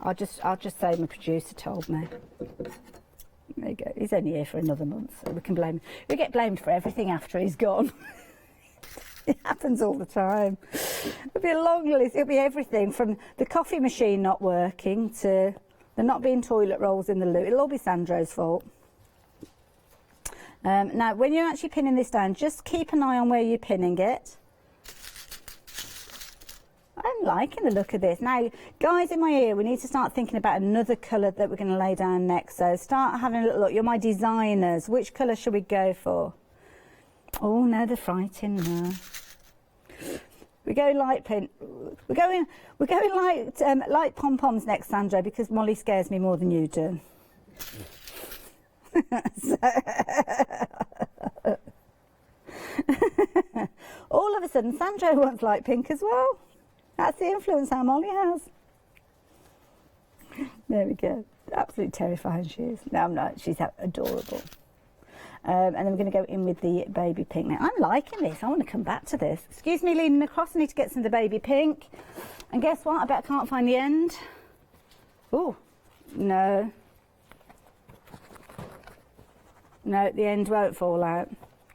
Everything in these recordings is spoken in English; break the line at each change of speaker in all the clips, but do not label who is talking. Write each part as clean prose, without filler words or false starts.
I'll just say my producer told me. There you go. He's only here for another month, so we can blame him. We get blamed for everything after he's gone. It happens all the time. It'll be a long list. It'll be everything from the coffee machine not working to there not being toilet rolls in the loo. It'll all be Sandro's fault. Now, when you're actually pinning this down, just keep an eye on where you're pinning it. I'm liking the look of this. Now, guys in my ear, we need to start thinking about another colour that we're going to lay down next. So start having a little look. You're my designers. Which colour should we go for? Oh, no, they're frightened now. We go light pink. We're going light pom-poms next, Sandra, because Molly scares me more than you do. All of a sudden, Sandra wants light pink as well. That's the influence our Molly has. There we go. Absolutely terrifying she is. No, I'm not. She's adorable. And then we're going to go in with the baby pink. Now, I'm liking this. I want to come back to this. Excuse me, leaning across. I need to get some of the baby pink. And guess what? I bet I can't find the end. Oh, no. No, the end won't fall out.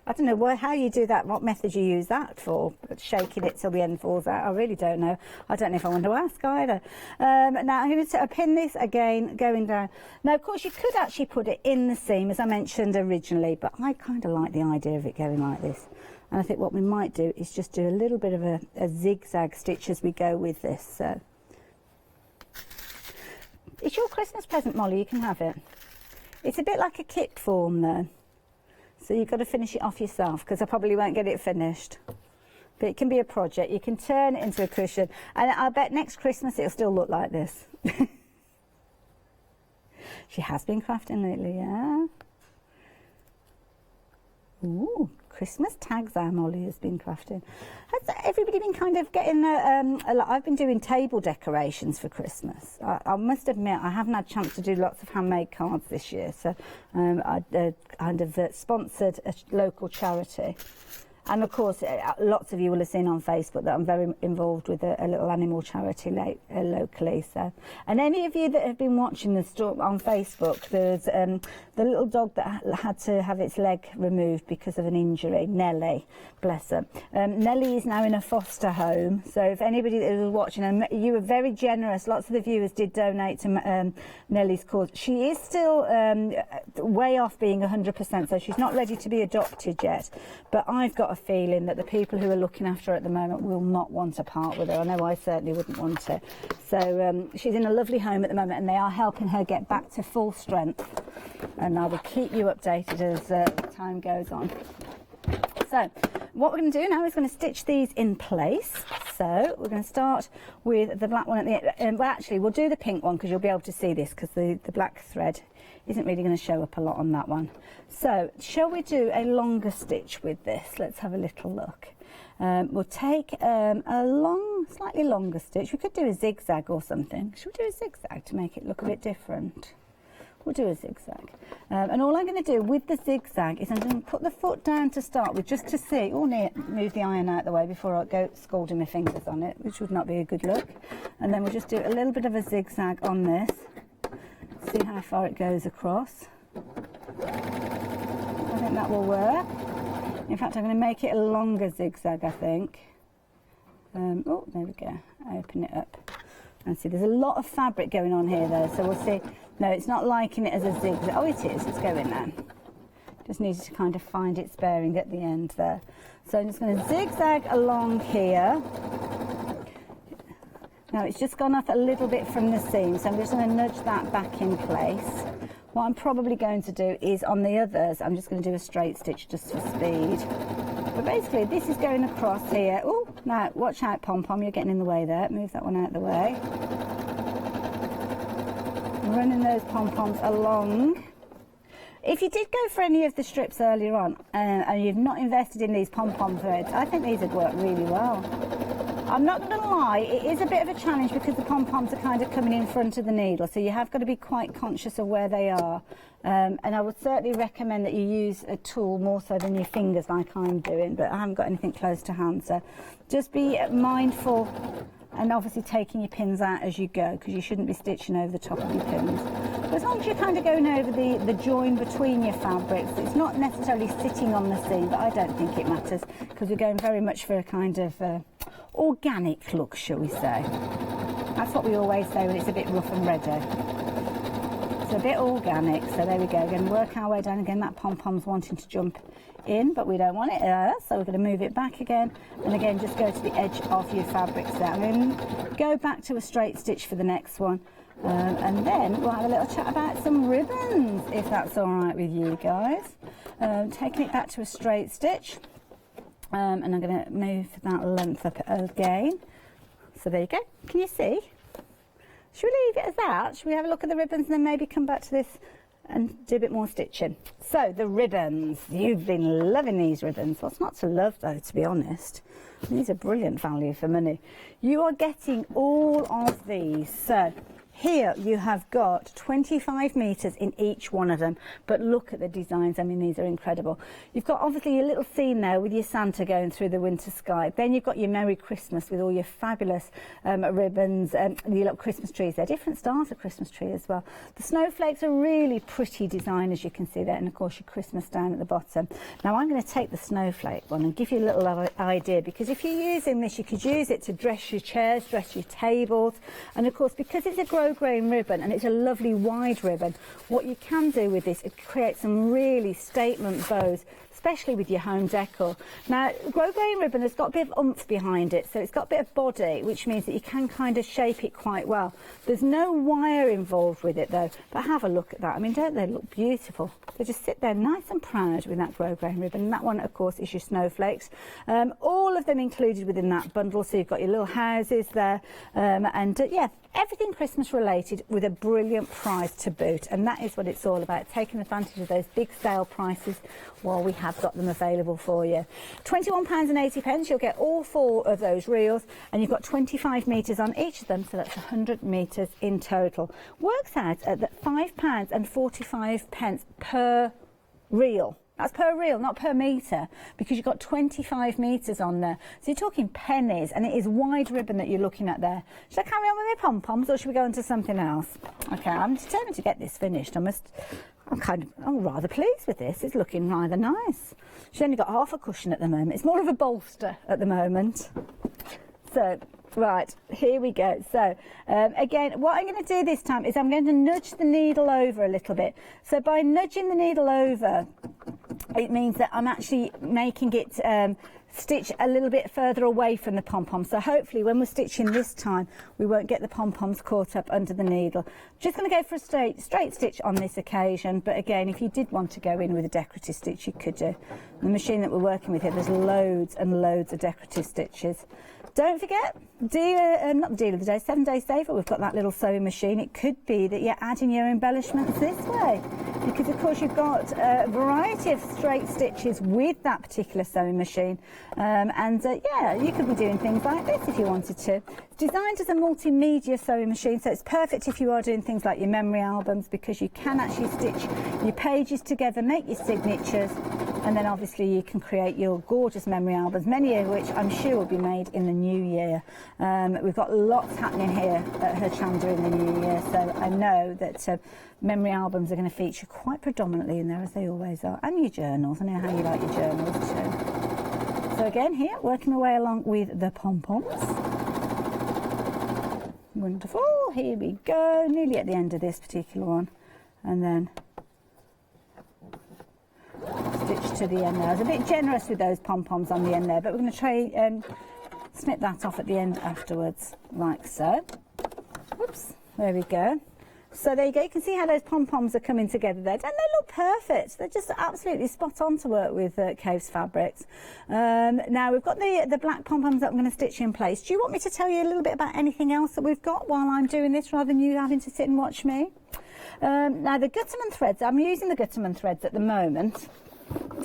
I don't know how you do that, what method you use that for, shaking it till the end falls out. I really don't know. I don't know if I want to ask either. Now I'm going to pin this again, going down. Now, of course, you could actually put it in the seam, as I mentioned originally, but I kind of like the idea of it going like this. And I think what we might do is just do a little bit of a zigzag stitch as we go with this. So it's your Christmas present, Molly. You can have it. It's a bit like a kit form, though. So you've got to finish it off yourself, because I probably won't get it finished. But it can be a project. You can turn it into a cushion. And I bet next Christmas it'll still look like this. She has been crafting lately, yeah. Ooh, Christmas tags our Molly has been crafting. Has everybody been kind of getting a lot? I've been doing table decorations for Christmas. I must admit I haven't had a chance to do lots of handmade cards this year, so I kind of sponsored a local charity. And of course, lots of you will have seen on Facebook that I'm very involved with a little animal charity locally. So, and any of you that have been watching the story on Facebook, there's the little dog that had to have its leg removed because of an injury, Nellie, bless her. Nellie is now in a foster home. So if anybody that was watching, and you were very generous, lots of the viewers did donate to Nellie's cause. She is still way off being 100%, so she's not ready to be adopted yet. But I've got a feeling that the people who are looking after her at the moment will not want to part with her. I know I certainly wouldn't want to. So she's in a lovely home at the moment, and they are helping her get back to full strength. And I will keep you updated as time goes on. So what we're going to do now is going to stitch these in place. So we're going to start with the black one at the end. Well, actually, we'll do the pink one because you'll be able to see this, because the black thread isn't really going to show up a lot on that one. So shall we do a longer stitch with this? Let's have a little look. We'll take a slightly longer stitch. We could do a zigzag or something. Should we do a zigzag to make it look a bit different? We'll do a zigzag. And all I'm going to do with the zigzag is I'm going to put the foot down to start with, just to see. Oh, move the iron out the way before I go scalding my fingers on it, which would not be a good look. And then we'll just do a little bit of a zigzag on this. See how far it goes across. I think that will work. In fact, I'm going to make it a longer zigzag, I think. Oh, there we go. Open it up. And see, there's a lot of fabric going on here, though, so we'll see. No, it's not liking it as a zigzag. Oh, it is. It's going now. Just needed to kind of find its bearing at the end there. So I'm just going to zigzag along here. Now, it's just gone off a little bit from the seam, so I'm just going to nudge that back in place. What I'm probably going to do is, on the others, I'm just going to do a straight stitch just for speed. But basically, this is going across here. Oh, now, watch out, Pom-Pom, you're getting in the way there. Move that one out of the way. Running those pom-poms along. If you did go for any of the strips earlier on, and you've not invested in these pom-pom threads, I think these would work really well. I'm not going to lie, it is a bit of a challenge because the pom-poms are kind of coming in front of the needle, so you have got to be quite conscious of where they are. And I would certainly recommend that you use a tool more so than your fingers like I'm doing, but I haven't got anything close to hand, so just be mindful and obviously taking your pins out as you go, because you shouldn't be stitching over the top of your pins. But as long as you're kind of going over the join between your fabrics, it's not necessarily sitting on the seam, but I don't think it matters, because we're going very much for a kind of organic look, shall we say. That's what we always say when it's a bit rough and ready. It's a bit organic, so there we go. We're going to work our way down again. That pom-pom's wanting to jump in, but we don't want it there, so we're going to move it back again, and again just go to the edge of your fabrics there, and then go back to a straight stitch for the next one, and then we'll have a little chat about some ribbons, if that's all right with you guys. Taking it back to a straight stitch, and I'm going to move that length up again. So there you go. Can you see? Should we leave it as that? Should we have a look at the ribbons and then maybe come back to this and do a bit more stitching? So the ribbons, you've been loving these ribbons. What's not to love though, to be honest? These are brilliant value for money. You are getting all of these. So here you have got 25 meters in each one of them, but look at the designs. I mean, these are incredible. You've got obviously your little scene there with your Santa going through the winter sky. Then you've got your Merry Christmas with all your fabulous ribbons and your little Christmas trees. They're different styles of Christmas tree as well. The snowflakes are really pretty design, as you can see there, and of course your Christmas down at the bottom. Now I'm going to take the snowflake one and give you a little idea, because if you're using this, you could use it to dress your chairs, dress your tables, and of course because it's a Grosgrain ribbon and it's a lovely wide ribbon, what you can do with this is create some really statement bows, especially with your home decor. Now, Grosgrain ribbon has got a bit of oomph behind it, so it's got a bit of body, which means that you can kind of shape it quite well. There's no wire involved with it though, but have a look at that. I mean, don't they look beautiful? They just sit there nice and proud with that Grosgrain ribbon. And that one, of course, is your snowflakes. All of them included within that bundle, so you've got your little houses there, yeah, everything Christmas related with a brilliant price to boot, and that is what it's all about, taking advantage of those big sale prices while we have got them available for you. £21.80, you'll get all 4 of those reels, and you've got 25 metres on each of them, so that's 100 metres in total. Works out at £5.45 per reel. That's per reel, not per metre, because you've got 25 metres on there. So you're talking pennies, and it is wide ribbon that you're looking at there. Should I carry on with my pom-poms, or should we go on to something else? Okay, I'm determined to get this finished. I'm rather pleased with this. It's looking rather nice. She's only got half a cushion at the moment. It's more of a bolster at the moment. So, right, here we go. So, again, what I'm going to do this time is I'm going to nudge the needle over a little bit. So by nudging the needle over, it means that I'm actually making it stitch a little bit further away from the pom-pom. So hopefully when we're stitching this time, we won't get the pom-poms caught up under the needle. Just going to go for a straight stitch on this occasion, but again, if you did want to go in with a decorative stitch, you could do. The machine that we're working with here, there's loads and loads of decorative stitches. Don't forget, not the deal of the day, 7-day saver. We've got that little sewing machine. It could be that you're adding your embellishments this way, because of course you've got a variety of straight stitches with that particular sewing machine. Yeah, you could be doing things like this if you wanted to. It's designed as a multimedia sewing machine, so it's perfect if you are doing things like your memory albums, because you can actually stitch your pages together, make your signatures, and then obviously you can create your gorgeous memory albums, many of which I'm sure will be made in the new year. We've got lots happening here at Hochanda in the new year, so I know that memory albums are going to feature quite predominantly in there, as they always are, and your journals. I know how you like your journals too. So again, here, working my way along with the pom-poms. Wonderful, here we go, nearly at the end of this particular one, and then stitch to the end there. I was a bit generous with those pom-poms on the end there, but we're going to try snip that off at the end afterwards, like so. Whoops, there we go. So there you go, you can see how those pom-poms are coming together there, and they look perfect. They're just absolutely spot on to work with Caves fabrics. Now we've got the black pom-poms that I'm going to stitch in place. Do you want me to tell you a little bit about anything else that we've got while I'm doing this, rather than you having to sit and watch me? Now the Gutterman threads, I'm using the Gutterman threads at the moment.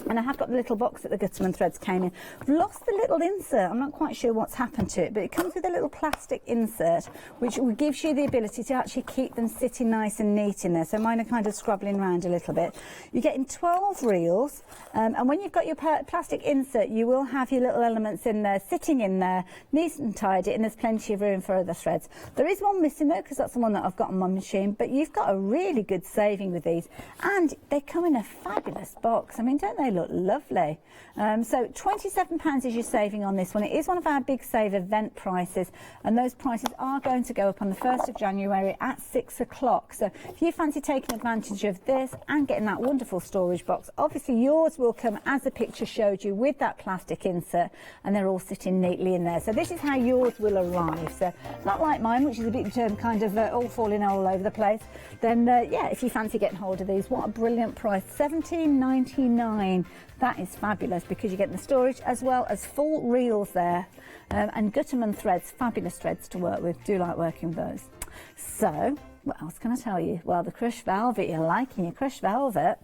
And I have got the little box that the Gutterman threads came in. I've lost the little insert. I'm not quite sure what's happened to it, but it comes with a little plastic insert, which gives you the ability to actually keep them sitting nice and neat in there. So mine are kind of scrabbling around a little bit. You're getting 12 reels, and when you've got your plastic insert, you will have your little elements in there, sitting in there, nice and tidy, and there's plenty of room for other threads. There is one missing though, because that's the one that I've got on my machine, but you've got a really good saving with these, and they come in a fabulous box. I mean, don't they look lovely? So £27 is your saving on this one. It is one of our big save event prices, and those prices are going to go up on the 1st of January at 6 o'clock. So if you fancy taking advantage of this and getting that wonderful storage box, obviously yours will come as the picture showed you with that plastic insert, and they're all sitting neatly in there. So this is how yours will arrive. So not like mine, which is a bit kind of all falling all over the place. Then yeah, if you fancy getting hold of these, what a brilliant price, £17.99. That is fabulous, because you get the storage as well as full reels there, and Gutterman threads, fabulous threads to work with. Do like working with those. So what else can I tell you? Well, the crushed velvet, you're liking your crushed velvet.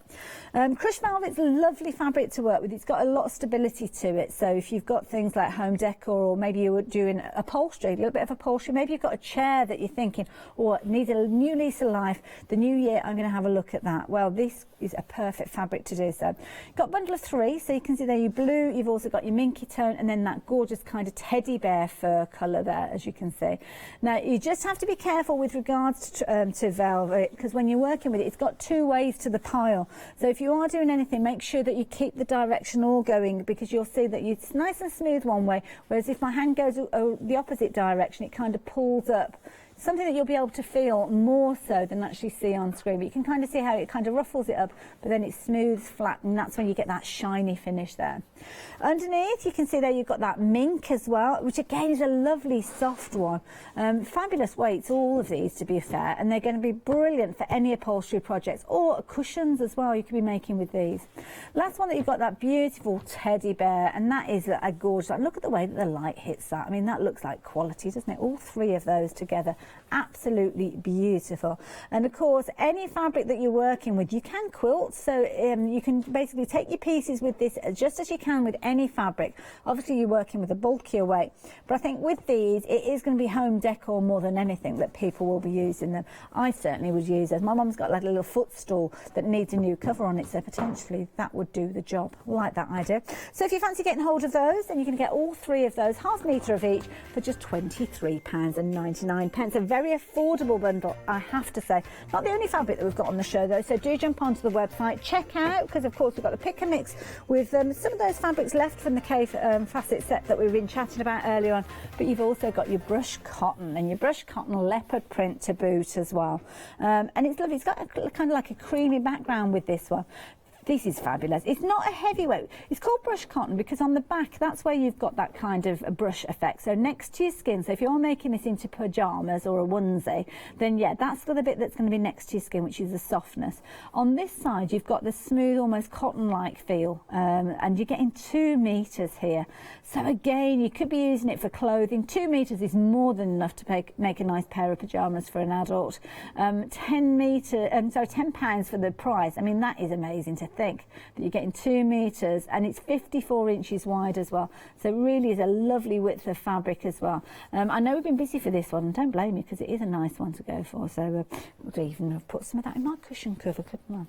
Crushed velvet's a lovely fabric to work with. It's got a lot of stability to it. So if you've got things like home decor, or maybe you were doing upholstery, a little bit of upholstery, maybe you've got a chair that you're thinking, oh, it needs a new lease of life. The new year, I'm going to have a look at that. Well, this is a perfect fabric to do so. Got a bundle of 3, so you can see there your blue, you've also got your minky tone, and then that gorgeous kind of teddy bear fur colour there, as you can see. Now, you just have to be careful with regards to velvet, because when you're working with it, it's got 2 ways to the pile. So if you are doing anything, make sure that you keep the direction all going, because you'll see that it's nice and smooth one way, whereas if my hand goes the opposite direction, it kind of pulls up. Something that you'll be able to feel more so than actually see on screen. But you can kind of see how it kind of ruffles it up, but then it smooths flat, and that's when you get that shiny finish there. Underneath, you can see there you've got that mink as well, which again is a lovely soft one. Fabulous weights, all of these, to be fair, and they're going to be brilliant for any upholstery projects, or cushions as well you could be making with these. Last one, that you've got that beautiful teddy bear, and that is a gorgeous. Look at the way that the light hits that. I mean, that looks like quality, doesn't it? All 3 of those together. Absolutely beautiful. And of course, any fabric that you're working with, you can quilt. So you can basically take your pieces with this just as you can with any fabric. Obviously, you're working with a bulkier weight, but I think with these, it is going to be home decor more than anything that people will be using them. I certainly would use them. My mum's got like a little footstool that needs a new cover on it, so potentially that would do the job. I like that idea. So if you fancy getting hold of those, then you can get all 3 of those, ½ metre of each, for just £23.99. A very affordable bundle, I have to say. Not the only fabric that we've got on the show though, so do jump onto the website, check out, because of course we've got the pick and mix with some of those fabrics left from the cave facet set that we've been chatting about earlier on, but you've also got your brushed cotton, and your brushed cotton leopard print to boot as well. And it's lovely. It's got kind of like a creamy background with this one. This is fabulous. It's not a heavyweight. It's called brush cotton because on the back, that's where you've got that kind of a brush effect. So next to your skin, so if you're making this into pyjamas or a onesie, then yeah, that's the bit that's going to be next to your skin, which is the softness. On this side, you've got the smooth, almost cotton-like feel, and you're getting 2 meters here. So again, you could be using it for clothing. 2 meters is more than enough to make a nice pair of pyjamas for an adult. £10 for the price. I mean, that is amazing to think that you're getting 2 meters, and it's 54 inches wide as well. So it really is a lovely width of fabric as well. I know we've been busy for this one, and don't blame me, because it is a nice one to go for. So we'll even have put some of that in my cushion cover, couldn't I?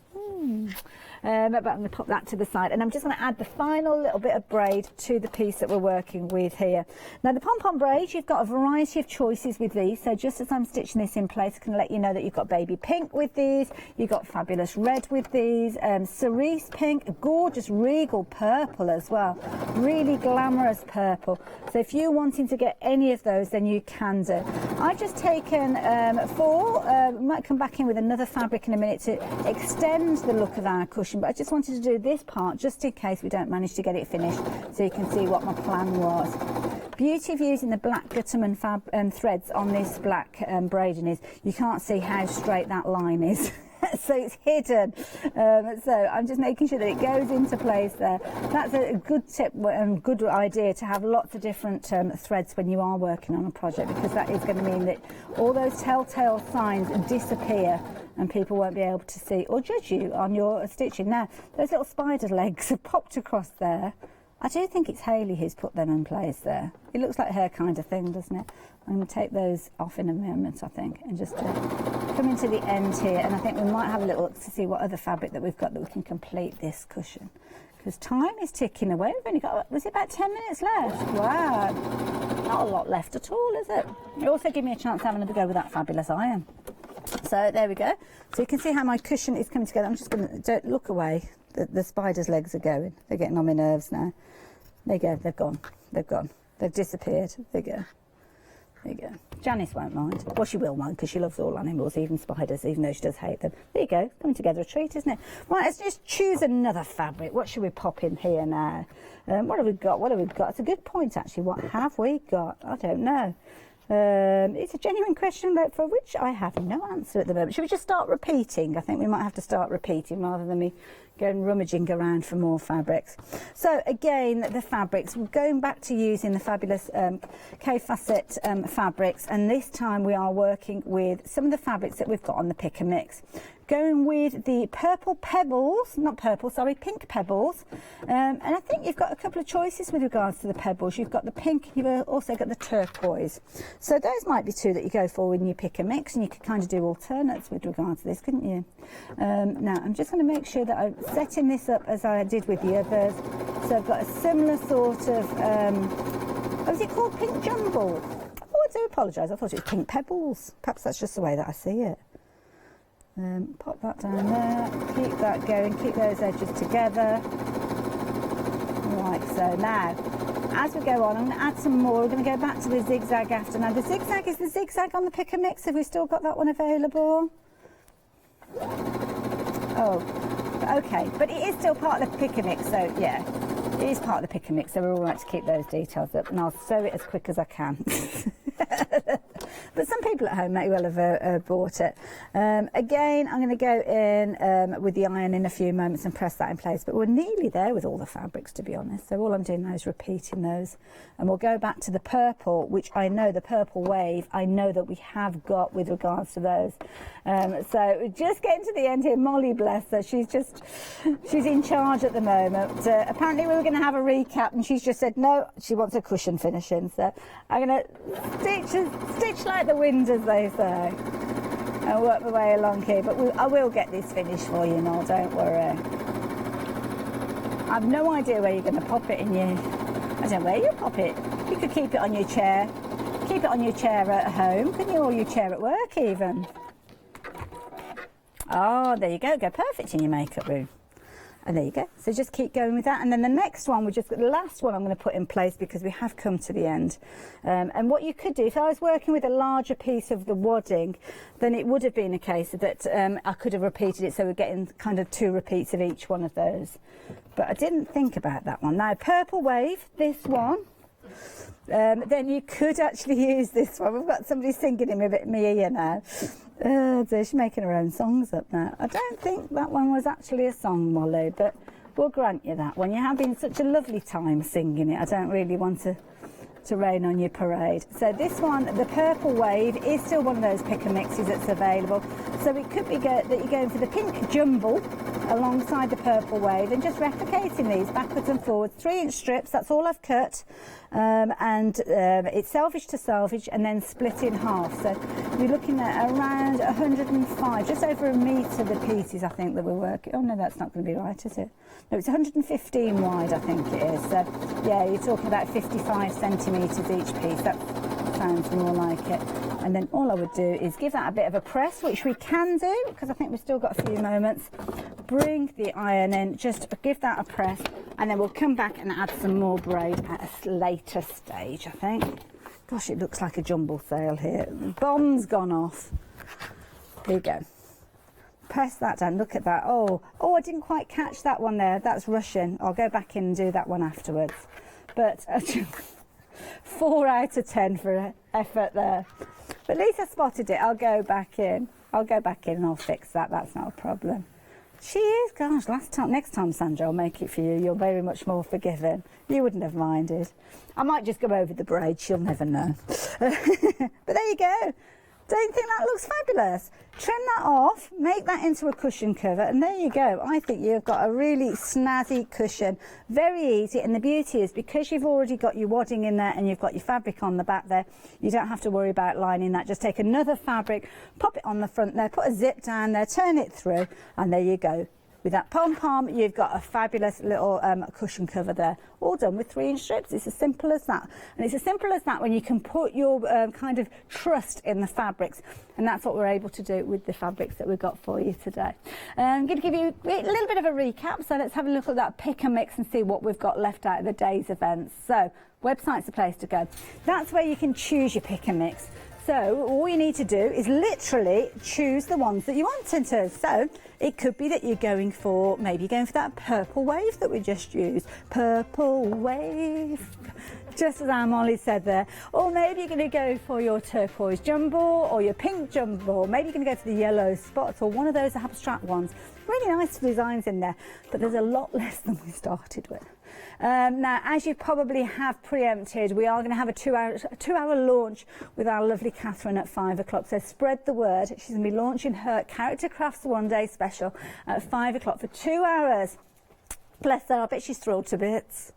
But I'm going to pop that to the side, and I'm just going to add the final little bit of braid to the piece that we're working with here. Now the pom-pom braids, you've got a variety of choices with these, so just as I'm stitching this in place, I can let you know that you've got baby pink with these, you've got fabulous red with these, cerise pink, a gorgeous regal purple as well, really glamorous purple. So if you're wanting to get any of those, then you can do. I've just taken 4, we might come back in with another fabric in a minute to extend the look of our cushion, but I just wanted to do this part just in case we don't manage to get it finished, so you can see what my plan was. Beauty of using the black Gutterman threads on this black braiding is you can't see how straight that line is. So it's hidden, so I'm just making sure that it goes into place there. That's a good tip and good idea to have lots of different threads when you are working on a project, because that is going to mean that all those telltale signs disappear and people won't be able to see or judge you on your stitching. Now, those little spider legs have popped across there. I do think it's Hayley who's put them in place there. It looks like her kind of thing, doesn't it? I'm going to take those off in a moment, I think, and just come into the end here. And I think we might have a little look to see what other fabric that we've got that we can complete this cushion. Because time is ticking away. We've only got, was it about 10 minutes left? Wow. Not a lot left at all, is it? It also gives me a chance to have another go with that fabulous iron. So there we go. So you can see how my cushion is coming together. I'm just going to, don't look away. The spider's legs are going. They're getting on my nerves now. There you go. They've gone. They've gone. They've disappeared. There you go. There you go. Janice won't mind. Well, she will mind because she loves all animals, even spiders, even though she does hate them. There you go. Coming together a treat, isn't it? Right, let's just choose another fabric. What should we pop in here now? What have we got? What have we got? It's a good point, actually. What have we got? I don't know. It's a genuine question for which I have no answer at the moment. Should we just start repeating? I think we might have to start repeating rather than me going rummaging around for more fabrics. So again, the fabrics, we're going back to using the fabulous K-Facet fabrics, and this time we are working with some of the fabrics that we've got on the Pick and Mix. Going with the purple pebbles, not purple, sorry, pink pebbles. And I think you've got a couple of choices with regards to the pebbles. You've got the pink, you've also got the turquoise. So those might be two that you go for when you pick a mix, and you could kind of do alternates with regards to this, couldn't you? Now, I'm just going to make sure that I'm setting this up as I did with the others. So I've got a similar sort of, what is it called? Pink jumble. Oh, I do apologise. I thought it was pink pebbles. Perhaps that's just the way that I see it. Pop that down there, keep that going, keep those edges together, like so. Now, as we go on, I'm going to add some more. We're going to go back to the zigzag after. Now, the zigzag is the zigzag on the Pick and Mix. Have we still got that one available? Oh, okay, but it is still part of the Pick and Mix, so yeah, it is part of the Pick and Mix, so we're all right to keep those details up, and I'll sew it as quick as I can. But some people at home may well have bought it. Again, I'm going to go in with the iron in a few moments and press that in place. But we're nearly there with all the fabrics, to be honest. So all I'm doing now is repeating those. And we'll go back to the purple, which I know, the purple wave, I know that we have got with regards to those. So we're just getting to the end here. Molly, bless her, she's in charge at the moment. Apparently we were going to have a recap, and she's just said, no, she wants a cushion finishing. So I'm going to stitch like the wind, as they say, and work my way along here. But I will get this finished for you, Noel, don't worry. I have no idea where you're going to pop it in your... I don't know where you'll pop it. You could keep it on your chair. Keep it on your chair at home, couldn't you? Or your chair at work, even. Oh, there you go. Go perfect in your makeup room. And there you go. So just keep going with that. And then the next one, the last one I'm going to put in place because we have come to the end. And what you could do, if I was working with a larger piece of the wadding, then it would have been a case that I could have repeated it. So we're getting kind of 2 repeats of each one of those. But I didn't think about that one. Now, purple wave, this one. Then you could actually use this one. We've got somebody singing in my ear now. She's making her own songs up now. I don't think that one was actually a song, Molly, but we'll grant you that one. You're having such a lovely time singing it. I don't really want to rain on your parade. So this one, the purple wave, is still one of those pick and mixes that's available. So it could be that you're going for the pink jumble alongside the purple wave and just replicating these backwards and forwards. 3-inch strips, that's all I've cut. It's selvage to selvage and then split in half. So you're looking at around 105, just over a metre the pieces, I think, that we're working. Oh no, that's not going to be right, is it? No, it's 115 wide, I think it is. So yeah, you're talking about 55 centimetres each piece. That sounds more like it. And then all I would do is give that a bit of a press, which we can do because I think we've still got a few moments. Bring the iron in, just give that a press, and then we'll come back and add some more braid at a later stage, I think. Gosh, it looks like a jumble sale here. The bomb's gone off. There you go. Press that down, look at that. Oh, I didn't quite catch that one there. That's Russian. I'll go back in and do that one afterwards. But 4 out of 10 for effort there. But at least I spotted it. I'll go back in. And I'll fix that. That's not a problem. She is, gosh, next time, Sandra, I'll make it for you. You're very much more forgiving. You wouldn't have minded. I might just go over the braid. She'll never know. But there you go. Don't think that looks fabulous? Trim that off, make that into a cushion cover, and there you go. I think you've got a really snazzy cushion. Very easy, and the beauty is because you've already got your wadding in there and you've got your fabric on the back there, you don't have to worry about lining that. Just take another fabric, pop it on the front there, put a zip down there, turn it through, and there you go. With that pom-pom, you've got a fabulous little cushion cover there, all done with 3-inch strips. It's as simple as that. And it's as simple as that when you can put your kind of trust in the fabrics. And that's what we're able to do with the fabrics that we've got for you today. I'm going to give you a little bit of a recap. So let's have a look at that pick and mix and see what we've got left out of the day's events. So website's the place to go. That's where you can choose your pick and mix. So all you need to do is literally choose the ones that you want into. So it could be that you're going for, maybe you're going for that purple wave that we just used. Purple wave, just as our Molly said there. Or maybe you're going to go for your turquoise jumbo or your pink jumbo. Maybe you're going to go for the yellow spots or one of those abstract ones. Really nice designs in there, but there's a lot less than we started with. Now, as you probably have preempted, we are going to have a two-hour launch with our lovely Catherine at 5 o'clock. So spread the word. She's going to be launching her Character Crafts One Day special at 5 o'clock for 2 hours. Bless her, I bet she's thrilled to bits.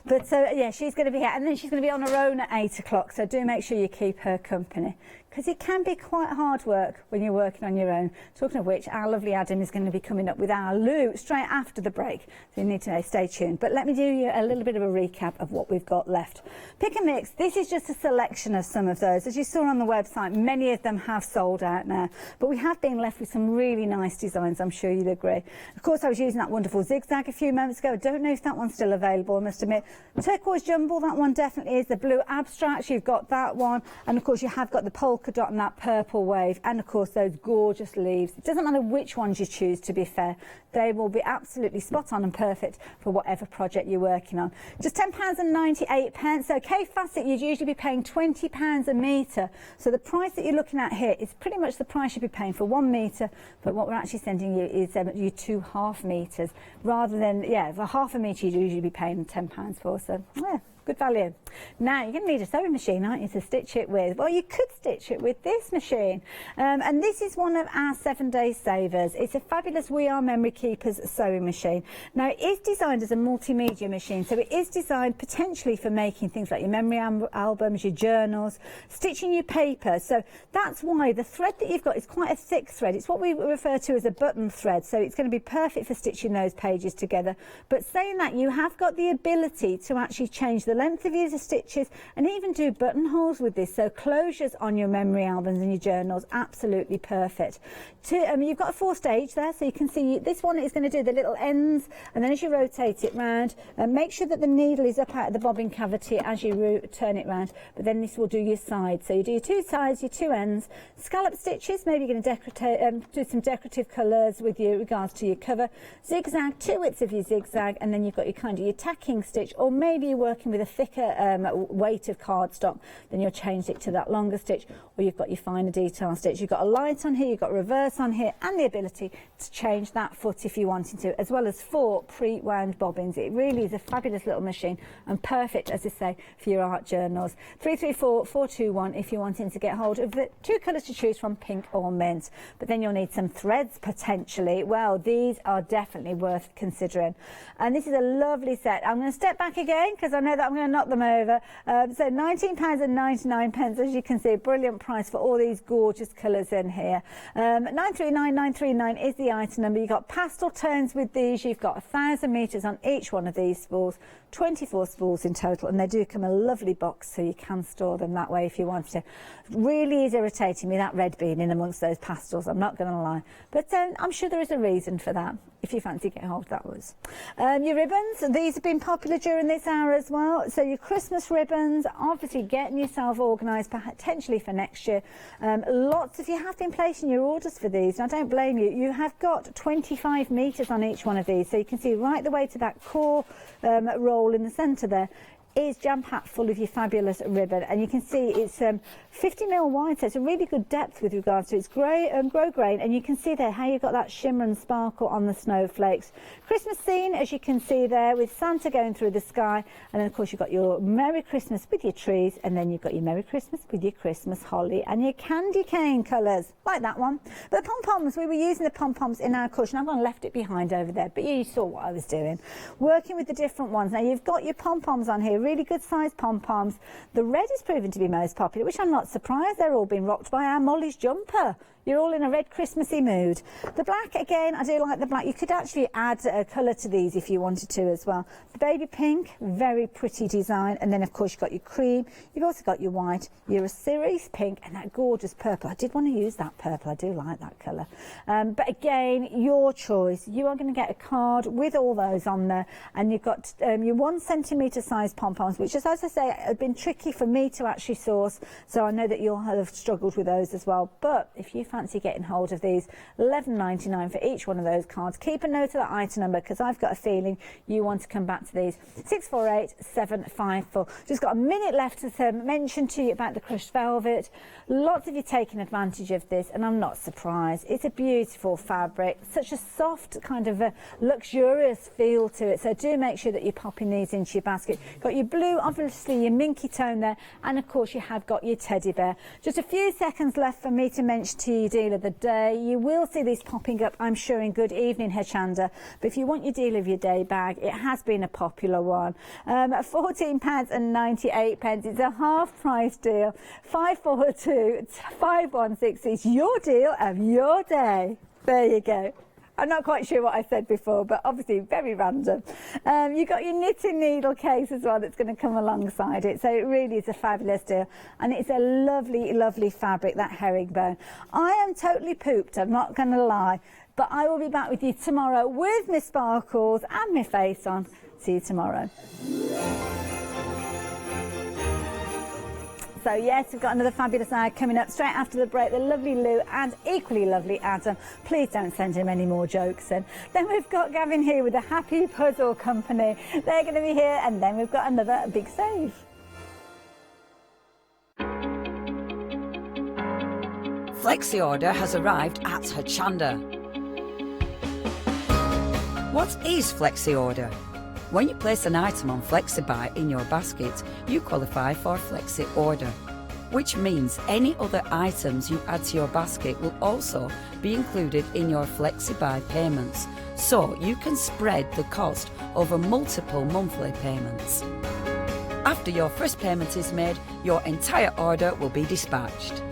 But yeah, she's going to be here, and then she's going to be on her own at 8 o'clock. So do make sure you keep her company, because it can be quite hard work when you're working on your own. Talking of which, our lovely Adam is going to be coming up with our Lou straight after the break. So you need to stay tuned. But let me do you a little bit of a recap of what we've got left. Pick and mix, this is just a selection of some of those. As you saw on the website, many of them have sold out now. But we have been left with some really nice designs, I'm sure you'd agree. Of course, I was using that wonderful zigzag a few moments ago. I don't know if that one's still available, I must admit. Turquoise jumble, that one definitely is. The blue abstracts, you've got that one. And of course, you have got the polka dot and that purple wave, and of course those gorgeous leaves. It doesn't matter which ones you choose, to be fair, they will be absolutely spot on and perfect for whatever project you're working on. Just £10.98. So K-Facet, you'd usually be paying £20 a metre. So the price that you're looking at here is pretty much the price you'd be paying for 1 metre, but what we're actually sending you is your 2 half metres, rather than, yeah, for half a metre you'd usually be paying £10 for. So yeah, good value. Now you're going to need a sewing machine, aren't you, to stitch it with? Well, you could stitch it with this machine, and this is one of our 7-day savers. It's a fabulous We Are Memory Keepers sewing machine. Now it is designed as a multimedia machine, so it is designed potentially for making things like your memory albums, your journals, stitching your paper. So that's why the thread that you've got is quite a thick thread. It's what we refer to as a button thread, so it's going to be perfect for stitching those pages together. But saying that, you have got the ability to actually change the length of your stitches and even do buttonholes with this, so closures on your memory albums and your journals, absolutely perfect. You've got a 4-stage there, so you can see this one is going to do the little ends, and then as you rotate it round, make sure that the needle is up out of the bobbin cavity as you turn it round, but then this will do your sides. So you do your 2 sides, your 2 ends, scallop stitches, maybe you're going to do some decorative colours with regards to your cover, zigzag, 2 widths of your zigzag, and then you've got your kind of your tacking stitch, or maybe you're working with a thicker weight of cardstock, then you'll change it to that longer stitch, or you've got your finer detail stitch. You've got a light on here, you've got reverse on here, and the ability to change that foot if you wanted to, as well as 4 pre-wound bobbins. It really is a fabulous little machine, and perfect, as I say, for your art journals. 334421 if you're wanting to get hold of the 2 colours to choose from, pink or mint. But then you'll need some threads potentially. Well, these are definitely worth considering, and this is a lovely set. I'm going to step back again because I know that I'm going to knock them over. So £19.99, as you can see, brilliant price for all these gorgeous colours in here. 939939 is the item number. You've got pastel tones with these. You've got 1,000 metres on each one of these spools, 24 spools in total, and they do come in a lovely box, so you can store them that way if you want to. Really is irritating me, that red being in amongst those pastels, I'm not going to lie, but I'm sure there is a reason for that, if you fancy getting hold of that was. Your ribbons, these have been popular during this hour as well, so your Christmas ribbons, obviously getting yourself organised potentially for next year. Lots of you have been placing your orders for these, and I don't blame you. You have got 25 metres on each one of these, so you can see right the way to that core roll in the centre there. is jam-packed full of your fabulous ribbon, and you can see it's 50mm wide, so it's a really good depth with regards to its grosgrain, and you can see there how you've got that shimmer and sparkle on the snowflakes. Christmas scene, as you can see there, with Santa going through the sky, and then of course you've got your Merry Christmas with your trees, and then you've got your Merry Christmas with your Christmas holly and your candy cane colours, like that one. But the pom-poms, we were using the pom-poms in our cushion. I've gone and left it behind over there, but you saw what I was doing. Working with the different ones. Now you've got your pom-poms on here, really good sized pom-poms. The red is proven to be most popular, which I'm not surprised. They're all being rocked by our Molly's jumper. You're all in a red Christmassy mood. The black, again, I do like the black. You could actually add a colour to these if you wanted to as well. The baby pink, very pretty design. And then, of course, you've got your cream. You've also got your white, your cerise pink, and that gorgeous purple. I did want to use that purple. I do like that colour. But again, your choice. You are going to get a card with all those on there. And you've got your 1 centimetre size pom-poms, which, as I say, have been tricky for me to actually source. So I know that you'll have struggled with those as well. But if you fancy getting hold of these, $11.99 for each one of those cards. Keep a note of that item number, because I've got a feeling you want to come back to these. 648754. Just got a minute left to mention to you about the crushed velvet. Lots of you taking advantage of this, and I'm not surprised. It's a beautiful fabric, such a soft kind of a luxurious feel to it. So do make sure that you're popping these into your basket. Got your blue, obviously your minky tone there, and of course you have got your teddy bear. Just a few seconds left for me to mention to you deal of the day. You will see these popping up, I'm sure, in Good Evening Hochanda. But if you want your deal of your day bag, it has been a popular one. £14.98. It's a half price deal. 542 516 is your deal of your day. There you go. I'm not quite sure what I said before, but obviously very random. You've got your knitting needle case as well that's going to come alongside it. So it really is a fabulous deal. And it's a lovely, lovely fabric, that herringbone. I am totally pooped, I'm not going to lie. But I will be back with you tomorrow with my sparkles and my face on. See you tomorrow. So yes, we've got another fabulous hour coming up straight after the break. The lovely Lou and equally lovely Adam. Please don't send him any more jokes in. Then we've got Gavin here with the Happy Puzzle Company. They're going to be here, and then we've got another big save.
Flexi Order has arrived at Hochanda. What is Flexi Order? When you place an item on FlexiBuy in your basket, you qualify for Flexi Order, which means any other items you add to your basket will also be included in your FlexiBuy payments, so you can spread the cost over multiple monthly payments. After your first payment is made, your entire order will be dispatched.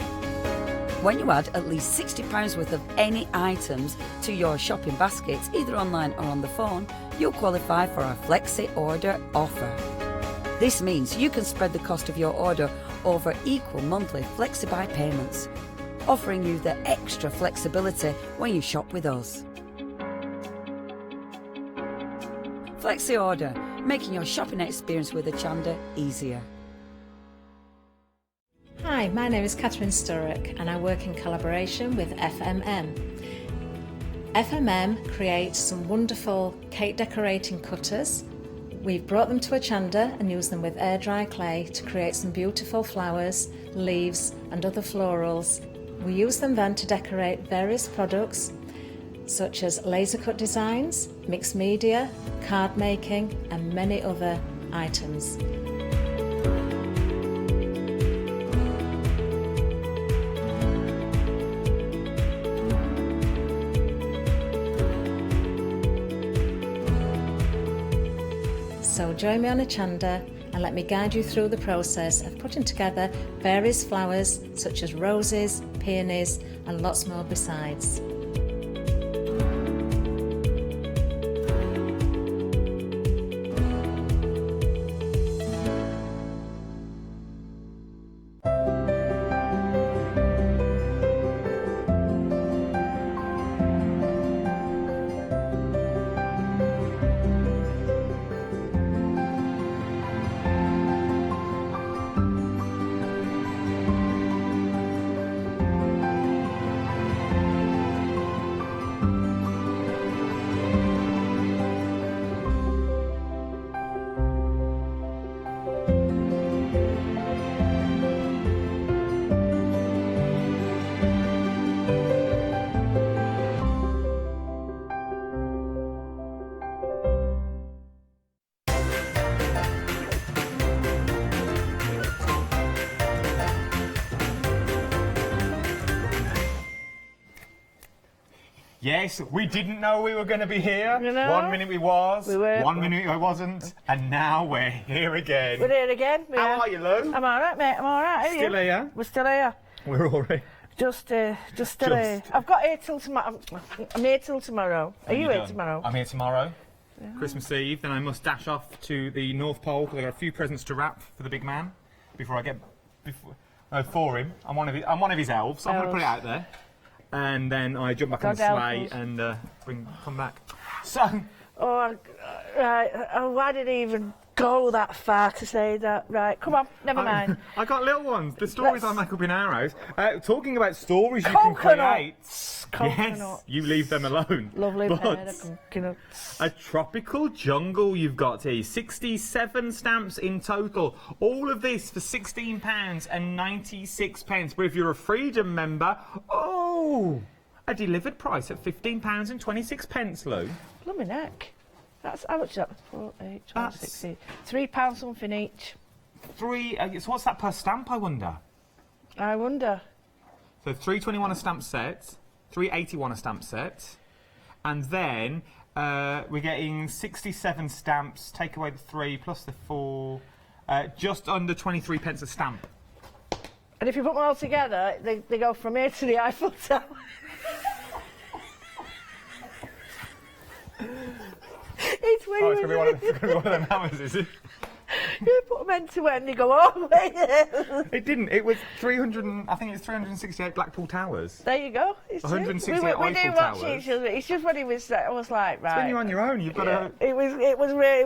When you add at least £60 worth of any items to your shopping baskets, either online or on the phone, you'll qualify for our Flexi Order offer. This means you can spread the cost of your order over equal monthly FlexiBuy payments, offering you the extra flexibility when you shop with us. Flexi Order, making your shopping experience with Hochanda easier.
Hi, my name is Catherine Sturrock and I work in collaboration with FMM. FMM creates some wonderful cake decorating cutters. We've brought them to Hochanda and used them with air dry clay to create some beautiful flowers, leaves and other florals. We use them then to decorate various products such as laser cut designs, mixed media, card making and many other items. So join me on Hochanda and let me guide you through the process of putting together various flowers such as roses, peonies and lots more besides.
Yes, we didn't know we were going to be here.
You know?
1 minute we was,
We were.
1 minute I wasn't, and now we're here again.
We're here again.
How are you, Lou?
I'm all right, mate. I'm all right. How are you?
Still here?
We're still here.
We're all right.
Just still here. I've got here till tomorrow. I'm here till tomorrow. Are you here tomorrow?
I'm here tomorrow. Yeah. Christmas Eve. Then I must dash off to the North Pole because I've got a few presents to wrap for the big man before I get for him. I'm one of his elves. So I'm going to put it out there. And then I jump back on the sleigh and come back. So.
Why did he even go that far to say that? Right, come on, never mind.
I got little ones. The stories I make up in our house. Talking about stories you can create. Yes, you leave them alone.
Lovely
but a tropical jungle you've got here. 67 stamps in total. All of this for £16.96. But if you're a Freedom member, a delivered price at £15.26, Lou.
Lummy neck. That's how much is that? 4, 8, 12, 16. £3 something each.
So what's that per stamp, I wonder?
I wonder.
So £3.21 a stamp set, £3.81 a stamp set, and then we're getting 67 stamps. Take away the 3 plus the 4, just under 23 pence a stamp.
And if you put them all together, they go from here to the Eiffel Tower. It's
going to be one of them hammers, is it?
You put them end to end, they go all the way there.
It didn't. It was 368 Blackpool Towers.
There you go. It's
168
we
Eiffel
do
Towers.
watch each other. It's just when he was, I was like, right.
It's when you're on your own, you've got to.
It was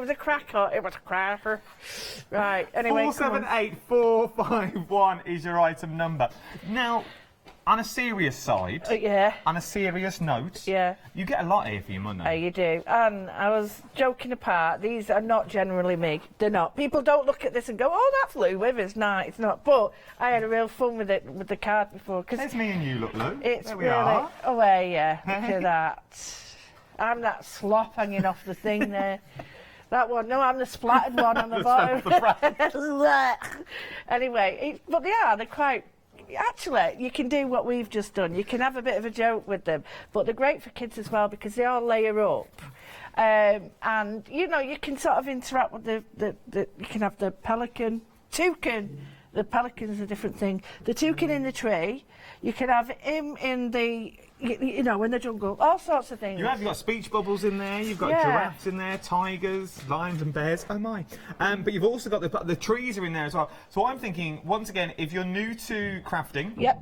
a cracker. It was a cracker. Right. Anyway.
478451 is your item number. Now, on a serious side, on a serious note, you get a lot here for your money.
You do. And I was joking apart, these are not generally me. They're not. People don't look at this and go, oh, that's Lou Withers. No, it's not. But I had a real fun with it, with the card before.
There's me and you, look, Lou.
It's
there we
really,
are.
Oh, yeah. Look at that. I'm that slop hanging off the thing there. That one, no, I'm the splattered one on the bottom. Anyway, but they're quite. Actually, you can do what we've just done. You can have a bit of a joke with them, but they're great for kids as well because they all layer up. And, you know, you can sort of interact with you can have the toucan. The pelican's a different thing. The toucan in the tree. You can have him in the, in the jungle. All sorts of things.
You've got speech bubbles in there. You've got giraffes in there, tigers, lions and bears. Oh, my. But you've also got the trees are in there as well. So I'm thinking, once again, if you're new to crafting,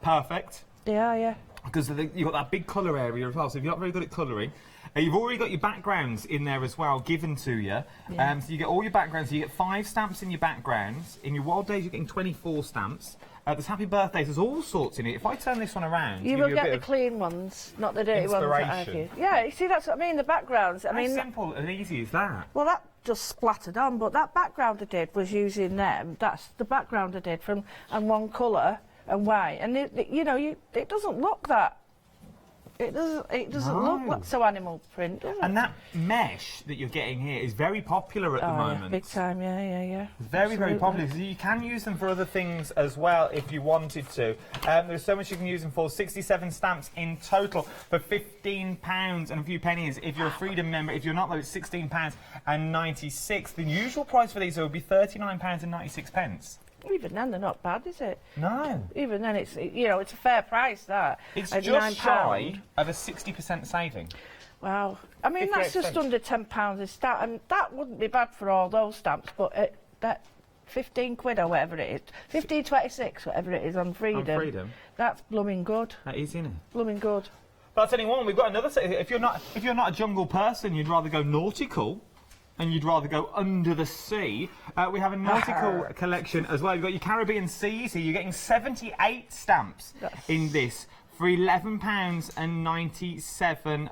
perfect.
Yeah.
Because you've got that big colour area as well. So if you're not very good at colouring, you've already got your backgrounds in there as well, given to you. So you get all your backgrounds. So you get 5 stamps in your backgrounds. In your wild days, you're getting 24 stamps. There's happy birthdays. There's all sorts in it. If I turn this one around,
you will get the clean ones, not the dirty ones that I have. Yeah, you see, that's what I mean. The backgrounds. I mean,
how simple and easy is that?
Well, that just splattered on. But that background I did was using them. That's the background I did and one colour and white. And it doesn't look that. It doesn't look like so animal print, does it?
And that mesh that you're getting here is very popular at the moment.
Yeah, big time, yeah.
Very, very popular. So you can use them for other things as well if you wanted to. There's so much you can use them for. 67 stamps in total for £15 and a few pennies. If you're a Freedom member, if you're not, though, it's £16.96. The usual price for these would be £39.96.
Even then, they're not bad, is it?
No.
Even then, it's a fair price, that.
It's just shy of a 60% saving.
Wow. I mean, that's just under £10 a stamp, and that wouldn't be bad for all those stamps, but that 15 quid or whatever it is, 15.26, whatever it is on Freedom. That's blooming good.
That is, isn't it?
Blooming good.
But I'll tell you what, we've got another. If you're not a jungle person, you'd rather go nautical. And you'd rather go under the sea. We have a nautical collection as well. You've got your Caribbean seas here. You're getting 78 stamps in this for £11.97.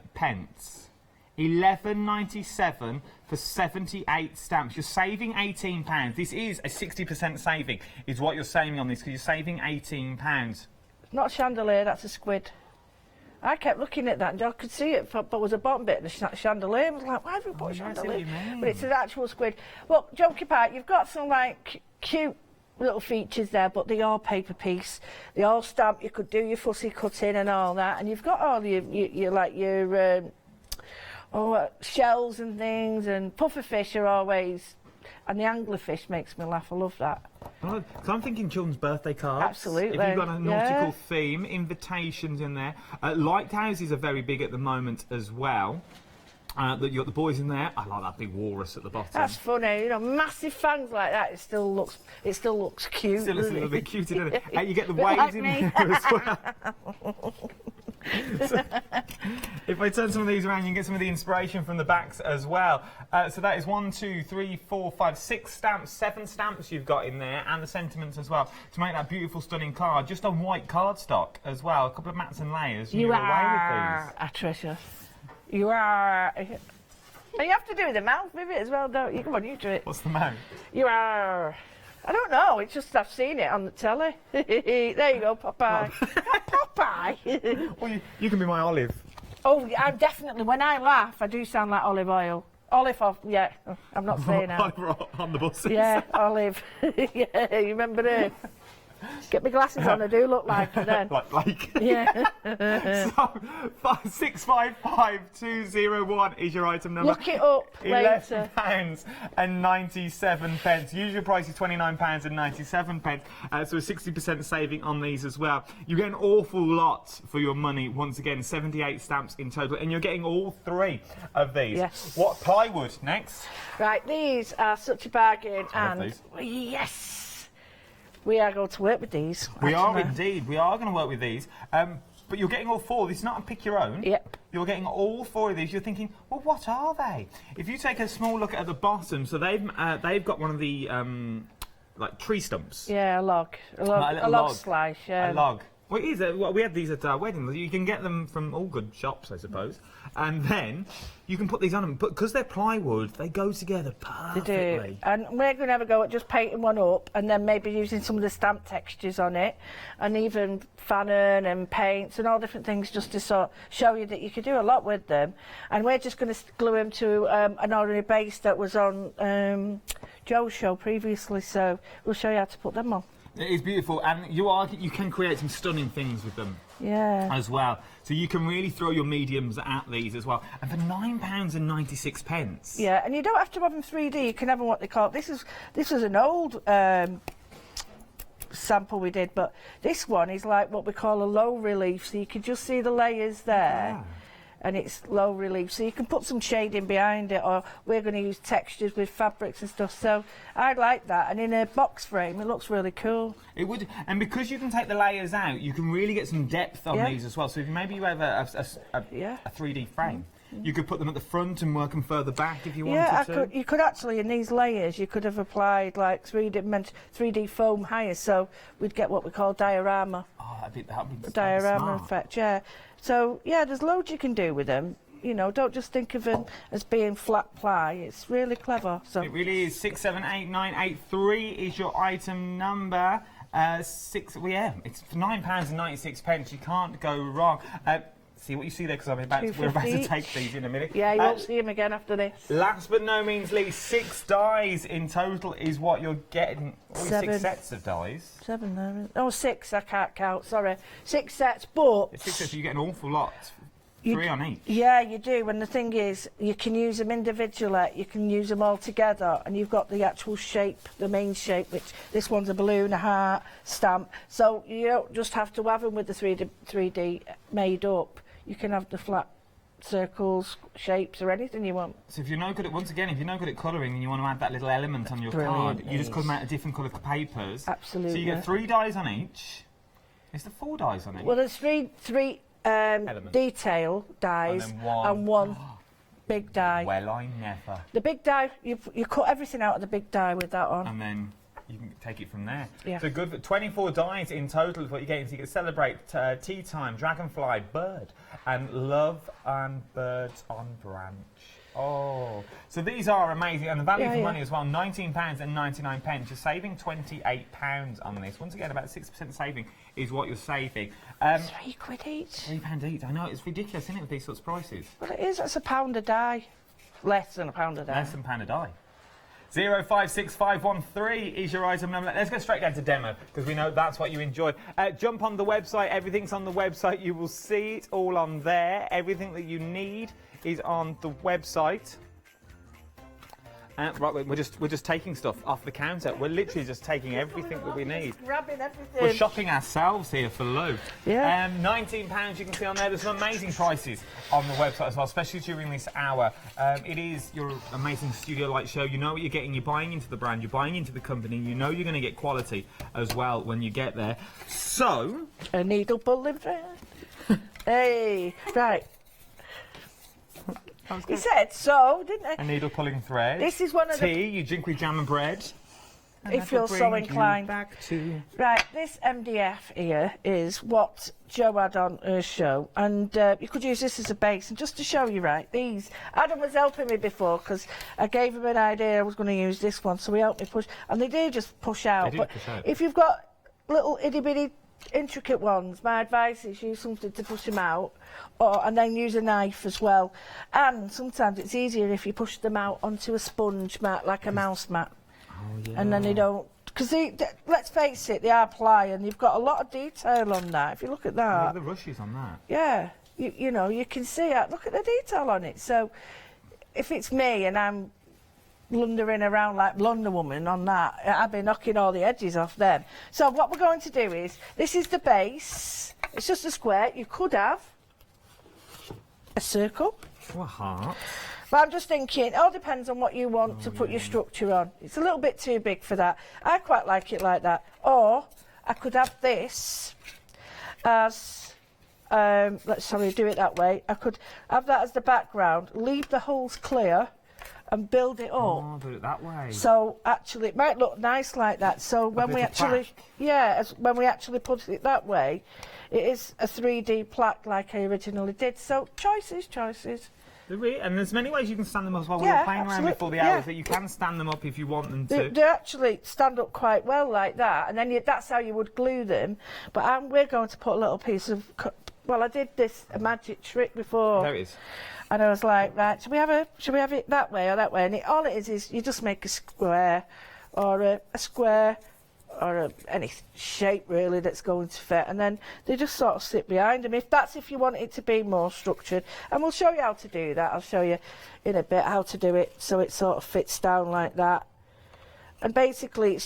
£11.97 for 78 stamps. You're saving £18. This is a 60% saving, is what you're saving on this, because you're saving £18.
It's not a chandelier, that's a squid. I kept looking at that and I could see it, but there was a bottom bit and a chandelier. I was like, why have we put a chandelier? But it's an actual squid. Well, joking apart, you've got some, like, cute little features there, but they are paper piece. They all stamp. You could do your fussy cutting and all that, and you've got all your like your shells and things, and pufferfish are always, and the anglerfish makes me laugh. I love that.
So I'm thinking children's birthday cards.
Absolutely.
If you've got a nautical
Yeah.
theme, invitations in there. Lighthouses are very big at the moment as well. You've got the boys in there. I like that big walrus at the bottom.
That's funny, you know, massive fangs like that. It still looks cute.
Still looks a little bit cute, doesn't it? You get the
Bit
waves
like
in
me.
there as well. So, if I turn some of these around, you can get some of the inspiration from the backs as well. So that is 1, 2, 3, 4, 5, 6 stamps, 7 stamps you've got in there, and the sentiments as well to make that beautiful, stunning card. Just on white cardstock as well. A couple of mats and layers. And
You
you're away
are
with
a treasure. You are. And you have to do the mouth with it as well, don't you? Come on, you do it.
these. What's the mouth?
You are. I don't know. It's just I've seen it on the telly. There you go, Popeye. Not Popeye.
Well, you can be my olive.
Oh, I'm definitely. When I laugh, I do sound like olive oil. Olive oil. Yeah, I'm not saying that.
Olive on the buses.
Yeah, olive. Yeah, you remember her? Get my glasses on. I do look like her then.
like.
Yeah.
So, 655,201 is your item number.
Look it up later.
£11.97. Usual price is £29.97. So a 60% saving on these as well. You get an awful lot for your money. Once again, 78 stamps in total, and you're getting all 3 of these.
Yes.
What plywood next?
Right, these are such a bargain,
I love
and
these.
yes, we are going to work with these.
We are
actually.
indeed. We are going to work with these. But you're getting all 4. This is not a pick your own.
Yep.
You're getting all 4 of these. You're thinking, well, what are they? If you take a small look at the bottom, so they've got one of the like tree stumps.
Yeah, a log slice. Yeah.
A log. Well, it is. Well, we had these at our wedding. You can get them from all good shops, I suppose. And then you can put these on them. But because they're plywood, they go together
They
perfectly.
do. And we're going to have a go at just painting one up and then maybe using some of the stamp textures on it and even fanning and paints and all different things just to sort show you that you could do a lot with them. And we're just going to glue them to an ordinary base that was on Joe's show previously. So we'll show you how to put them on.
It is beautiful, and you can create some stunning things with them.
Yeah.
As well, so you can really throw your mediums at these as well. And for £9.96.
Yeah, and you don't have to have them 3D. You can have them what they call. This is an old sample we did, but this one is like what we call a low relief. So you can just see the layers there. And it's low relief, so you can put some shading behind it, or we're going to use textures with fabrics and stuff. So I like that, and in a box frame, it looks really cool.
It would, and because you can take the layers out, you can really get some depth on these as well. So if maybe you have a 3D frame, you could put them at the front and work them further back if you wanted to.
You could actually, in these layers, you could have applied like 3D foam higher, so we'd get what we call diorama.
Oh, that'd be
Diorama
smart.
effect, yeah. So, yeah, there's loads you can do with them. You know, don't just think of them as being flat ply. It's really clever. So
It really is. 678983 is your item number. It's £9.96. You can't go wrong. See what you see there, because we're about to
$2.50
take these in a minute.
yeah, you won't see them again after this.
Last but no means least, 6 dies in total is what you're getting.
7.
6 sets of dies.
7 there. Oh, 6, I can't count, sorry. 6 sets, but...
It's 6 sets, so you get an awful lot. 3 on each.
Yeah, you do, and the thing is, you can use them individually, you can use them all together, and you've got the actual shape, the main shape, which this one's a balloon, a heart, stamp. So you don't just have to have them with the 3D made up. You can have the flat circles, shapes, or anything you want.
So if you're no good at, once again, if you're no good at colouring and you want to add that little element on your card, you just cut them out of different coloured papers.
Absolutely.
So you get 3 dies on each. Is there 4 dies on each?
Well, there's three detail dies and one big die.
Well, I never.
The big die, you cut everything out of the big die with that on.
And then you can take it from there.
Yeah.
So good. 24 dies in total is what you're getting. So you can celebrate tea time, dragonfly, bird, and love and birds on branch. Oh, so these are amazing, and the value for money as well. £19.99. You're saving £28 on this. Once again, about 6% saving is what you're saving.
£3 each.
£3 each. I know, it's ridiculous, isn't it, with these sorts of prices?
Well, it is. That's £1 a die. Less than £1 a die.
Less than £1 a die. 056513 is your item number. Let's go straight down to demo because we know that's what you enjoy. Jump on the website. Everything's on the website. You will see it all on there. Everything that you need is on the website. Right, we're just taking stuff off the counter. We're literally just taking everything that we need.
Grabbing everything.
We're shopping ourselves here for Lou.
Yeah.
£19 you can see on there. There's some amazing prices on the website as well, especially during this hour. It is your amazing studio light show. You know what you're getting. You're buying into the brand. You're buying into the company. You know you're going to get quality as well when you get there. So...
A needle pulling thread. Hey, right. He said so, didn't he?
A needle pulling thread.
This is one of the...
Tea, you drink with jam and bread.
If you're so inclined.
Back to...
Right, this MDF here is what Jo had on her show, and you could use this as a base. And just to show you, right, these... Adam was helping me before because I gave him an idea I was going to use this one, so he helped me push. And they do just push out.
They do push out.
If you've got little itty-bitty intricate ones, my advice is use something to push them out, and then use a knife as well. And sometimes it's easier if you push them out onto a sponge mat, like a mouse mat.
Oh, yeah.
And then they don't, because let's face it, they are ply, and you've got a lot of detail on that. If you look at that,
Look at the rushes on that.
yeah, you know, you can see it. Look at the detail on it. So if it's me and I'm blundering around like Blunder Woman on that, I'd be knocking all the edges off them. So what we're going to do is, this is the base. It's just a square. You could have a circle.
Or a heart.
But I'm just thinking, it all depends on what you want to put your structure on. It's a little bit too big for that. I quite like it like that. Or I could have this as, let's do it that way. I could have that as the background, leave the holes clear, and build it up.
Oh, do it that way.
So actually, it might look nice like that. So when we actually, when we actually put it that way, it is a 3D plaque like I originally did. So choices.
And there's many ways you can stand them up as well. We
Yeah,
were playing around
absolutely,
before the hours that you can stand them up if you want them to.
They actually stand up quite well like that, and then that's how you would glue them. But we're going to put a little piece of. Well, I did a magic trick before.
There it is.
And I was like, right, should we have it that way or that way? And all it is you just make a square, or a square, or any shape really that's going to fit, and then they just sort of sit behind them. If you want it to be more structured, and we'll show you how to do that. I'll show you in a bit how to do it so it sort of fits down like that. And basically,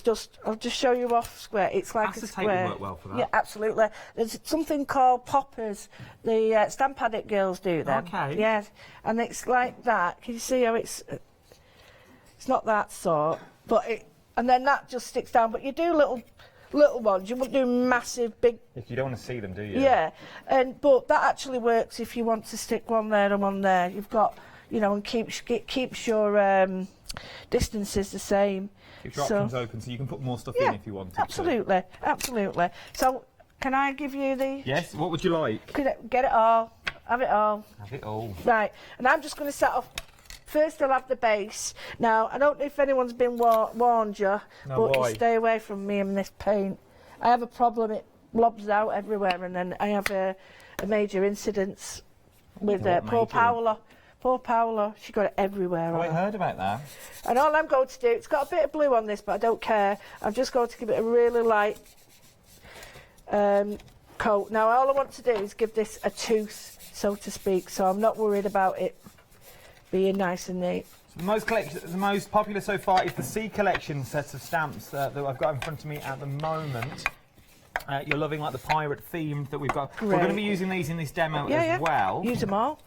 I'll just show you off square. It's like a square.
Acetate would work well for that.
Yeah, absolutely. There's something called poppers. The Stamp Addict girls do them.
Okay.
Yes, and it's like that. Can you see how it's not that sort, but and then that just sticks down. But you do little ones. You wouldn't do massive, big.
If you don't want to see them, do you?
Yeah, but that actually works if you want to stick one there and one there. You've got, and keeps your distances the same.
Keep your options open so you can put more stuff in if you want to.
Absolutely. So, can I give you the...
Yes, what would you like?
Get it all. Have it all.
Have it all.
Right, and I'm just going to set off... First, I'll have the base. Now, I don't know if anyone's been warned you, but you stay away from me and this paint. I have a problem, it blobs out everywhere, and then I have a major incident with poor Paola. Poor Paola, she got it everywhere.
Oh, I heard about that.
And all I'm going to do, it's got a bit of blue on this, but I don't care. I'm just going to give it a really light coat. Now, all I want to do is give this a tooth, so to speak, so I'm not worried about it being nice and neat.
So the most popular so far is the C collection set of stamps that I've got in front of me at the moment. You're loving like the pirate theme that we've got. Great. We're going to be using these in this demo as well.
Use them all.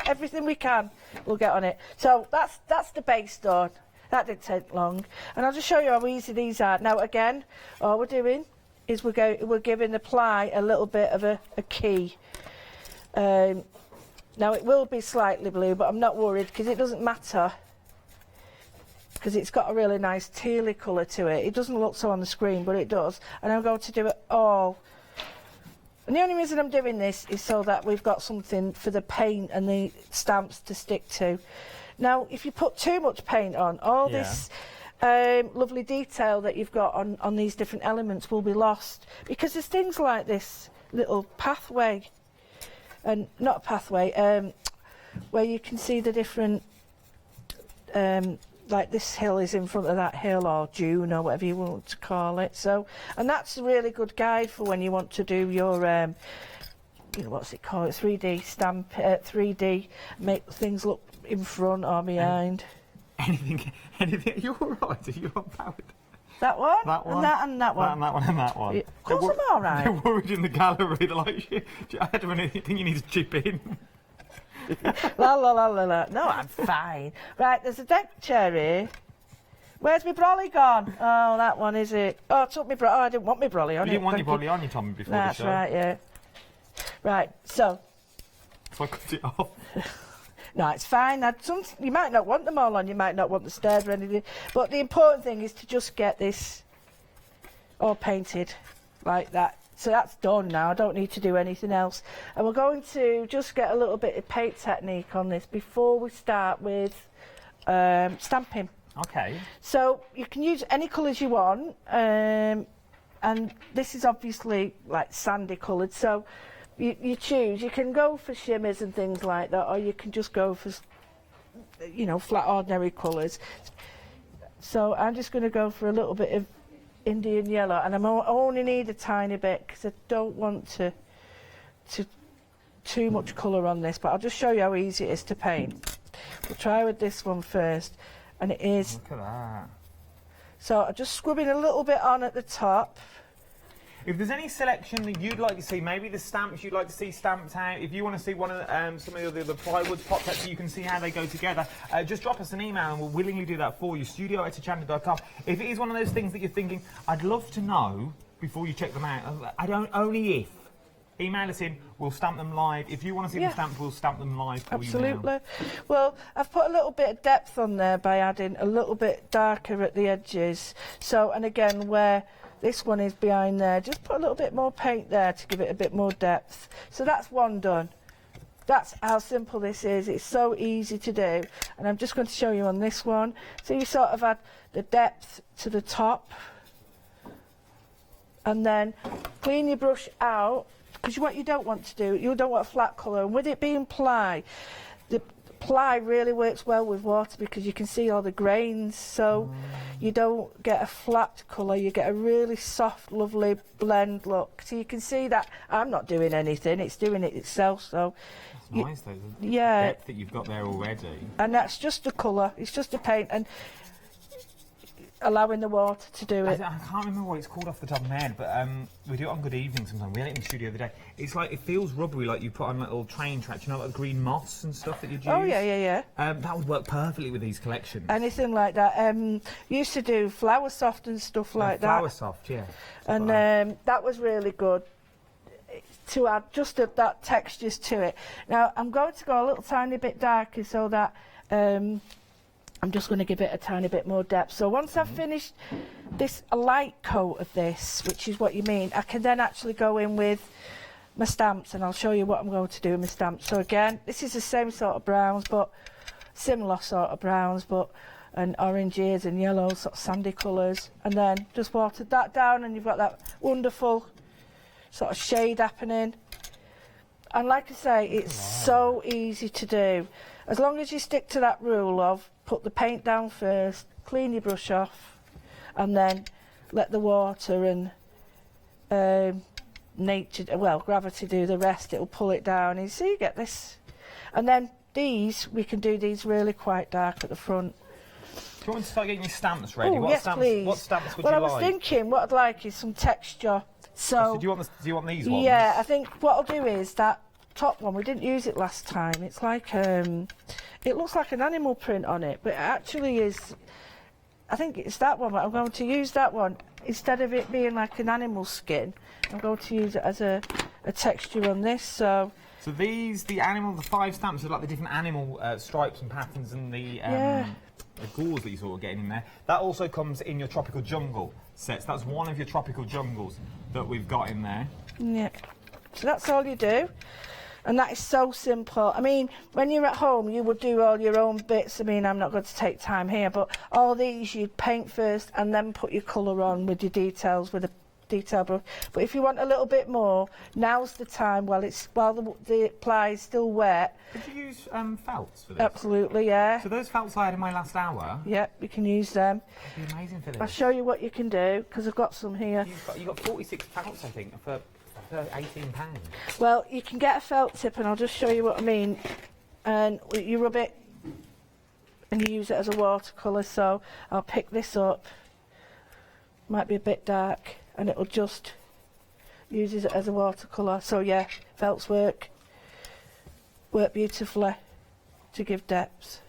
Everything we can, we'll get on it. So that's the base done. That didn't take long. And I'll just show you how easy these are. Now again, all we're doing is we're giving the ply a little bit of a key. Now it will be slightly blue, but I'm not worried because it doesn't matter. Because it's got a really nice tealy colour to it. It doesn't look so on the screen, but it does. And I'm going to do it all. And the only reason I'm doing this is so that we've got something for the paint and the stamps to stick to. Now, if you put too much paint on, all this lovely detail that you've got on these different elements will be lost. Because there's things like this little pathway, and not a pathway, where you can see the different like this hill is in front of that hill, or June, or whatever you want to call it. So, and that's a really good guide for when you want to do your, you know, what's it called? 3D stamp, 3D, make things look in front or behind.
Anything, you're all right, are you all powered?
That one?
That one?
And that one.
That and that one and that one.
Yeah, of course I'm all right.
They're worried in the gallery, they're like, I don't want anything you need to chip in.
La la la la la. No, I'm fine. Right, there's a deck chair here. Where's my brolly gone? Oh, that one, is it? Oh, I took my brolly. Oh, I didn't want my brolly on
You
it.
didn't want your brolly on, you told me before
That's
the show.
right, yeah. Right, so.
So I cut it off.
No, it's fine. You might not want them all on, you might not want the stairs or anything. But the important thing is to just get this all painted like that. So that's done now, I don't need to do anything else. And we're going to just get a little bit of paint technique on this before we start with stamping.
Okay.
So you can use any colours you want, and this is obviously like sandy coloured, so you choose. You can go for shimmers and things like that, or you can just go for, you know, flat ordinary colours. So I'm just going to go for a little bit of Indian yellow, and I only need a tiny bit because I don't want to too much colour on this, but I'll just show you how easy it is to paint. We'll try with this one first, and it is.
Look at that.
So I'm just squibbing a little bit on at the top.
If there's any selection that you'd like to see, maybe the stamps you'd like to see stamped out, if you want to see one of some of the other plywoods popped up so you can see how they go together, just drop us an email and we'll willingly do that for you, studio@hochanda.com. If it is one of those things that you're thinking, I'd love to know before you check them out, only if, email us in, we'll stamp them live. If you want to see them stamped, we'll stamp them live for you now.
Absolutely. Well, I've put a little bit of depth on there by adding a little bit darker at the edges. So, and again, where this one is behind there, just put a little bit more paint there to give it a bit more depth. So that's one done. That's how simple this is. It's so easy to do. And I'm just going to show you on this one. So you sort of add the depth to the top. And then clean your brush out. Because what you don't want to do, you don't want a flat colour. And with it being ply, the ply really works well with water because you can see all the grains. So you don't get a flat colour, you get a really soft, lovely blend look. So you can see that I'm not doing anything, it's doing it itself. So
it's nice though, the
yeah,
depth that you've got there already.
And that's just a colour, it's just a paint, and allowing the water to do it.
I can't remember what it's called off the top of my head, but we do it on Good Evening sometimes. We had it in the studio the other day. It's like, it feels rubbery, like you put on little train tracks, you know, like green moss and stuff that you'd use.
Oh, yeah.
That would work perfectly with these collections.
Anything like that. Used to do flower soft and stuff like that.
Flower soft, yeah.
And that was really good to add just that textures to it. Now, I'm going to go a little tiny bit darker so that I'm just going to give it a tiny bit more depth. So once I've finished this, a light coat of this, which is what you mean, I can then actually go in with my stamps, and I'll show you what I'm going to do with my stamps. So again, this is the same sort of browns, but similar sort of browns, but and oranges and yellows, sort of sandy colours. And then just watered that down, and you've got that wonderful sort of shade happening. And like I say, it's so easy to do. As long as you stick to that rule of put the paint down first, clean your brush off, and then let the water and gravity do the rest. It'll pull it down. And so you get this. And then we can do these really quite dark at the front.
Do you want to start getting your stamps ready?
Oh, yes, please.
What stamps would you like?
Well, I was thinking what I'd like is some texture. So
do you want these ones?
Yeah, I think what I'll do is that top one, we didn't use it last time. It's like it looks like an animal print on it, but it actually is. I think it's that one, but I'm going to use that one instead of it being like an animal skin. I'm going to use it as a texture on this. So
these, the 5 stamps are like the different animal stripes and patterns, and the gauze that you're sort of getting in there. That also comes in your tropical jungle sets. That's one of your tropical jungles that we've got in there.
Yeah. So that's all you do. And that is so simple. I mean, when you're at home, you would do all your own bits. I mean, I'm not going to take time here, but all these you'd paint first and then put your colour on with your details with detail brush. But if you want a little bit more, now's the time while the ply is still wet.
Could you use felts for this?
Absolutely, yeah.
So those felts I had in my last hour.
Yep, you can use them.
That'd be amazing for this.
I'll show you what you can do because I've got some here.
You've got 46 felts, I think, for £18.
Well, you can get a felt tip, and I'll just show you what I mean. And you rub it, and you use it as a watercolour. So I'll pick this up. Might be a bit dark, and it'll just uses it as a watercolour. So yeah, felts work beautifully to give depth.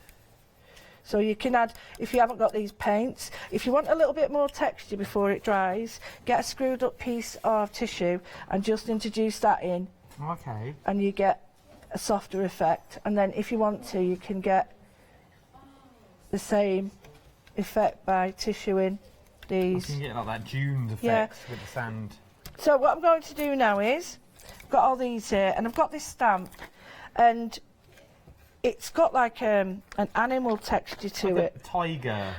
So you can add, if you haven't got these paints, if you want a little bit more texture before it dries, get a screwed up piece of tissue and just introduce that in.
Okay.
And you get a softer effect. And then if you want to, you can get the same effect by tissuing these.
You can get like that June effect with the sand.
So what I'm going to do now is, I've got all these here, and I've got this stamp, and it's got like an animal texture to
like
it.
A tiger.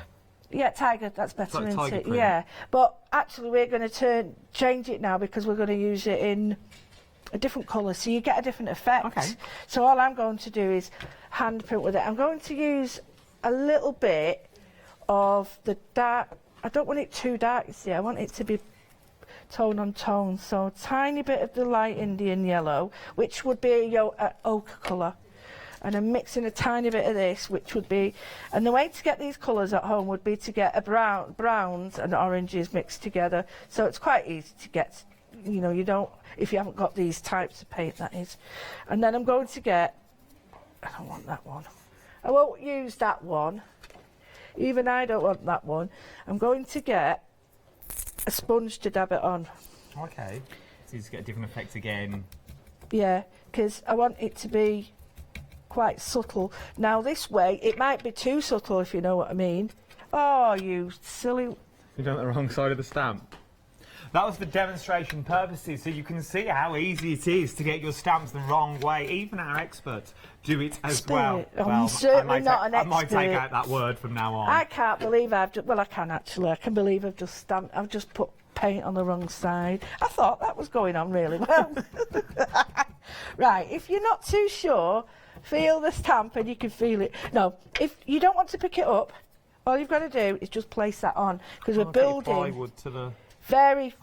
Yeah, tiger, that's better,
like
isn't
tiger
it?
print.
Yeah. But actually we're going to change it now because we're going to use it in a different colour, so you get a different effect.
Okay.
So all I'm going to do is hand print with it. I'm going to use a little bit of the dark, I don't want it too dark, you see, I want it to be tone on tone, so a tiny bit of the light Indian yellow, which would be a ochre colour. And I'm mixing a tiny bit of this, which would be, and the way to get these colours at home would be to get browns and oranges mixed together. So it's quite easy to get, you know, you don't, if you haven't got these types of paint, that is. And then I'm going to get, I don't want that one. I won't use that one. Even I don't want that one. I'm going to get a sponge to dab it on.
Okay. So you just get a different effect again.
Yeah, because I want it to be quite subtle. Now this way, it might be too subtle, if you know what I mean. Oh, you silly...
You've done it the wrong side of the stamp. That was for demonstration purposes, so you can see how easy it is to get your stamps the wrong way. Even our experts do it as well.
I'm certainly not an expert.
I might take out that word from now on.
I can't believe I've just... Well, I can actually. I can believe I've just put paint on the wrong side. I thought that was going on really well. Right, if you're not too sure, feel the stamp and you can feel it. No, if you don't want to pick it up, all you've got to do is just place that on, because we're building
plywood to the...
very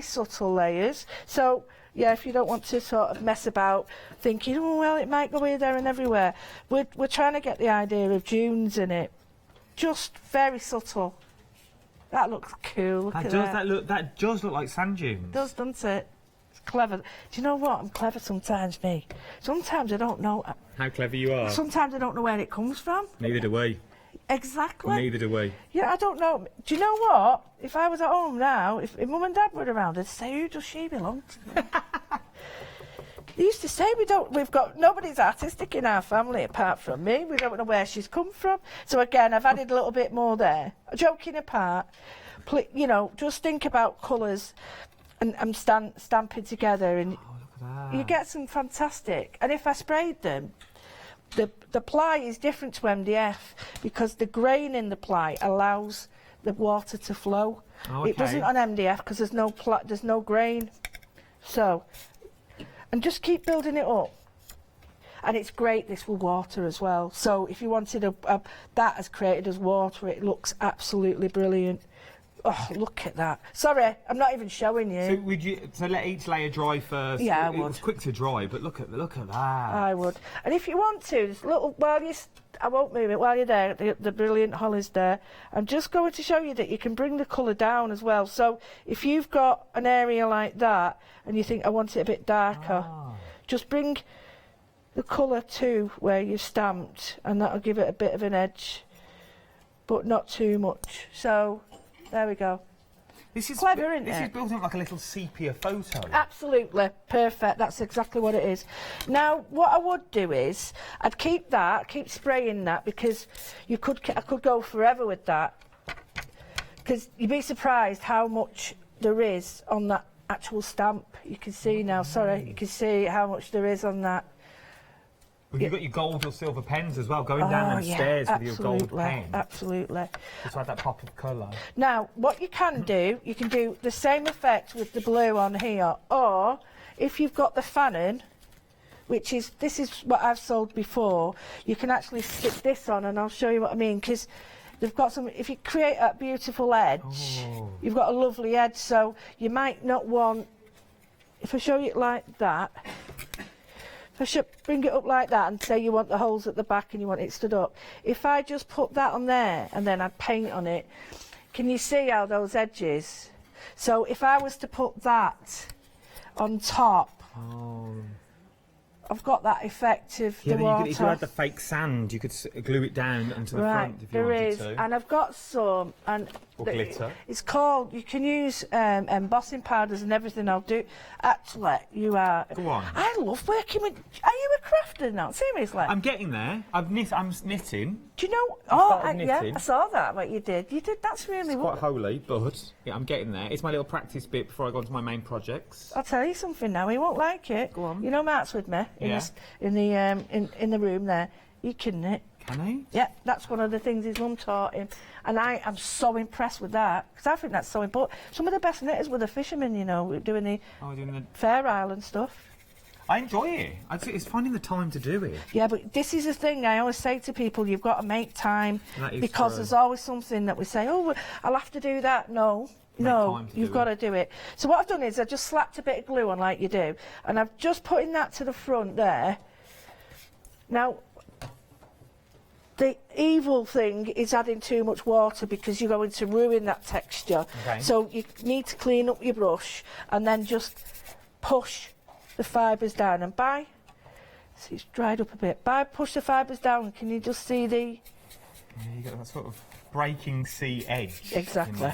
subtle layers. So yeah, if you don't want to sort of mess about thinking, oh well, it might go here, there and everywhere, we're trying to get the idea of dunes in it. Just very subtle. That looks cool. Look at that.
That does look like sand dunes.
It does, doesn't it? It's clever. Do you know what? I'm clever sometimes, me. Sometimes I don't know.
How clever you are.
Sometimes I don't know where it comes from.
Neither do we.
Exactly.
Neither do we.
Yeah, I don't know. Do you know what? If I was at home now, if Mum and Dad were around, they'd say, who does she belong to? They used to say we've got nobody's artistic in our family apart from me. We don't know where she's come from. So again, I've added a little bit more there. Joking apart, you know, just think about colours and stamping together, and
look at that.
you get some fantastic. And if I sprayed them, the ply is different to MDF because the grain in the ply allows the water to flow.
Oh,
It doesn't on MDF because there's no grain. So, and just keep building it up. And it's great, this will water as well. So if you wanted that as created as water, it looks absolutely brilliant. Oh, look at that. Sorry, I'm not even showing you.
So would you let each layer dry first?
Yeah, I would.
It was quick to dry, but look at that.
I would. And if you want to, just little I won't move it while you're there. The brilliant holly's there. I'm just going to show you that you can bring the colour down as well. So if you've got an area like that and you think I want it a bit darker, just bring the colour to where you've stamped, and that'll give it a bit of an edge, but not too much. So there we go.
This is
clever, isn't it?
This is built up like a little sepia photo.
Absolutely perfect. That's exactly what it is. Now, what I would do is I'd keep spraying that, because I could go forever with that. Because you'd be surprised how much there is on that actual stamp. You can see now. Sorry, you can see how much there is on that.
But you've got your gold or silver pens as well, going down them stairs with your gold pen.
Absolutely.
Just like that pop of colour.
Now, what you can do the same effect with the blue on here, or if you've got the fanning, this is what I've sold before, you can actually stick this on, and I'll show you what I mean, because they've got some, if you create that beautiful edge, you've got a lovely edge, so you might not want, if I show you it like that, I should bring it up like that and say you want the holes at the back and you want it stood up. If I just put that on there and then I paint on it, can you see how those edges? So if I was to put that on top, I've got that effect of the water.
If you had the fake sand, you could glue it down onto the front if you wanted to.
And I've got some, and
or glitter.
It's called. You can use embossing powders and everything. I'll do. Actually, you are.
Go on.
I love working with. Are you a crafter now? Seriously.
I'm getting there. I'm knitting.
Do you know?
Knitting.
I saw that. What you did. You did. That's really.
It's quite holy, but yeah, I'm getting there. It's my little practice bit before I go on to my main projects.
I'll tell you something now. He won't like it.
Go on.
You know, Mark's with me in the room there. He can knit.
Can he?
Yeah, that's one of the things his mum taught him. And I am so impressed with that, because I think that's so important. Some of the best knitters were the fishermen, you know, doing the Fair Island stuff.
I enjoy it. It's finding the time to do it.
Yeah, but this is the thing I always say to people, you've got to make time, because there's always something that we say, oh, I'll have to do that. No, you've got to do it. So what I've done is I just slapped a bit of glue on like you do, and I've just putting that to the front there. Now, the evil thing is adding too much water, because you're going to ruin that texture.
Okay.
So you need to clean up your brush and then just push the fibres down. And see, it's dried up a bit. Push the fibres down, can you just see the...
Yeah, you got that sort of breaking sea edge.
Exactly.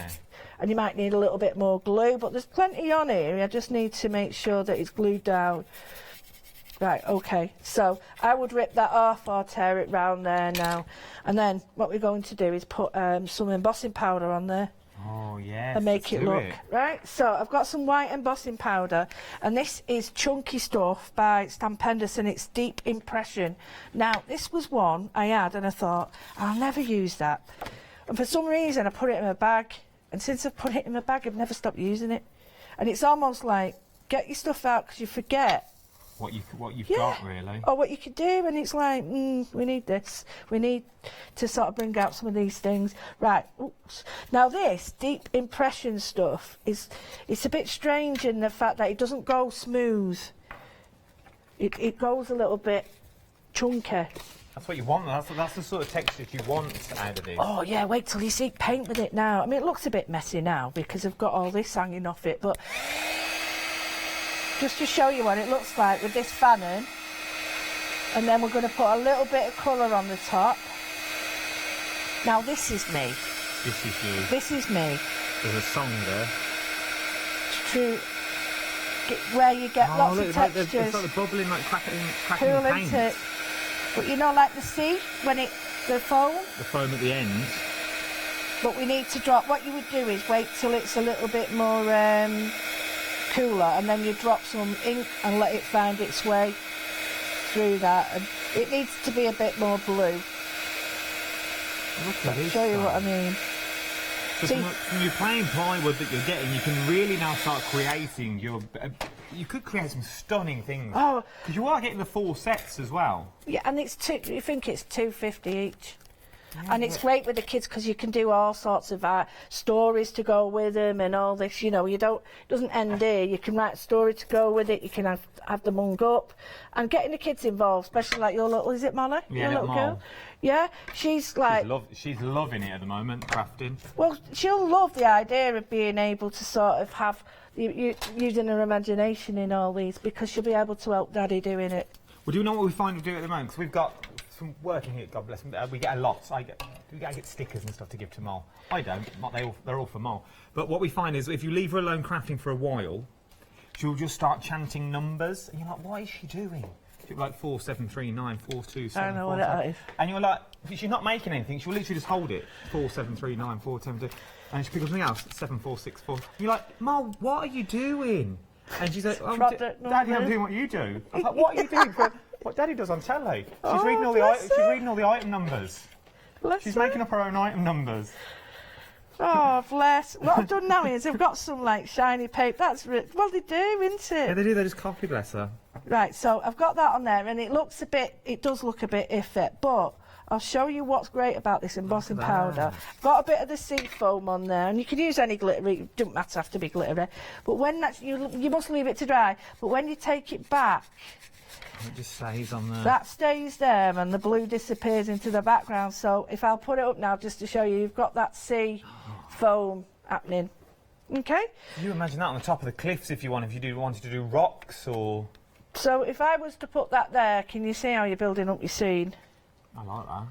And you might need a little bit more glue, but there's plenty on here. I just need to make sure that it's glued down. Right, okay, so I would rip that off or tear it round there now. And then what we're going to do is put some embossing powder on there.
Oh, yes.
And make it look. Right, so I've got some white embossing powder, and this is Chunky Stuff by Stampendous, and it's Deep Impression. Now, this was one I had, and I thought, I'll never use that. And for some reason, I put it in my bag, and since I've put it in my bag, I've never stopped using it. And it's almost like, get your stuff out, because you forget
what you've got, really.
Or what you could do, and it's like, we need this. We need to sort of bring out some of these things. Right, oops. Now this Deep Impression stuff it's a bit strange in the fact that it doesn't go smooth. It goes a little bit chunky.
That's what you want. That's the sort of texture you want out of this.
Oh yeah, wait till you see paint with it now. I mean, it looks a bit messy now because I've got all this hanging off it, but just to show you what it looks like with this fanning, and then we're going to put a little bit of colour on the top. Now this is me.
This is you.
This is me.
There's a song there.
It's true. Where you get lots of textures.
It's like the bubbling, like cracking
cool,
the paint.
Isn't it? But you know, like the sea, when the foam?
The foam at the end.
But we need to drop, what you would do is wait till it's a little bit more cooler, and then you drop some ink and let it find its way through that. And it needs to be a bit more blue.
Look at this.
Show you what I mean.
So from your plain plywood that you're getting, you can really now start creating your... you could create some stunning things.
Oh.
Because you are getting the full sets as well.
Yeah, and it's you think it's $2.50 each. And it's great with the kids because you can do all sorts of stories to go with them and all this. You know, it doesn't end here. You can write a story to go with it. You can have them hung up, and getting the kids involved, especially like your little. Is it Molly?
Yeah,
your little girl. Yeah, she's like.
She's loving it at the moment, crafting.
Well, she'll love the idea of being able to sort of have using her imagination in all these, because she'll be able to help Daddy doing it.
Well, do you know what we find to do at the moment? Because we've got. From working here, God bless them, we get a lot. I get stickers and stuff to give to Mol. I don't. They're all for Mol. But what we find is if you leave her alone crafting for a while, she'll just start chanting numbers, and you're like, what is she doing? She'll be like 4, 7, 3, 9, 4, 2, 7.
I don't know
4,
what
7.
it is.
And you're like, she's not making anything. She'll literally just hold it. 4, 7, 3, 9, 4, 7, 2, and she picks up something else. 7, 4, 6, 4. And you're like, Mol, what are you doing? And she's like, Daddy, I'm doing what you do. I was like, what are you doing? What Daddy does on telly. She's
Oh,
reading all
bless her.
reading all the item numbers.
Bless
She's
her.
making up her own item numbers.
Oh, bless. What I've done now is I've got some like shiny paper. That's well, they do, isn't it?
Yeah, they do. They just copy, bless her.
Right, so I've got that on there, and it does look a bit iffy, but I'll show you what's great about this embossing powder. Got a bit of the sea foam on there, and you can use any glitter. It doesn't matter, have to be glittery. But when you must leave it to dry. But when you take it back,
It just stays on there.
that stays there, and the blue disappears into the background. So if I'll put it up now, just to show you, you've got that sea foam happening. Okay.
Can you imagine that on the top of the cliffs if you wanted to do rocks or...
So if I was to put that there, can you see how you're building up your scene?
I like that.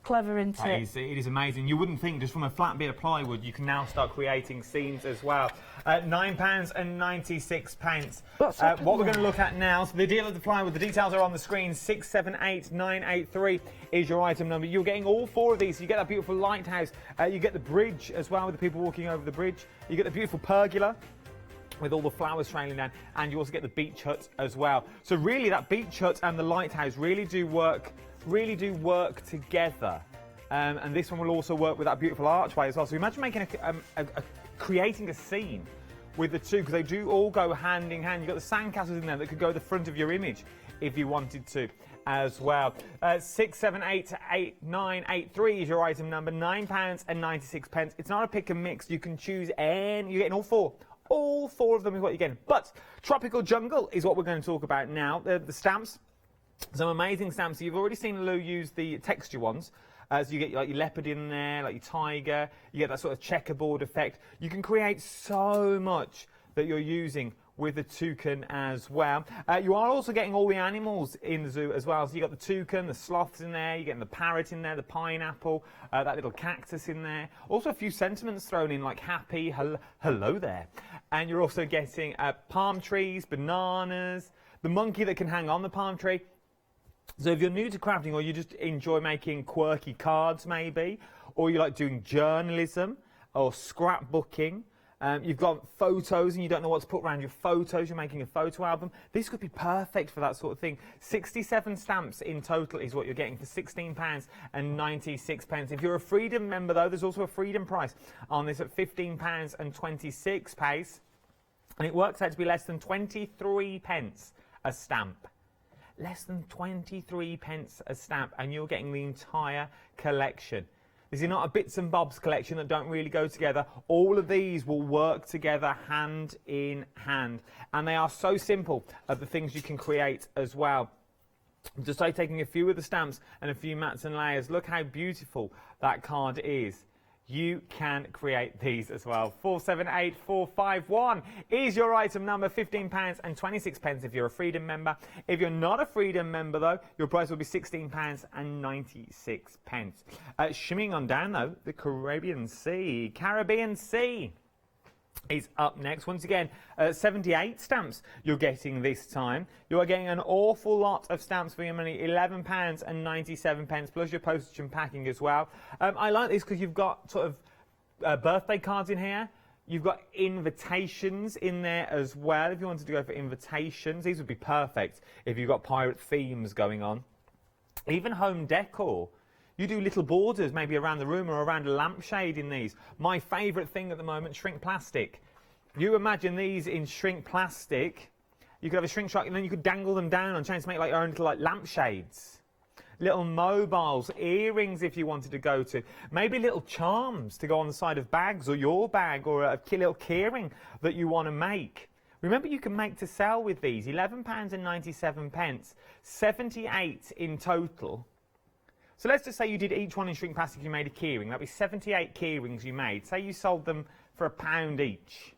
Clever, isn't
That
it?
is, it is amazing. You wouldn't think just from a flat bit of plywood you can now start creating scenes as well. £9.96.
What's happened
what we're
there?
going to look at now, so the deal of the plywood, the details are on the screen. 678983 is your item number. You're getting all 4 of these. So you get that beautiful lighthouse. You get the bridge as well with the people walking over the bridge. You get the beautiful pergola with all the flowers trailing down, and you also get the beach hut as well. So really that beach hut and the lighthouse really do work together. And this one will also work with that beautiful archway as well. So imagine making creating a scene with the two, because they do all go hand in hand. You've got the sandcastles in there that could go the front of your image if you wanted to as well. 6788983 is your item number, £9.96. It's not a pick and mix. You can choose any, you're getting all 4. All 4 of them is what you're getting. But Tropical Jungle is what we're going to talk about now. The stamps, some amazing stamps. You've already seen Lou use the texture ones. So you get like your leopard in there, like your tiger. You get that sort of checkerboard effect. You can create so much that you're using with the toucan as well. You are also getting all the animals in the zoo as well. So you got the toucan, the sloths in there, you're getting the parrot in there, the pineapple, that little cactus in there. Also a few sentiments thrown in like happy, hello there. And you're also getting palm trees, bananas, the monkey that can hang on the palm tree. So if you're new to crafting, or you just enjoy making quirky cards maybe, or you like doing journalism or scrapbooking, you've got photos and you don't know what to put around your photos, you're making a photo album, this could be perfect for that sort of thing. 67 stamps in total is what you're getting for £16.96. If you're a Freedom member though, there's also a Freedom price on this at £15.26, and it works out to be less than 23 pence a stamp. Less than 23 pence a stamp, and you're getting the entire collection. This is not a bits and bobs collection that don't really go together. All of these will work together hand in hand, and they are so simple of the things you can create as well. Just like taking a few of the stamps and a few mats and layers. Look how beautiful that card is. You can create these as well. 478451 is your item number, £15.26 if you're a Freedom member. If you're not a Freedom member though, your price will be £16.96. Shimmying on down though, the Caribbean Sea is up next. Once again, 78 stamps you're getting this time. You are getting an awful lot of stamps for your money, £11.97 plus your postage and packing as well. I like this because you've got sort of birthday cards in here. You've got invitations in there as well. If you wanted to go for invitations, these would be perfect if you've got pirate themes going on. Even home decor. You do little borders maybe around the room or around a lampshade in these. My favourite thing at the moment, shrink plastic. You imagine these in shrink plastic. You could have a shrink shrink and then you could dangle them down on chains to make like your own little like lampshades. Little mobiles, earrings if you wanted to go to. Maybe little charms to go on the side of bags or your bag, or a little keyring that you want to make. Remember, you can make to sell with these. £11.97, 78 in total. So let's just say you did each one in shrink plastic, you made a keyring. That'd be 78 keyrings you made. Say you sold them for £1 each.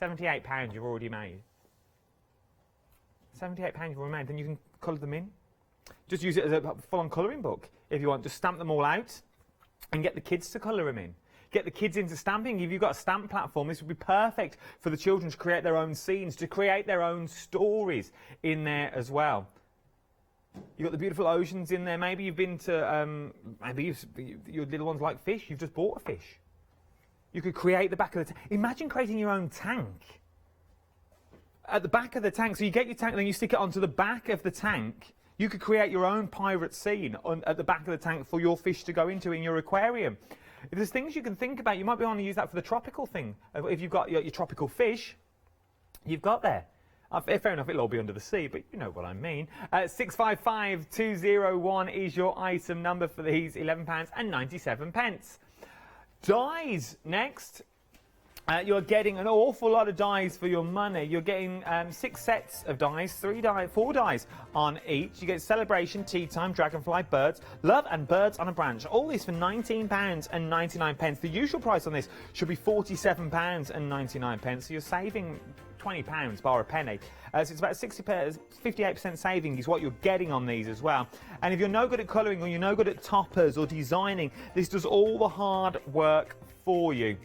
£78 you've already made. £78 you've already made, then you can colour them in. Just use it as a full-on colouring book if you want. Just stamp them all out and get the kids to colour them in. Get the kids into stamping. If you've got a stamp platform, this would be perfect for the children to create their own scenes, to create their own stories in there as well. You've got the beautiful oceans in there. Maybe you've been to, your little ones like fish. You've just bought a fish. You could create the back of the tank. Imagine creating your own tank. at the back of the tank. So you get your tank, then you stick it onto the back of the tank. You could create your own pirate scene at the back of the tank for your fish to go into in your aquarium. If there's things you can think about, you might be able to use that for the tropical thing. If you've got your tropical fish, you've got there. Fair enough, it'll all be under the sea, but you know what I mean. 655201 is your item number for these £11.97. Dies next. You're getting an awful lot of dies for your money. You're getting 6 sets of dies, 4 dies on each. You get Celebration, Tea Time, Dragonfly, Birds, Love and Birds on a Branch. All these for £19.99. The usual price on this should be £47.99. So you're saving £20 bar a penny. So it's about 58% saving is what you're getting on these as well. And if you're no good at colouring or you're no good at toppers or designing, this does all the hard work for you.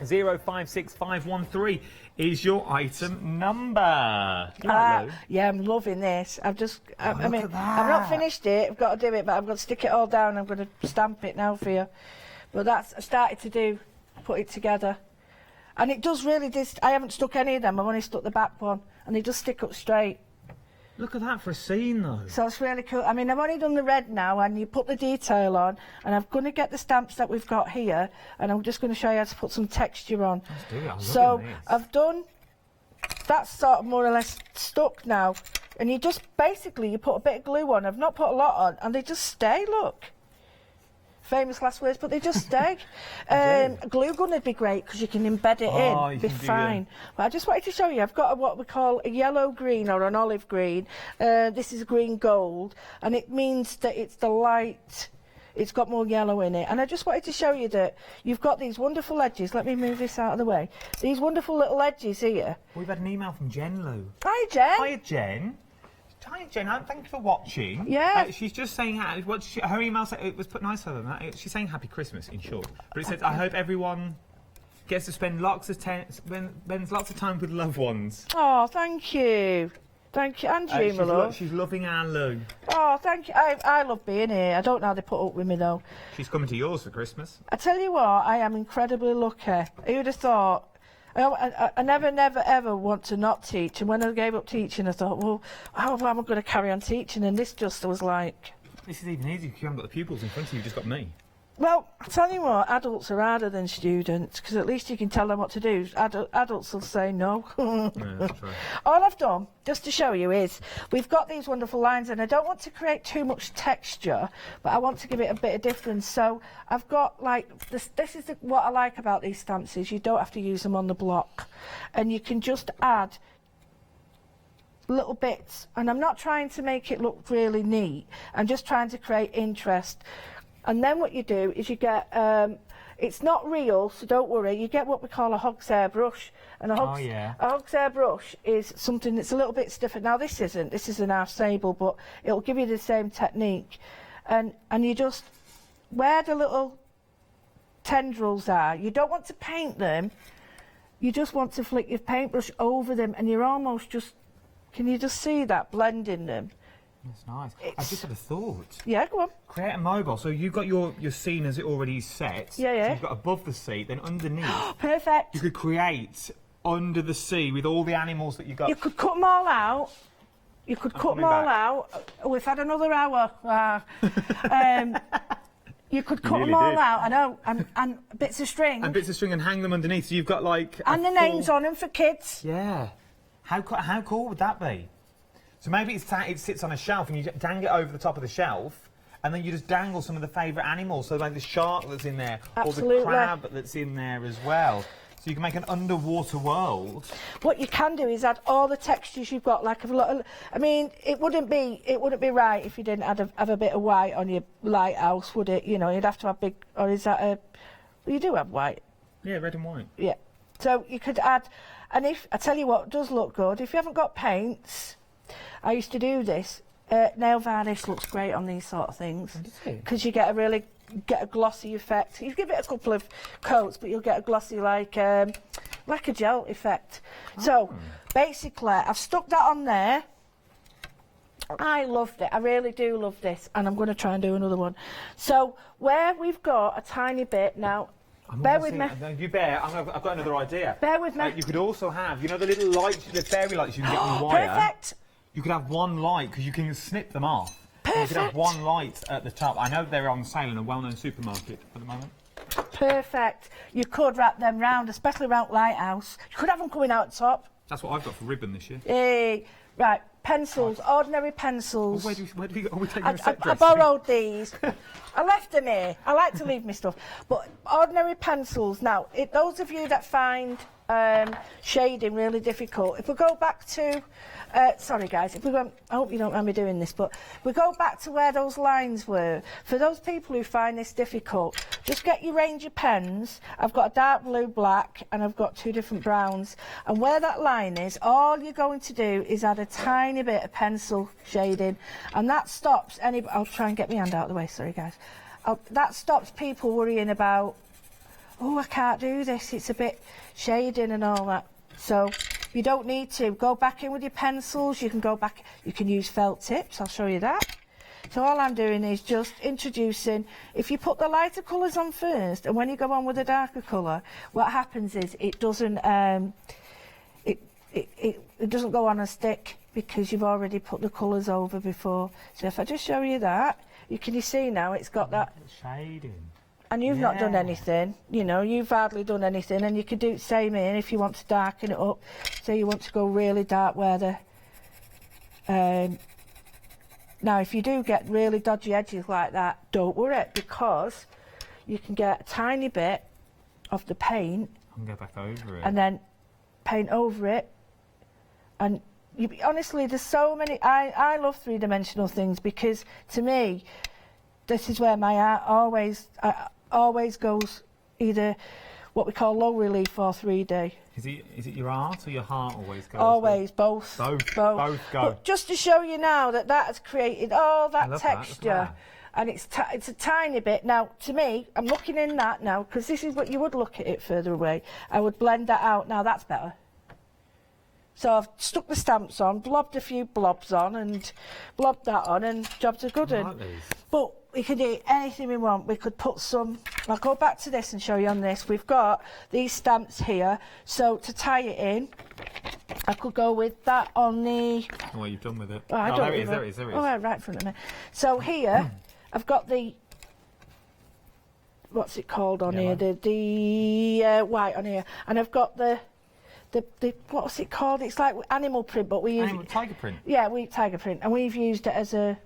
056513 is your item number.
Yeah, I'm loving this. I mean, I've not finished it. I've got to do it, but I'm going to stick it all down. I'm going to stamp it now for you. But that's I started to put it together. And it does really, I haven't stuck any of them. I've only stuck the back one. And they just stick up straight.
Look at that for a scene, though.
So it's really cool. I mean, I've only done the red now, and you put the detail on, and I'm going to get the stamps that we've got here, and I'm just going to show you how to put some texture on.
Let's do it.
So I've done, that's sort of more or less stuck now, and you just, basically, you put a bit of glue on. I've not put a lot on, and they just stay, look. Famous last words, but they just stay. A glue gun would be great because you can embed it in, be fine. But I just wanted to show you, I've got what we call a yellow green or an olive green. This is green gold, and it means that it's the light, it's got more yellow in it. And I just wanted to show you that you've got these wonderful edges. Let me move this out of the way. These wonderful little edges here.
We've had an email from Jen Lou.
Hi, Jen.
Hiya, Jen. Hi, Jen. Thank you for watching.
Yeah.
She's just saying her email said it was put nicer than that. She's saying Happy Christmas in short, but it says I hope everyone gets to spend lots of time with loved ones.
Oh, thank you. Thank you, and you, my love.
She's loving our Lou.
Oh, thank you. I love being here. I don't know how they put up with me, though.
She's coming to yours for Christmas.
I tell you what, I am incredibly lucky. Who would have thought? I never, ever want to not teach. And when I gave up teaching, I thought, well, how am I going to carry on teaching? And this just was like...
This is even easier because you haven't got the pupils in front of you, you've just got me.
Well, I tell you what, adults are harder than students because at least you can tell them what to do. Adults will say no.
Yeah, that's right.
All I've done, just to show you, is we've got these wonderful lines, and I don't want to create too much texture, but I want to give it a bit of difference. So I've got like this. What I like about these stamps is you don't have to use them on the block, and you can just add little bits. And I'm not trying to make it look really neat. I'm just trying to create interest. And then what you do is you get, it's not real, so don't worry, you get what we call a hog's hair brush. And a hog's hair brush is something that's a little bit stiffer. Now this is an half sable, but it'll give you the same technique. And you just, where the little tendrils are, you don't want to paint them, you just want to flick your paintbrush over them, and you're almost just, can you just see that blending them?
That's nice. I've just had a thought.
Yeah, go on.
Create a mobile. So you've got your scene as it already is set.
Yeah.
So you've got above the sea, then underneath.
Perfect.
You could create under the sea with all the animals that you got.
You could cut them all out. You could cut them all out. Oh, we've had another hour. You could cut them all out, I know, and bits of string.
And bits of string and hang them underneath. So you've got like.
And the names on them for kids.
Yeah. How cool would that be? So maybe it sits on a shelf and you dang it over the top of the shelf, and then you just dangle some of the favourite animals. So like the shark that's in there,
Absolutely.
or the crab that's in there as well. So you can make an underwater world.
What you can do is add all the textures you've got. Like a lot of, I mean, it wouldn't be right if you didn't have a bit of white on your lighthouse, would it? You know, you'd have to have big. Or is that a? You do have white.
Yeah, red and white.
Yeah. So you could add, and if I tell you what does look good, if you haven't got paints. I used to do this. Nail varnish looks great on these sort of things because you get a glossy effect. You give it a couple of coats, but you'll get a glossy like a gel effect. Oh. So basically, I've stuck that on there. I loved it. I really do love this, and I'm going to try and do another one. So where we've got a tiny bit now. Bear with me.
You bear. I've got another idea.
Bear with me.
You could also have, you know, the little lights, the fairy lights you can get on the wire.
Perfect.
You could have one light because you can snip them off.
Perfect.
You could have one light at the top. I know they're on sale in a well-known supermarket at the moment.
Perfect. You could wrap them round, especially around Lighthouse. You could have them coming out top.
That's what I've got for ribbon this year.
Hey, right, pencils, ordinary pencils.
Where do we go? Are we taking a set
I
dress?
borrowed these. I left them here. I like to leave my stuff. But ordinary pencils. Now, those of you that find shading really difficult, if we go back to... sorry, guys. If we go, I hope you don't mind me doing this, but if we go back to where those lines were. For those people who find this difficult, just get your range of pens. I've got a dark blue, black, and I've got 2 different browns. And where that line is, all you're going to do is add a tiny bit of pencil shading, and that stops any... I'll try and get my hand out of the way. Sorry, guys. That stops people worrying about, oh, I can't do this. It's a bit shading and all that. So... you don't need to. Go back in with your pencils. You can go back. You can use felt tips. I'll show you that. So all I'm doing is just introducing. If you put the lighter colours on first, and when you go on with the darker colour, what happens is it doesn't it doesn't go on a stick because you've already put the colours over before. So if I just show you that, you see now it's got that
shading.
And you've not done anything, you know, you've hardly done anything, and you can do the same here if you want to darken it up. So you want to go really dark where the... now, if you do get really dodgy edges like that, don't worry, because you can get a tiny bit of the paint...
and go back over it.
And then paint over it. And honestly, there's so many... I love three-dimensional things because, to me, this is where my art always goes either what we call low relief or 3D.
Is it your art or your heart always goes?
Always, both.
Both go.
But just to show you now that has created all that texture.
That.
And it's a tiny bit. Now, to me, I'm looking in that now, because this is what you would look at it further away. I would blend that out. Now, that's better. So I've stuck the stamps on, blobbed a few blobs on, and blobbed that on, and jobs are good.
I like these.
But we could do anything we want. We could put some... I'll go back to this and show you on this. We've got these stamps here. So to tie it in, I could go with that on the...
Oh, what you've done with it.
Oh,
there it is.
Oh, right in front of me. So here, I've got the... What's it called on here? The white on here. And I've got the what's it called? It's like animal print, but we use...
Tiger print.
Yeah, tiger print. And we've used it as a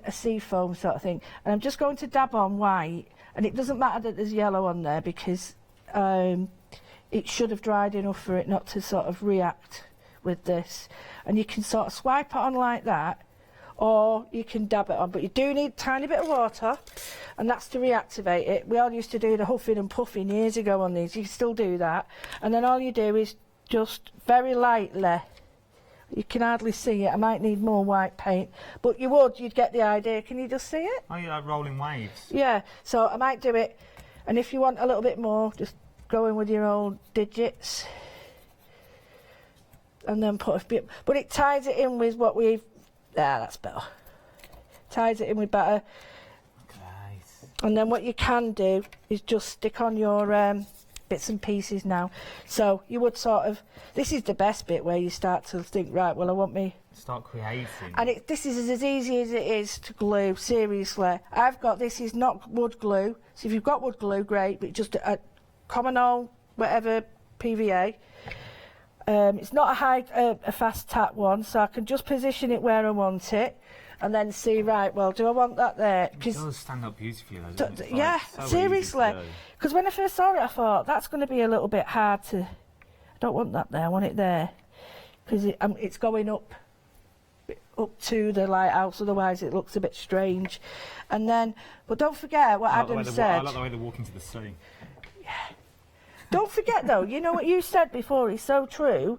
sea foam sort of thing. And I'm just going to dab on white. And it doesn't matter that there's yellow on there because it should have dried enough for it not to sort of react with this. And you can sort of swipe it on like that, or you can dab it on. But you do need a tiny bit of water, and that's to reactivate it. We all used to do the huffing and puffing years ago on these. You can still do that. And then all you do is just very lightly, you can hardly see it. I might need more white paint, but you'd get the idea. Can you just see it?
Oh, yeah, like rolling waves.
Yeah, so I might do it, and if you want a little bit more, just go in with your old digits, and then put a bit, but it ties it in with what we've, that's better. Ties it in with better.
Nice.
And then what you can do is just stick on your bits and pieces now. So you would sort of, this is the best bit where you start to think, right, well, I want me...
Start creating.
And this is as easy as it is to glue, seriously. This is not wood glue. So if you've got wood glue, great, but just a common old, whatever, PVA. It's not a fast tap one, so I can just position it where I want it. And then see, right, well, do I want that there?
It does stand up beautifully, though, doesn't it?
Yeah,
so
seriously. Because when I first saw it, I thought, that's going to be a little bit hard to... I don't want that there, I want it there. Because it's going up to the lighthouse, otherwise it looks a bit strange. And then, but don't forget what Adam said.
I like the way they walk into the sea.
Yeah. Don't forget, though, you know what you said before is so true.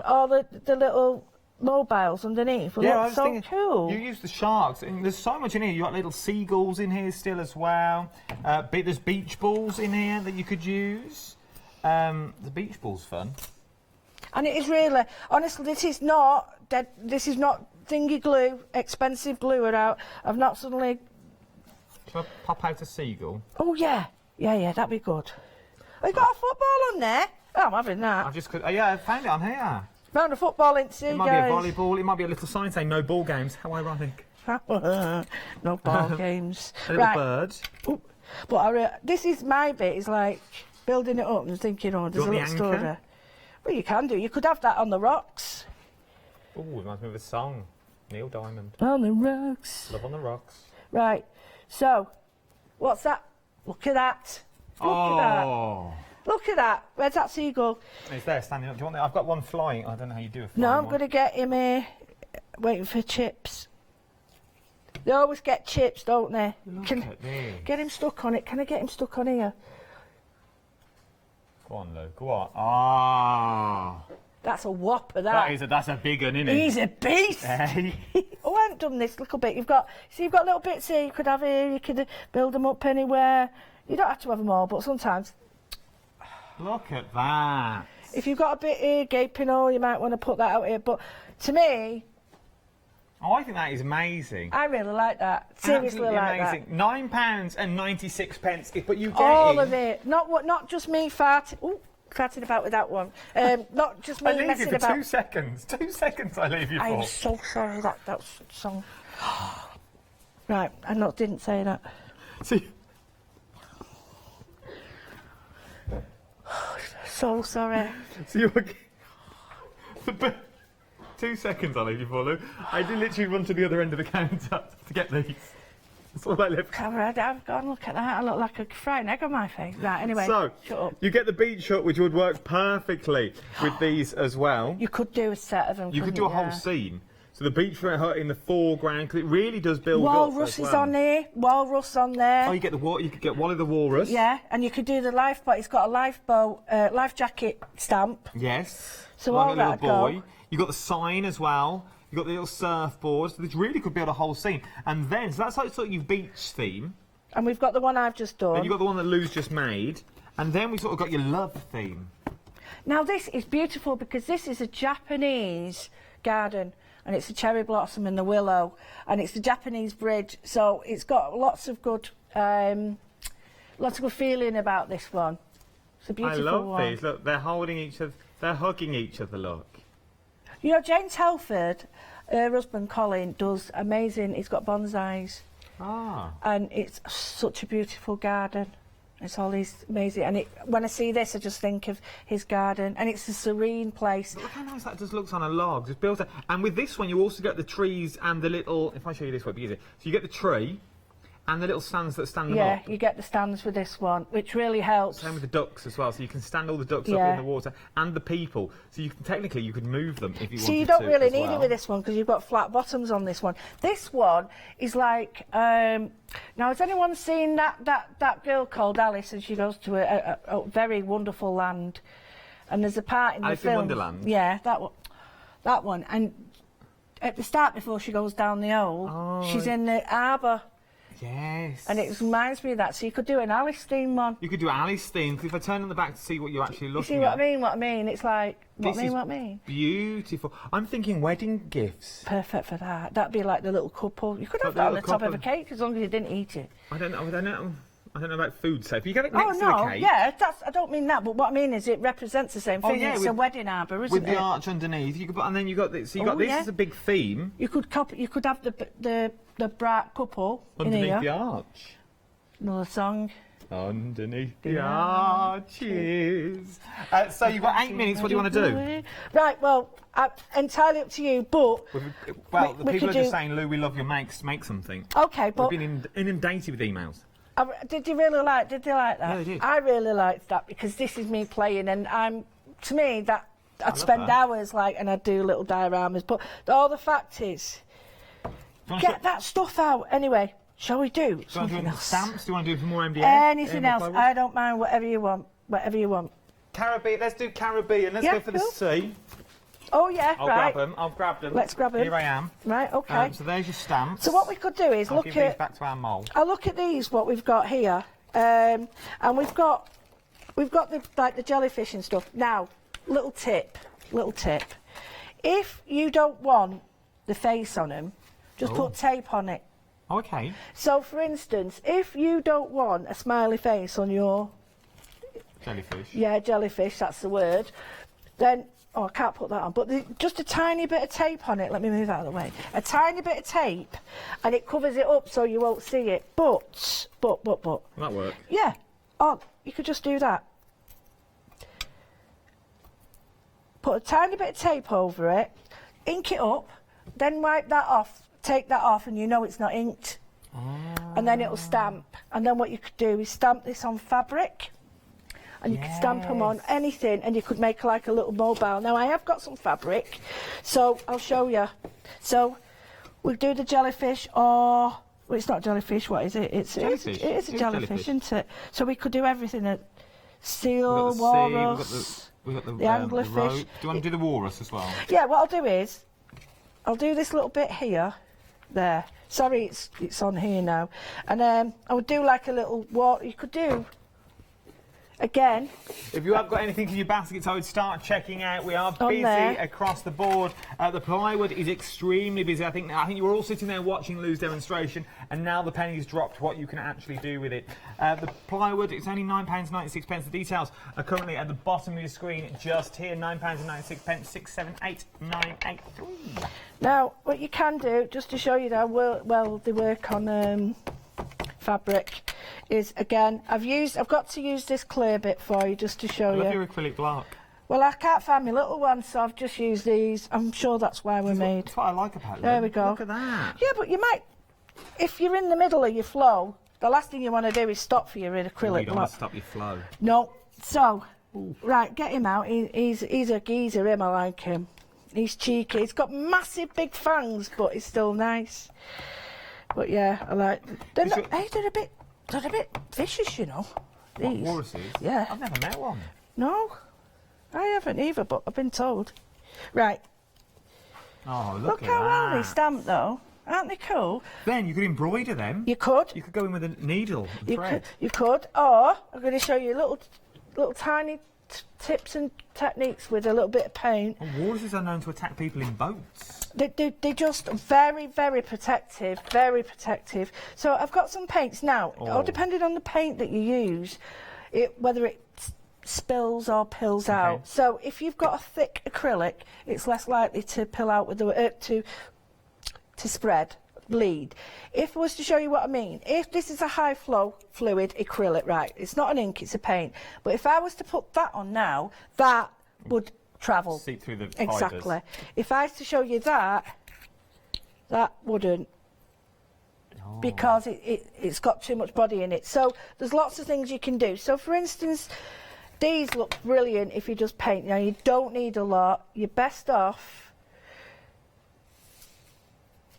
All the little... mobiles underneath. Well,
yeah, I was
so
thinking,
cool.
You use the sharks, and there's so much in here. You got little seagulls in here still as well. There's beach balls in here that you could use. The beach ball's fun.
And it is really, honestly, this is not thingy glue, expensive glue it out. I've not suddenly.
Shall I pop out a seagull?
Oh yeah, that'd be good. You got a football on there? Oh, I'm having that.
I've just, yeah, I found it on here.
Found a football in sea,
It might be a volleyball, it might be a little sign saying no ball games. How ironic.
No ball games.
A little bird.
Ooh. But this is my bit, is like building it up and thinking, oh, there's a little story there. Well, you can do. You could have that on the rocks.
Oh, it reminds me of a song. Neil Diamond.
On the rocks.
Love on the rocks.
Right. So, what's that? Look at that. Look at that. Look at that. Where's that seagull?
It's there, standing up. Do you want that? I've got one flying. I don't know how you do a flying
No, I'm
one.
going to get him here, waiting for chips. They always get chips, don't they?
Look at this.
Get him stuck on it. Can I get him stuck on here?
Go on, Lou. Go on. Ah.
That's a whopper, that.
That's a big one, isn't it?
He's a beast.
Hey.
Oh, I haven't done this little bit. You've got little bits here you could have here. You could build them up anywhere. You don't have to have them all, but sometimes.
Look at that.
If you've got a bit here, gaping hole, you might want to put that out here. But to me,
Oh, I think that is amazing.
I really like that. Seriously
Absolutely
like
amazing. £9.96. But you get
all of it. Not just me farting about with that one. Not just me
I leave
messing
you for
about.
2 seconds. 2 seconds I leave you for.
I am so sorry that song. Right, I didn't say that.
See,
So sorry.
so you're... 2 seconds I leave you for, Lou. I did literally run to the other end of the counter to get these. That's all I left.
I've gone, look at that. I look like a fried egg on my face. Right, anyway,
So,
shut up.
you get the beach hut, which would work perfectly with these as well.
You could do a set of them.
You could do a whole scene. So the beach hut in the foreground, because it really does build
Walrus
up as
is
well.
on here. Walrus on there.
Oh, you get you could get Wally the Walrus.
Yeah, and you could do the lifeboat. It's got a lifeboat, life jacket stamp.
Yes.
So
like
all
a little
that
boy.
go.
You got the sign as well. You got the little surfboard. So this really could build a whole scene. And then, so that's like sort of your beach theme.
And we've got the one I've just done.
Then you got the one that Lou's just made. And then we sort of got your love theme.
Now this is beautiful because this is a Japanese garden. And it's a cherry blossom and the willow, and it's the Japanese bridge, so it's got lots of good feeling about this one. It's a beautiful one.
I love these. Look, they're holding each other. They're hugging each other. Look.
You know, Jane Telford, her husband Colin, does amazing. He's got bonsais, and it's such a beautiful garden. It's all these amazing, and when I see this, I just think of his garden, and it's a serene place.
Look how nice that just looks on a log. Just built it. And with this one, you also get the trees and the little. If I show you this, it'll be easier. So you get the tree and the little stands that stand them up.
Yeah, you get the stands with this one, which really helps.
Same with the ducks as well. So you can stand all the ducks up in the water and the people. So you can technically you could move them if you wanted to.
So you don't really need it with this one because you've got flat bottoms on this one. This one is like. Now, has anyone seen that girl called Alice, and she goes to a very wonderful land, and there's a part in the
Alice
film.
in Wonderland?
Yeah, that one. And at the start, before she goes down the hole, she's in the harbour.
Yes.
And it reminds me of that. So you could do an Alice theme one.
You could do Alice theme. If I turn on the back to see what you're actually looking at.
You see what I mean? It's like what
This
I mean.
Beautiful. I'm thinking wedding gifts.
Perfect for that. That'd be like the little couple. You could have
the
that on the
little
top of a
couple.
cake as long as you didn't eat it.
I don't know about food safe. You get it next to
no,
the cake.
yeah, I don't mean that, but what I mean is it represents the same thing.
yeah,
It's a wedding harbour, isn't
with
it?
the arch underneath. You could put, and then you got this. So you got this as a big theme
You could have the bright couple in
underneath
here.
the arch.
Another song.
Underneath the arches. So you've got 8 minutes. What do you want to do?
Right. Well, entirely up to you. But
Well, the
we
people
could
are just
do-
saying, Lou, we love your makes. Make something.
okay, but
We've been inundated with emails.
did they like that?
Yeah, they did.
I really liked that because this is me playing, and to me I'd spend
that.
hours and I'd do little dioramas. But all the fact is, get that stuff out anyway. Shall we do
Do you want to
something
do
else?
stamps? Do you want to do some more MDF?
Anything
more
else?
plywood?
I don't mind. Whatever you want. Whatever you want.
Caribbean. Let's do Caribbean. Let's
Yeah,
go for the
cool.
sea.
Oh yeah,
I'll
right.
grab them.
Let's grab 'em.
Here I am.
Right. Okay.
So there's your stamps.
So what we could do is
I'll
look
give these
at.
back to our mould.
I'll look at these. What we've got here, and we've got the jellyfish and stuff. Now, little tip. If you don't want the face on them, just put tape on it.
Okay.
So, for instance, if you don't want a smiley face on your
Jellyfish.
Yeah, jellyfish, that's the word. Then, oh, I can't put that on, but just a tiny bit of tape on it. Let me move out of the way. A tiny bit of tape, and it covers it up so you won't see it. But.
Will that work?
Yeah. Oh, you could just do that. Put a tiny bit of tape over it, ink it up, then wipe that off, take that off, and you know it's not inked. And then it'll stamp. And then what you could do is stamp this on fabric, and you could stamp them on anything, and you could make like a little mobile. Now I have got some fabric, so I'll show you. So we'll do the jellyfish, or well, it's not jellyfish. What is it? It is a jellyfish, isn't it? So we could do everything. Seal, walrus.
We've got the
anglerfish.
rope. Do you want to do the walrus as well?
Yeah, what I'll do is, I'll do this little bit here, there. Sorry, it's on here now. And I would do like a little, what you could do, again.
If you have got anything in your baskets, I would start checking out. We are busy across the board. The plywood is extremely busy. I think you were all sitting there watching Lou's demonstration, and now the pennies dropped what you can actually do with it. The plywood, it's only £9.96. The details are currently at the bottom of your screen, just here. £9.96, 678983.
Now, what you can do, just to show you how well they work on fabric, is again, I've got to use this clear bit for you just to show you.
I love your acrylic block.
Well, I can't find my little one, so I've just used these. I'm sure that's why we're made.
That's what I like about them.
There we go.
Look at that.
Yeah, but you might, if you're in the middle of your flow, the last thing you want to do is stop for your acrylic
You don't want to stop your flow.
No. So, right, get him out. He's a geezer, him. I like him. He's cheeky. He's got massive big fangs, but he's still nice. But yeah, I like. They're a bit vicious, you know.
What, walruses?
Yeah.
I've never met one.
No, I haven't either, but I've been told. Right.
Oh,
Look how well they stamp, though. Aren't they cool?
Then you could embroider them.
You could.
You could go in with a needle and thread.
You could. Or I'm going to show you little tiny tips and techniques with a little bit of paint.
Well, walruses are known to attack people in boats.
They're just very, very protective, very protective. So I've got some paints now. All depending on the paint that you use, whether it spills or pills out. So if you've got a thick acrylic, it's less likely to pill out with the to spread, bleed. If I was to show you what I mean, if this is a high flow fluid acrylic, right, it's not an ink, it's a paint. But if I was to put that on now, that would travel.
Seep through the fibres.
Exactly. If I was to show you that wouldn't. Because it's got too much body in it. So there's lots of things you can do. So for instance, these look brilliant if you just paint. Now you don't need a lot. You're best off.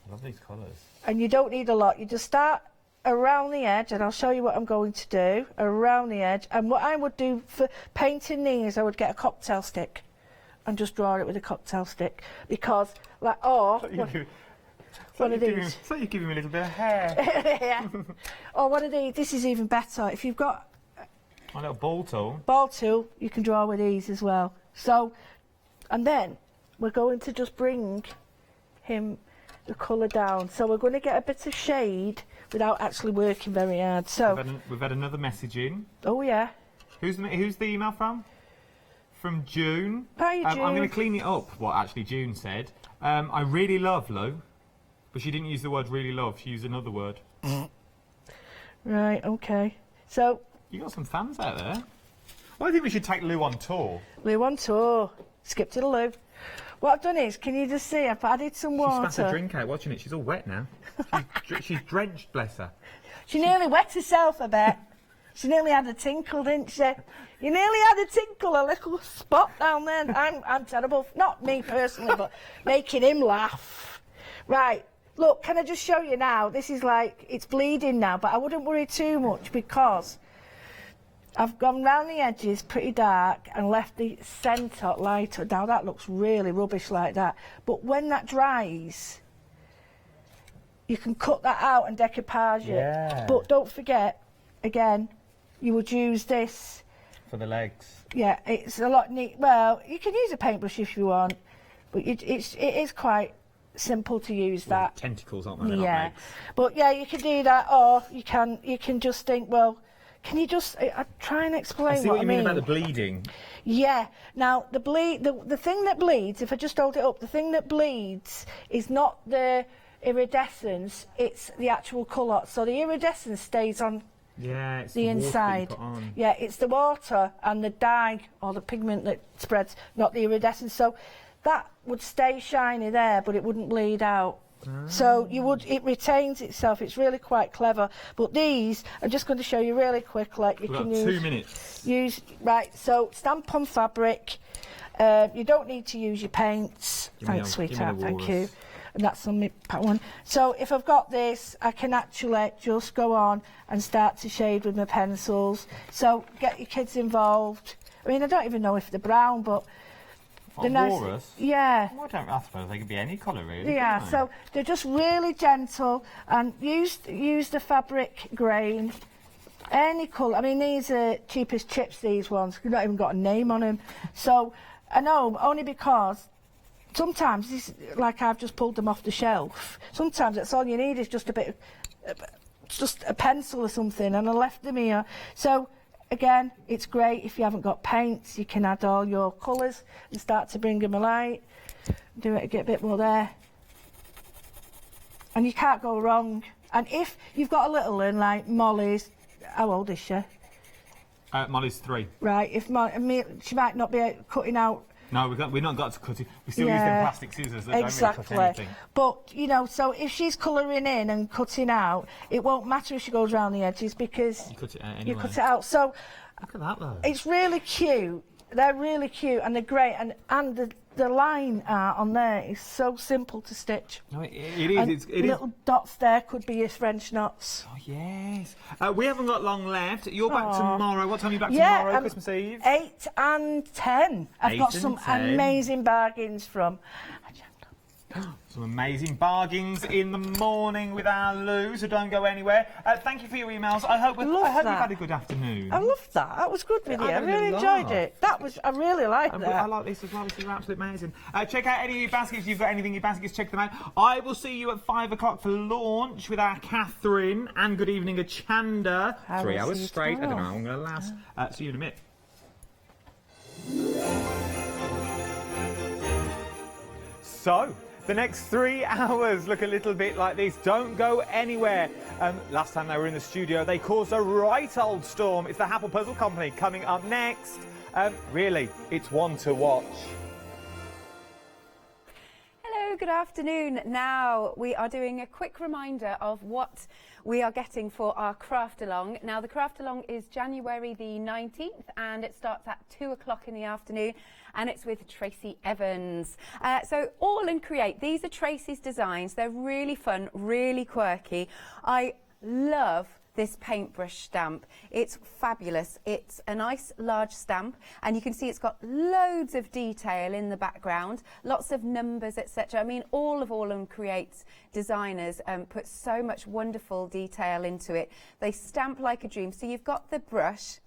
I love these colours.
And you don't need a lot. You just start around the edge, and I'll show you what I'm going to do around the edge. And what I would do for painting these, I would get a cocktail stick and just draw it with a cocktail stick, because what are these?
It's like you're giving me a little bit of hair.
Yeah. Or one of these. This is even better. If you've got
my little ball tool,
you can draw with these as well. So, and then we're going to just bring him the colour down. So we're going to get a bit of shade without actually working very hard. So
we've had another message in.
Oh yeah.
Who's the email from? From June.
Hi, June.
I'm going to clean it up. What actually June said. I really love Lou, but she didn't use the word really love. She used another word.
Right. Okay. So
you got some fans out there. Well, I think we should take Lou on tour.
Lou on tour. Skip to the Lou. What I've done is, can you just see, I've added some water.
She spat a drink out watching it. She's all wet now. She's drenched, bless her.
She nearly wet herself, I bet. She nearly had a tinkle, didn't she? You nearly had a tinkle, a little spot down there. I'm terrible. Not me personally, but making him laugh. Right. Look, can I just show you now? This is like, it's bleeding now, but I wouldn't worry too much because I've gone round the edges pretty dark and left the centre lighter. Now that looks really rubbish like that. But when that dries, you can cut that out and decoupage it.
Yeah.
But don't forget, again, you would use this.
For the legs.
Yeah, it's a lot neat. Well, you can use a paintbrush if you want, but it is quite simple to use that.
Tentacles, aren't they? They're
Yeah.
not legs.
But yeah, you can do that, or you can just think, well, can you just try and explain
I see what you mean
mean
about the bleeding.
Yeah. Now, the thing that bleeds, if I just hold it up, the thing that bleeds is not the iridescence, it's the actual colour. So the iridescence stays on
Yeah, it's
the
water that you
inside.
put on.
Yeah, it's the water and the dye or the pigment that spreads, not the iridescence. So that would stay shiny there, but it wouldn't bleed out. So it retains itself. It's really quite clever. But these, I'm just going to show you really quick. Like you
We've
can
got
use
2 minutes.
right. So stamp on fabric. You don't need to use your paints. Thanks,
give me the
sweetheart. Thank you.
walrus.
And that's on my one. So if I've got this, I can actually just go on and start to shade with my pencils. So get your kids involved. I mean, I don't even know if they're brown, but
Oh, walrus?
Yeah.
Well, I suppose they could be any colour, really.
Yeah,
couldn't they?
so they're just really gentle and use the fabric grain, any colour. I mean, these are cheap as chips, these ones. They've not even got a name on them. So I know, only because sometimes, like I've just pulled them off the shelf, sometimes that's all you need is just just a pencil or something, and I left them here. So again, it's great if you haven't got paints, you can add all your colours and start to bring them alight. Do it, get a bit more there. And you can't go wrong. And if you've got a little one like Molly's, how old is she?
Molly's 3.
Right, she might not be cutting out.
No, we've not got to cut it. We still use
Yeah,
them plastic scissors that
exactly.
don't really cut anything.
But, you know, so if she's colouring in and cutting out, it won't matter if she goes around the edges because
You cut it out anyway.
you cut it out. So
Look at that, though.
it's really cute. They're really cute and they're great. And the line art on there is so simple to stitch.
No, it is.
And
It is.
little dots there could be your French knots.
Oh, yes. We haven't got long left. You're back
Aw.
tomorrow. What time are you back
Yeah,
tomorrow? Christmas Eve?
8 and 10. I've
8
got
and
some
10.
amazing bargains from.
Some amazing bargains in the morning with our Lou, so don't go anywhere. Thank you for your emails. I hope you've had a good afternoon.
I love that. That was good video.
I
I
had a
really
good
enjoyed
laugh.
it. I really liked that.
I like this as well. This is absolutely amazing. Check out any of your baskets. If you've got anything in your baskets, check them out. I will see you at 5 o'clock for launch with our Catherine and Good Evening Hochanda.
I
3
will
hours
see you
straight. I don't know
tomorrow.
how I'm going to last. See you in a minute. So, the next 3 hours look a little bit like this. Don't go anywhere. Last time they were in the studio, they caused a right old storm. It's the Apple Puzzle Company coming up next. Really, it's one to watch.
Hello, good afternoon. Now we are doing a quick reminder of what we are getting for our craft along. Now the craft along is January the 19th and it starts at 2 o'clock in the afternoon and it's with Tracy Evans. So all in Create, these are Tracy's designs. They're really fun, really quirky. I love this paintbrush stamp. It's fabulous. It's a nice large stamp and you can see it's got loads of detail in the background, lots of numbers, etc. I mean, all of Create's designers put so much wonderful detail into it. They stamp like a dream. So you've got the brush,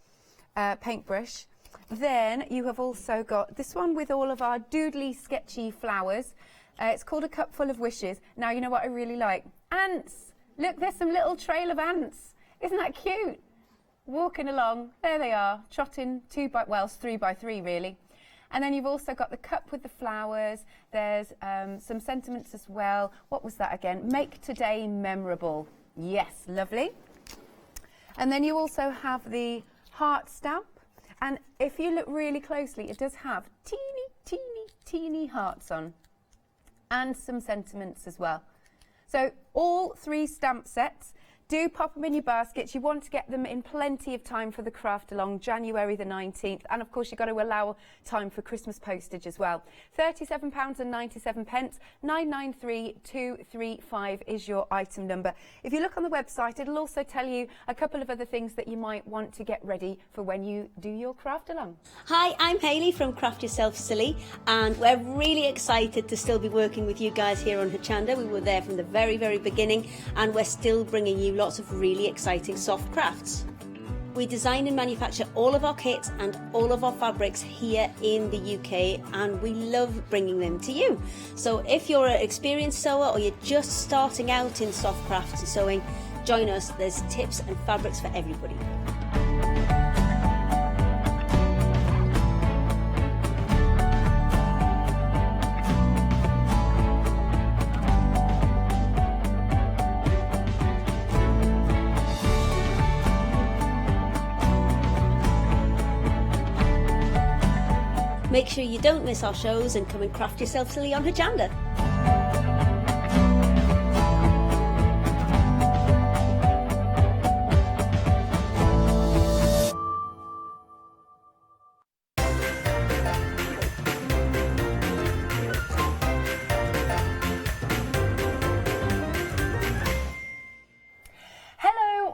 paintbrush. Then you have also got this one with all of our doodly sketchy flowers. It's called A Cup Full of Wishes. Now you know what I really like? Ants. Look, there's some little trail of ants. Isn't that cute? Walking along, there they are, trotting 3 by 3 really. And then you've also got the cup with the flowers. There's some sentiments as well. What was that again? Make today memorable. Yes, lovely. And then you also have the heart stamp. And if you look really closely, it does have teeny hearts on. And some sentiments as well. So all 3 stamp sets. Do pop them in your baskets. You want to get them in plenty of time for the craft along January the 19th. And of course, you've got to allow time for Christmas postage as well. £37.97, 993235 is your item number. If you look on the website, it'll also tell you a couple of other things that you might want to get ready for when you do your craft along.
Hi, I'm Hayley from Craft Yourself Silly, and we're really excited to still be working with you guys here on Hochanda. We were there from the very, very beginning, and we're still bringing you lots of really exciting soft crafts. We design and manufacture all of our kits and all of our fabrics here in the UK, and we love bringing them to you. So if you're an experienced sewer or you're just starting out in soft crafts and sewing, join us. There's tips and fabrics for everybody. Make sure you don't miss our shows and come and craft yourself silly on Hochanda.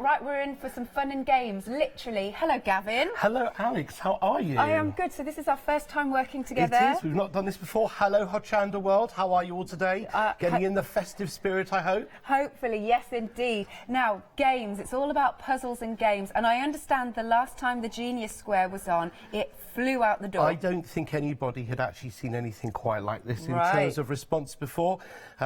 Right, we're in for some fun and games, literally. Hello, Gavin.
Hello, Alex. How are you?
I am good. So this is our first time working together.
It is. We've not done this before. Hello, Hochanda world. How are you all today? Getting in the festive spirit, I hope?
Hopefully, yes, indeed. Now, games. It's all about puzzles and games. And I understand the last time the Genius Square was on, it flew out the door.
I don't think anybody had actually seen anything quite like this in terms of response before.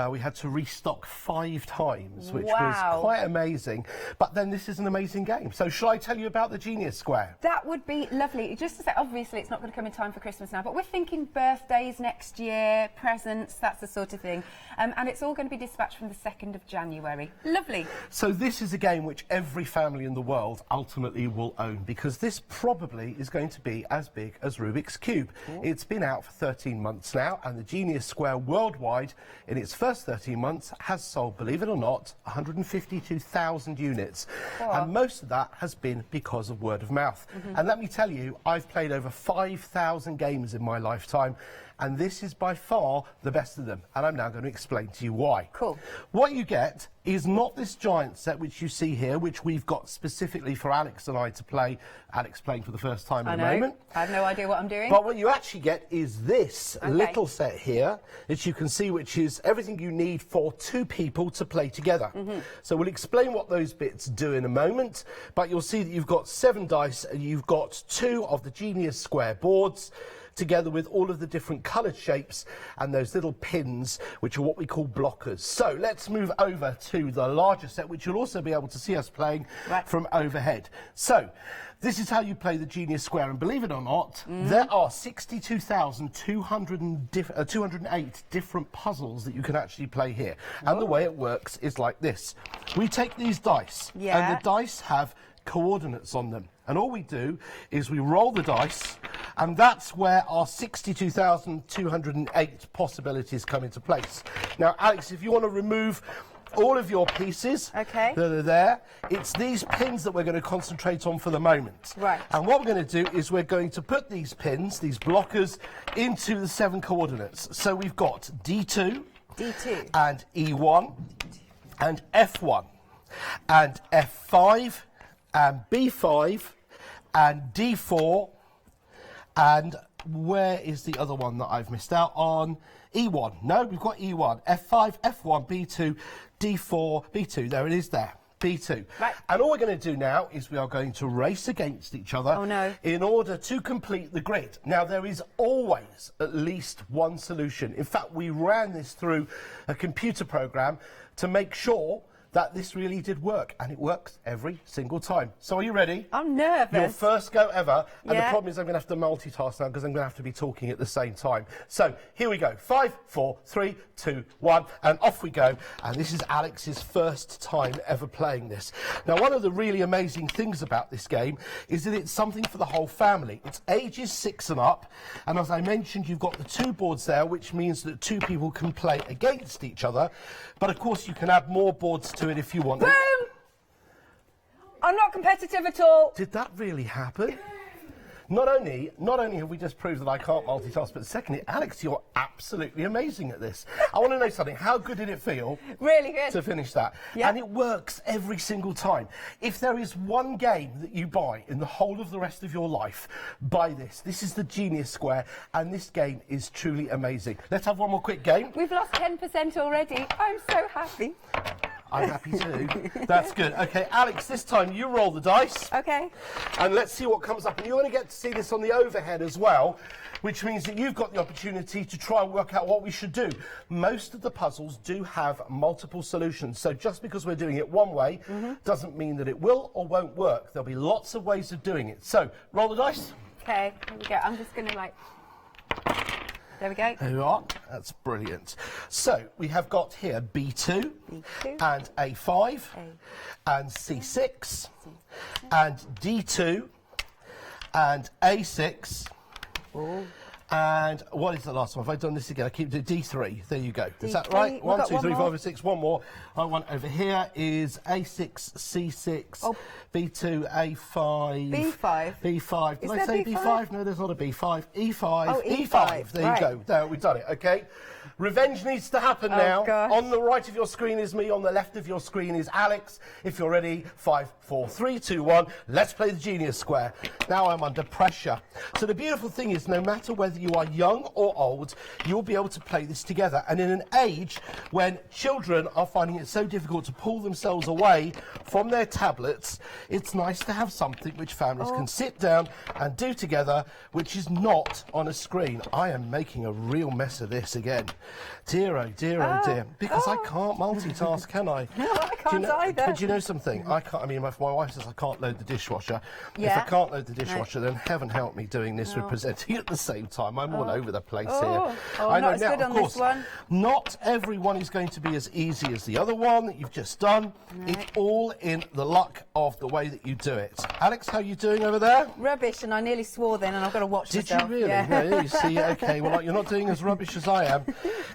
We had to restock 5 times, which was quite amazing. But then this is an amazing game. So shall I tell you about the Genius Square?
That would be lovely. Just to say, obviously it's not going to come in time for Christmas now, but we're thinking birthdays next year, presents, that's the sort of thing. And it's all going to be dispatched from the 2nd of January. Lovely.
So this is a game which every family in the world ultimately will own, because this probably is going to be as big as Rubik's Cube. Ooh. It's been out for 13 months now, and the Genius Square worldwide in its first 13 months has sold, believe it or not, 152,000 units. And most of that has been because of word of mouth. And let me tell you, I've played over 5,000 games in my lifetime, and this is by far the best of them. And I'm now going to explain to you why.
Cool.
What you get is not this giant set which you see here, which we've got specifically for Alex and I to play. Alex playing for the first time in a moment.
I have no idea what I'm doing.
But what you actually get is this little set here, that you can see, which is everything you need for 2 people to play together. So we'll explain what those bits do in a moment, but you'll see that you've got 7 dice and you've got 2 of the Genius Square boards, together with all of the different coloured shapes and those little pins, which are what we call blockers. So let's move over to the larger set, which you'll also be able to see us playing from overhead. So this is how you play the Genius Square, and believe it or not, there are 62,208 different puzzles that you can actually play here. And the way it works is like this. We take these dice, and the dice have coordinates on them. And all we do is we roll the dice, and that's where our 62,208 possibilities come into place. Now, Alex, if you want to remove all of your pieces that are there, it's these pins that we're going to concentrate on for the moment.
Right.
And what we're going to do is we're going to put these pins, these blockers, into the 7 coordinates. So we've got D2, and E1, and F1, and F5, and B5, and D4, and where is the other one that I've missed out on? E1. No, we've got E1, F5, F1, B2, D4, B2. There it is there. B2. Right. And all we're going to do now is we are going to race against each other in order to complete the grid. Now, there is always at least one solution. In fact, we ran this through a computer program to make sure that this really did work, and it works every single time. So are you ready?
I'm nervous.
Your first go ever, and the problem is I'm going to have to multitask now because I'm going to have to be talking at the same time. So here we go. 5, 4, 3, 2, 1, and off we go. And this is Alex's first time ever playing this. Now, one of the really amazing things about this game is that it's something for the whole family. It's ages 6 and up, and as I mentioned, you've got the 2 boards there, which means that 2 people can play against each other. But of course, you can add more boards to it if you want.
Boom! I'm not competitive at all.
Did that really happen? Not only have we just proved that I can't multitask, but secondly, Alex, you're absolutely amazing at this. I want to know something. How good did it feel?
Really good.
To finish that. Yeah. And it works every single time. If there is one game that you buy in the whole of the rest of your life, buy this. This is the Genius Square, and this game is truly amazing. Let's have one more quick game.
We've lost 10% already. I'm so happy.
I'm happy too. That's good. Okay, Alex, this time you roll the dice.
Okay.
And let's see what comes up. And you're going to get to see this on the overhead as well, which means that you've got the opportunity to try and work out what we should do. Most of the puzzles do have multiple solutions. So just because we're doing it one way doesn't mean that it will or won't work. There'll be lots of ways of doing it. So roll the dice.
Okay, here we go. I'm just going to like... There we go.
There you are. That's brilliant. So we have got here B2, and A5 and C6 and D2 and A6.
Ooh.
And what is the last one? Have I done this again? I keep doing D3. There you go.
D3.
Is that right?
We've
1,
got
2,
one
3,
more.
5, 6. One more. I want over here is A6, C6, B2, A5.
B5.
B5. Did
Is
I
there
say
B5?
B5? No, there's not a B5. E5.
Oh,
E5. There
right.
you go. There, we've done it. Okay. Revenge needs to happen now.
Gosh.
On the right of your screen is me. On the left of your screen is Alex. If you're ready, 5, 4, 3, 2, 1. Let's play the Genius Square. Now I'm under pressure. So the beautiful thing is, no matter whether you are young or old, you'll be able to play this together. And in an age when children are finding it so difficult to pull themselves away from their tablets, it's nice to have something which families can sit down and do together, which is not on a screen. I am making a real mess of this again. Dear, oh dear, oh dear. Because I can't multitask, can I?
No, I can't either.
But do you know something? I can't. I mean, if my wife says I can't load the dishwasher.
Yeah.
If I can't load the dishwasher, then heaven help me doing this with presenting at the same time. I'm all over the place here.
Oh, not as
now,
good
of
on
course,
this one.
not everyone is going to be as easy as the other one that you've just done. It's all in the luck of the way that you do it. Alex, how are you doing over there?
Rubbish, and I nearly swore then, and I've got to watch
Did
myself.
you really?
Yeah.
No, you see, okay, well, you're not doing as rubbish as I am,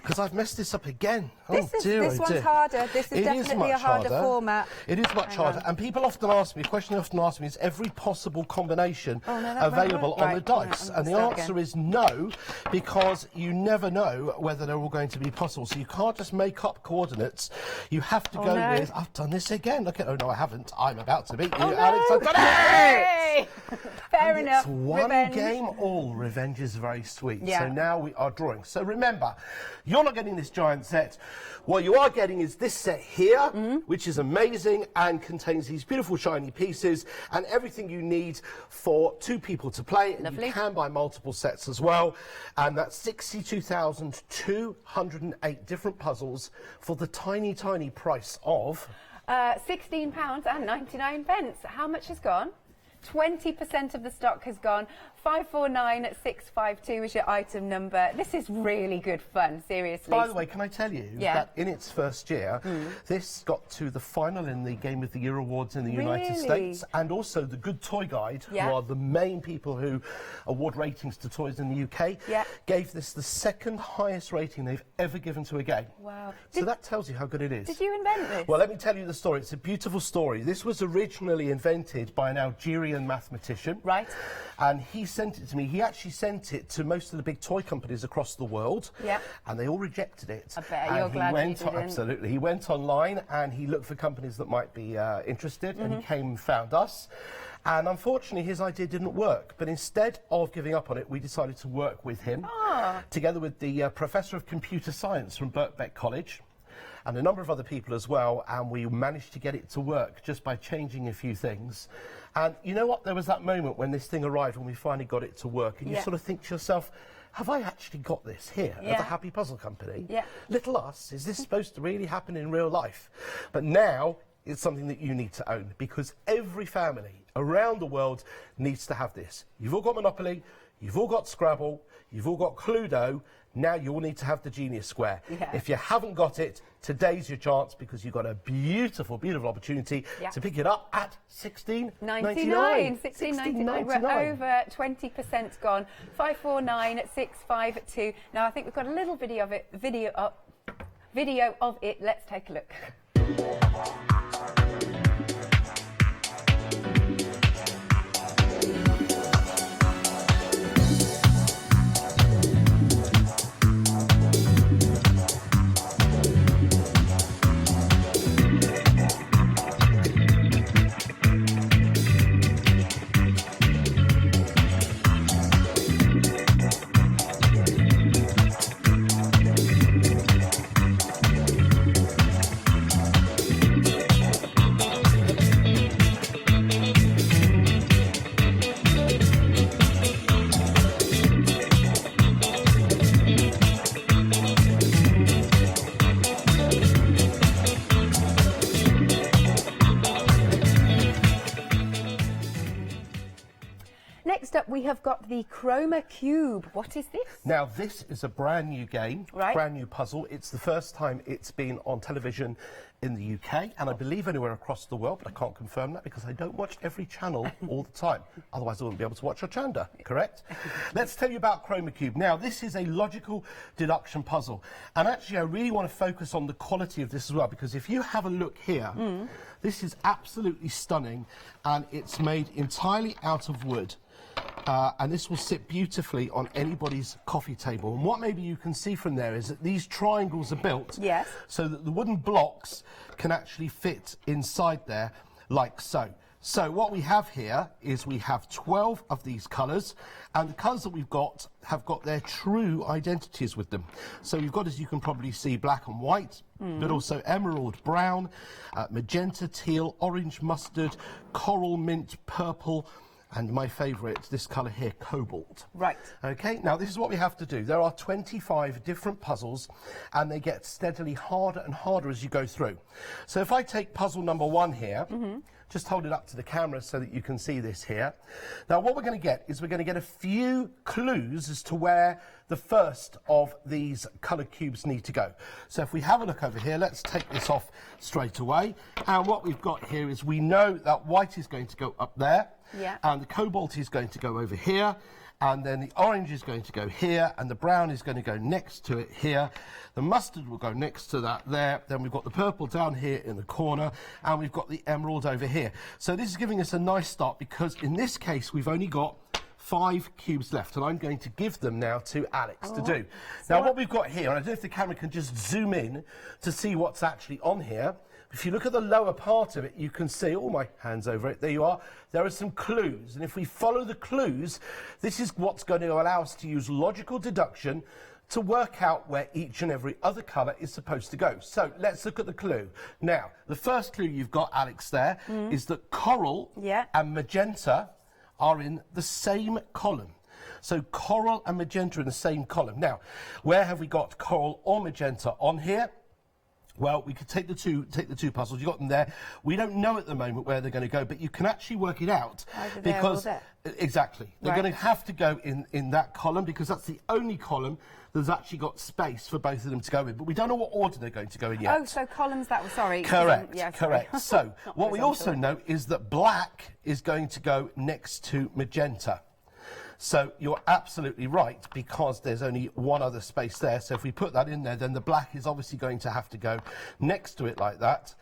because I've messed this up again.
This one's harder. This is definitely a harder format.
It is much harder. And people often ask me, a question they often ask me is every possible combination available on the dice? And the answer is no, because you never know whether they're all going to be possible. So you can't just make up coordinates. You have to go with, I've done this again. Look at, oh no, I haven't. I'm about to beat you, Alex. I've done it!
Fair enough.
It's one
Revenge.
game all. Revenge is very sweet.
Yeah.
So now we are drawing. So remember, you're not getting this giant set. What you are getting is this set here, which is amazing and contains these beautiful shiny pieces and everything you need for 2 people to play. And
Lovely.
you can buy multiple sets as well. And that's 62,208 different puzzles for the tiny, tiny price of...
£16.99. How much has gone? 20% of the stock has gone. 549652 is your item number. This is really good fun, seriously.
By the way, can I tell you that in its first year, this got to the final in the Game of the Year Awards in the United States, and also the Good Toy Guide, who are the main people who award ratings to toys in the UK, gave this the 2nd highest rating they've ever given to a game.
Wow.
So that tells you how good it is.
Did you invent this?
Well, let me tell you the story. It's a beautiful story. This was originally invented by an Algerian mathematician.
Right.
And he sent it to me. He actually sent it to most of the big toy companies across the world.
Yeah.
And they all rejected it.
I bet
and
you're glad you didn't.
Absolutely. He went online and he looked for companies that might be interested, and he came and found us. And unfortunately, his idea didn't work. But instead of giving up on it, we decided to work with him, together with the Professor of Computer Science from Birkbeck College, and a number of other people as well, and we managed to get it to work just by changing a few things. And you know what? There was that moment when this thing arrived, when we finally got it to work, and you sort of think to yourself, have I actually got this here at the Happy Puzzle Company?
Yeah.
Little us, is this supposed to really happen in real life? But now it's something that you need to own, because every family around the world needs to have this. You've all got Monopoly, you've all got Scrabble, you've all got Cluedo. Now you all need to have the Genius Square.
Yeah.
If you haven't got it, today's your chance, because you've got a beautiful, beautiful opportunity to pick it up at $16.99.
$16.99. We're over 20% gone. 549652. Now I think we've got a little video of it. Video of it. Let's take a look. Next up, we have got the Chroma Cube. What is this?
Now, this is a brand new game,
Right.
brand new puzzle. It's the first time it's been on television in the UK, and I believe anywhere across the world, but I can't confirm that because I don't watch every channel all the time. Otherwise, I wouldn't be able to watch Hochanda, correct? Let's tell you about Chroma Cube. Now, this is a logical deduction puzzle, and actually, I really want to focus on the quality of this as well, because if you have a look here, this is absolutely stunning, and it's made entirely out of wood. And this will sit beautifully on anybody's coffee table. And what maybe you can see from there is that these triangles are built
Yes.
so that the wooden blocks can actually fit inside there like so. So what we have here is we have 12 of these colours, and the colours that we've got have got their true identities with them. So we've got, as you can probably see, black and white, but also emerald brown, magenta, teal, orange mustard, coral mint, purple, and my favourite, this colour here, cobalt.
Right.
Okay, now this is what we have to do. There are 25 different puzzles, and they get steadily harder and harder as you go through. So if I take puzzle number 1 here, just hold it up to the camera so that you can see this here. Now what we're going to get is we're going to get a few clues as to where the first of these colour cubes need to go. So if we have a look over here, let's take this off straight away. And what we've got here is we know that white is going to go up there.
Yeah.
And the cobalt is going to go over here, and then the orange is going to go here, and the brown is going to go next to it here. The mustard will go next to that there. Then we've got the purple down here in the corner, and we've got the emerald over here. So this is giving us a nice start, because in this case we've only got 5 cubes left, and I'm going to give them now to Alex to do. Now what we've got here, and I don't know if the camera can just zoom in to see what's actually on here. If you look at the lower part of it, you can see, oh, my hand's over it, there you are, there are some clues. And if we follow the clues, this is what's going to allow us to use logical deduction to work out where each and every other colour is supposed to go. So let's look at the clue. Now, the first clue you've got, Alex, there, is that coral and magenta are in the same column. So coral and magenta in the same column. Now, where have we got coral or magenta on here? Well, we could take the two puzzles. You got them there. We don't know at the moment where they're going to go, but you can actually work it out
Either there or there.
Exactly, they're going to have to go in that column, because that's the only column that's actually got space for both of them to go in. But we don't know what order they're going to go in yet.
Oh, so columns that were, sorry.
Correct,
Yeah,
correct. So what we also
presumptuous.
know is that black is going to go next to magenta. So you're absolutely right, because there's only one other space there. So if we put that in there, then the black is obviously going to have to go next to it like that.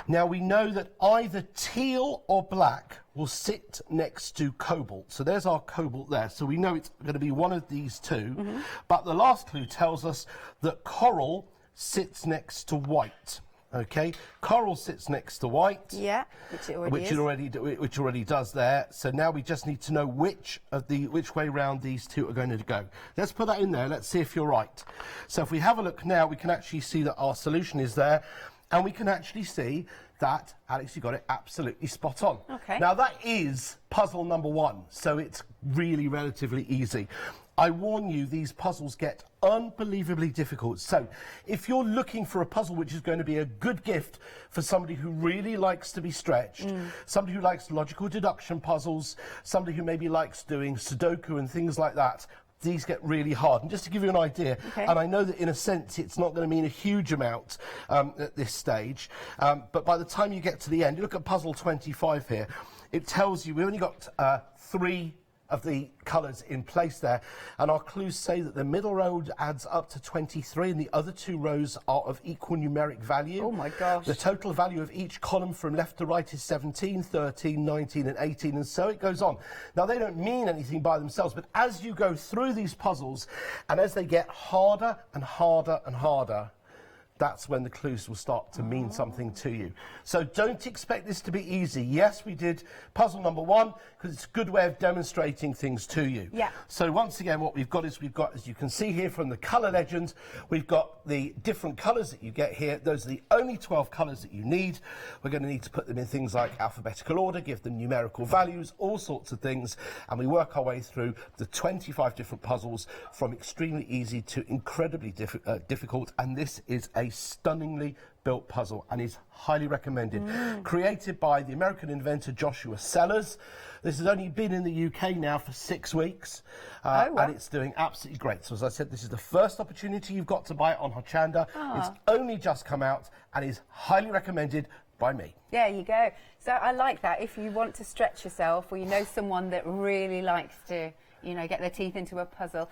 Now we know that either teal or black will sit next to cobalt. So there's our cobalt there. So we know it's going to be one of these two. But the last clue tells us that coral sits next to white. Okay, coral sits next to white.
Yeah, which it already is.
Which already does there. So now we just need to know which way round these two are going to go. Let's put that in there. Let's see if you're right. So if we have a look now, we can actually see that our solution is there, and we can actually see that, Alex, you got it absolutely spot on.
Okay.
Now that is puzzle number 1, so it's really relatively easy. I warn you, these puzzles get unbelievably difficult. So if you're looking for a puzzle which is going to be a good gift for somebody who really likes to be stretched, somebody who likes logical deduction puzzles, somebody who maybe likes doing Sudoku and things like that, these get really hard. And just to give you an idea, and I know that in a sense it's not going to mean a huge amount at this stage, but by the time you get to the end, you look at puzzle 25 here, it tells you we only got 3 of the colours in place there, and our clues say that the middle row adds up to 23 and the other 2 rows are of equal numeric value.
Oh my gosh.
The total value of each column from left to right is 17, 13, 19 and 18, and so it goes on. Now they don't mean anything by themselves, but as you go through these puzzles and as they get harder and harder and harder, that's when the clues will start to mean something to you. So don't expect this to be easy. Yes, we did puzzle number 1 because it's a good way of demonstrating things to you.
Yeah.
So once again, what we've got is as you can see here from the colour legend, we've got the different colours that you get here. Those are the only 12 colours that you need. We're going to need to put them in things like alphabetical order, give them numerical values, all sorts of things, and we work our way through the 25 different puzzles from extremely easy to incredibly difficult, and this is a stunningly built puzzle and is highly recommended. Created by the American inventor Joshua Sellers. This has only been in the UK now for 6 weeks, and it's doing absolutely great. So as I said, this is the first opportunity you've got to buy it on Hochanda. It's only just come out and is highly recommended by me.
There you go. So I like that. If you want to stretch yourself, or you know someone that really likes to, you know, get their teeth into a puzzle,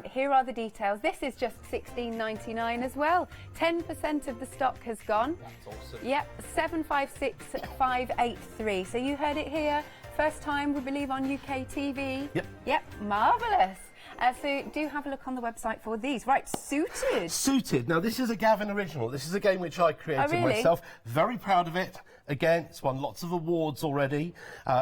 here are the details. This is just $16.99 as well. 10% of the stock has gone.
That's awesome.
Yep, 756583. So you heard it here. First time, we believe, on UK TV.
Yep.
Yep, marvellous. So do have a look on the website for these. Right, Suited.
Suited. Now, this is a Gavin original. This is a game which I created myself. Very proud of it. Again, it's won lots of awards already.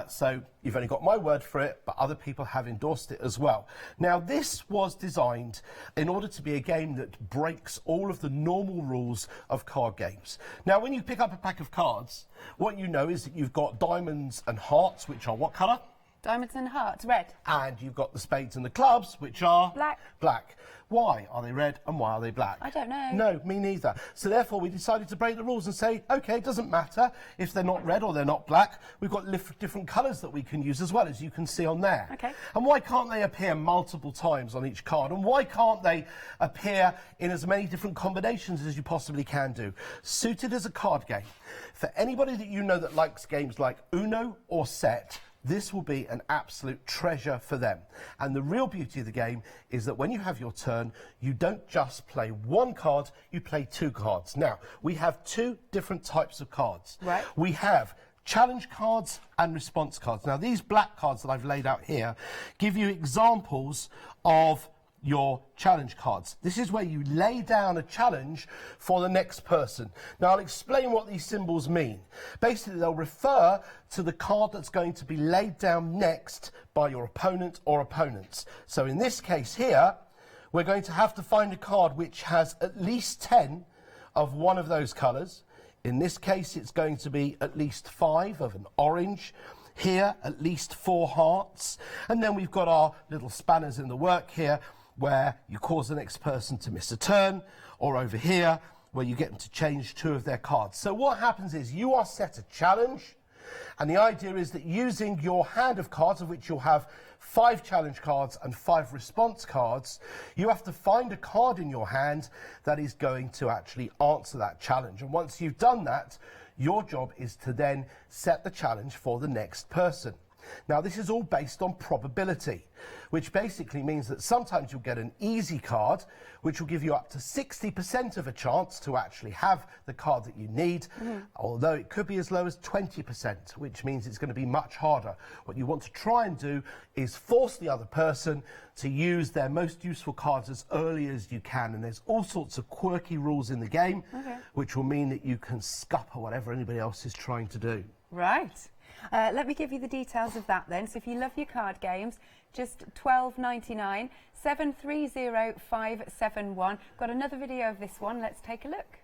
So you've only got my word for it, but other people have endorsed it as well. Now, this was designed in order to be a game that breaks all of the normal rules of card games. Now, when you pick up a pack of cards, what you know is that you've got diamonds and hearts, which are what colour?
Diamonds and hearts, red.
And you've got the spades and the clubs, which are?
Black.
Black. Why are they red and why are they black?
I don't know.
No, me neither. So therefore we decided to break the rules and say, OK, it doesn't matter if they're not red or they're not black. We've got different colours that we can use as well, as you can see on there.
OK.
And why can't they appear multiple times on each card? And why can't they appear in as many different combinations as you possibly can do? Suited as a card game. For anybody that you know that likes games like Uno or Set, this will be an absolute treasure for them. And the real beauty of the game is that when you have your turn, you don't just play one card, you play 2 cards. Now, we have 2 different types of cards.
Right.
We have challenge cards and response cards. Now, these black cards that I've laid out here give you examples of your challenge cards. This is where you lay down a challenge for the next person. Now, I'll explain what these symbols mean. Basically, they'll refer to the card that's going to be laid down next by your opponent or opponents. So in this case here, we're going to have to find a card which has at least 10 of one of those colours. In this case, it's going to be at least 5 of an orange. Here, at least 4 hearts. And then we've got our little spanners in the work here, where you cause the next person to miss a turn, or over here, where you get them to change 2 of their cards. So what happens is you are set a challenge, and the idea is that using your hand of cards, of which you'll have 5 challenge cards and 5 response cards, you have to find a card in your hand that is going to actually answer that challenge. And once you've done that, your job is to then set the challenge for the next person. Now, this is all based on probability, which basically means that sometimes you'll get an easy card, which will give you up to 60% of a chance to actually have the card that you need, although it could be as low as 20%, which means it's going to be much harder. What you want to try and do is force the other person to use their most useful cards as early as you can, and there's all sorts of quirky rules in the game, which will mean that you can scupper whatever anybody else is trying to do.
Right. Let me give you the details of that then. So if you love your card games, just $12.99, 730571. Got another video of this one. Let's take a look.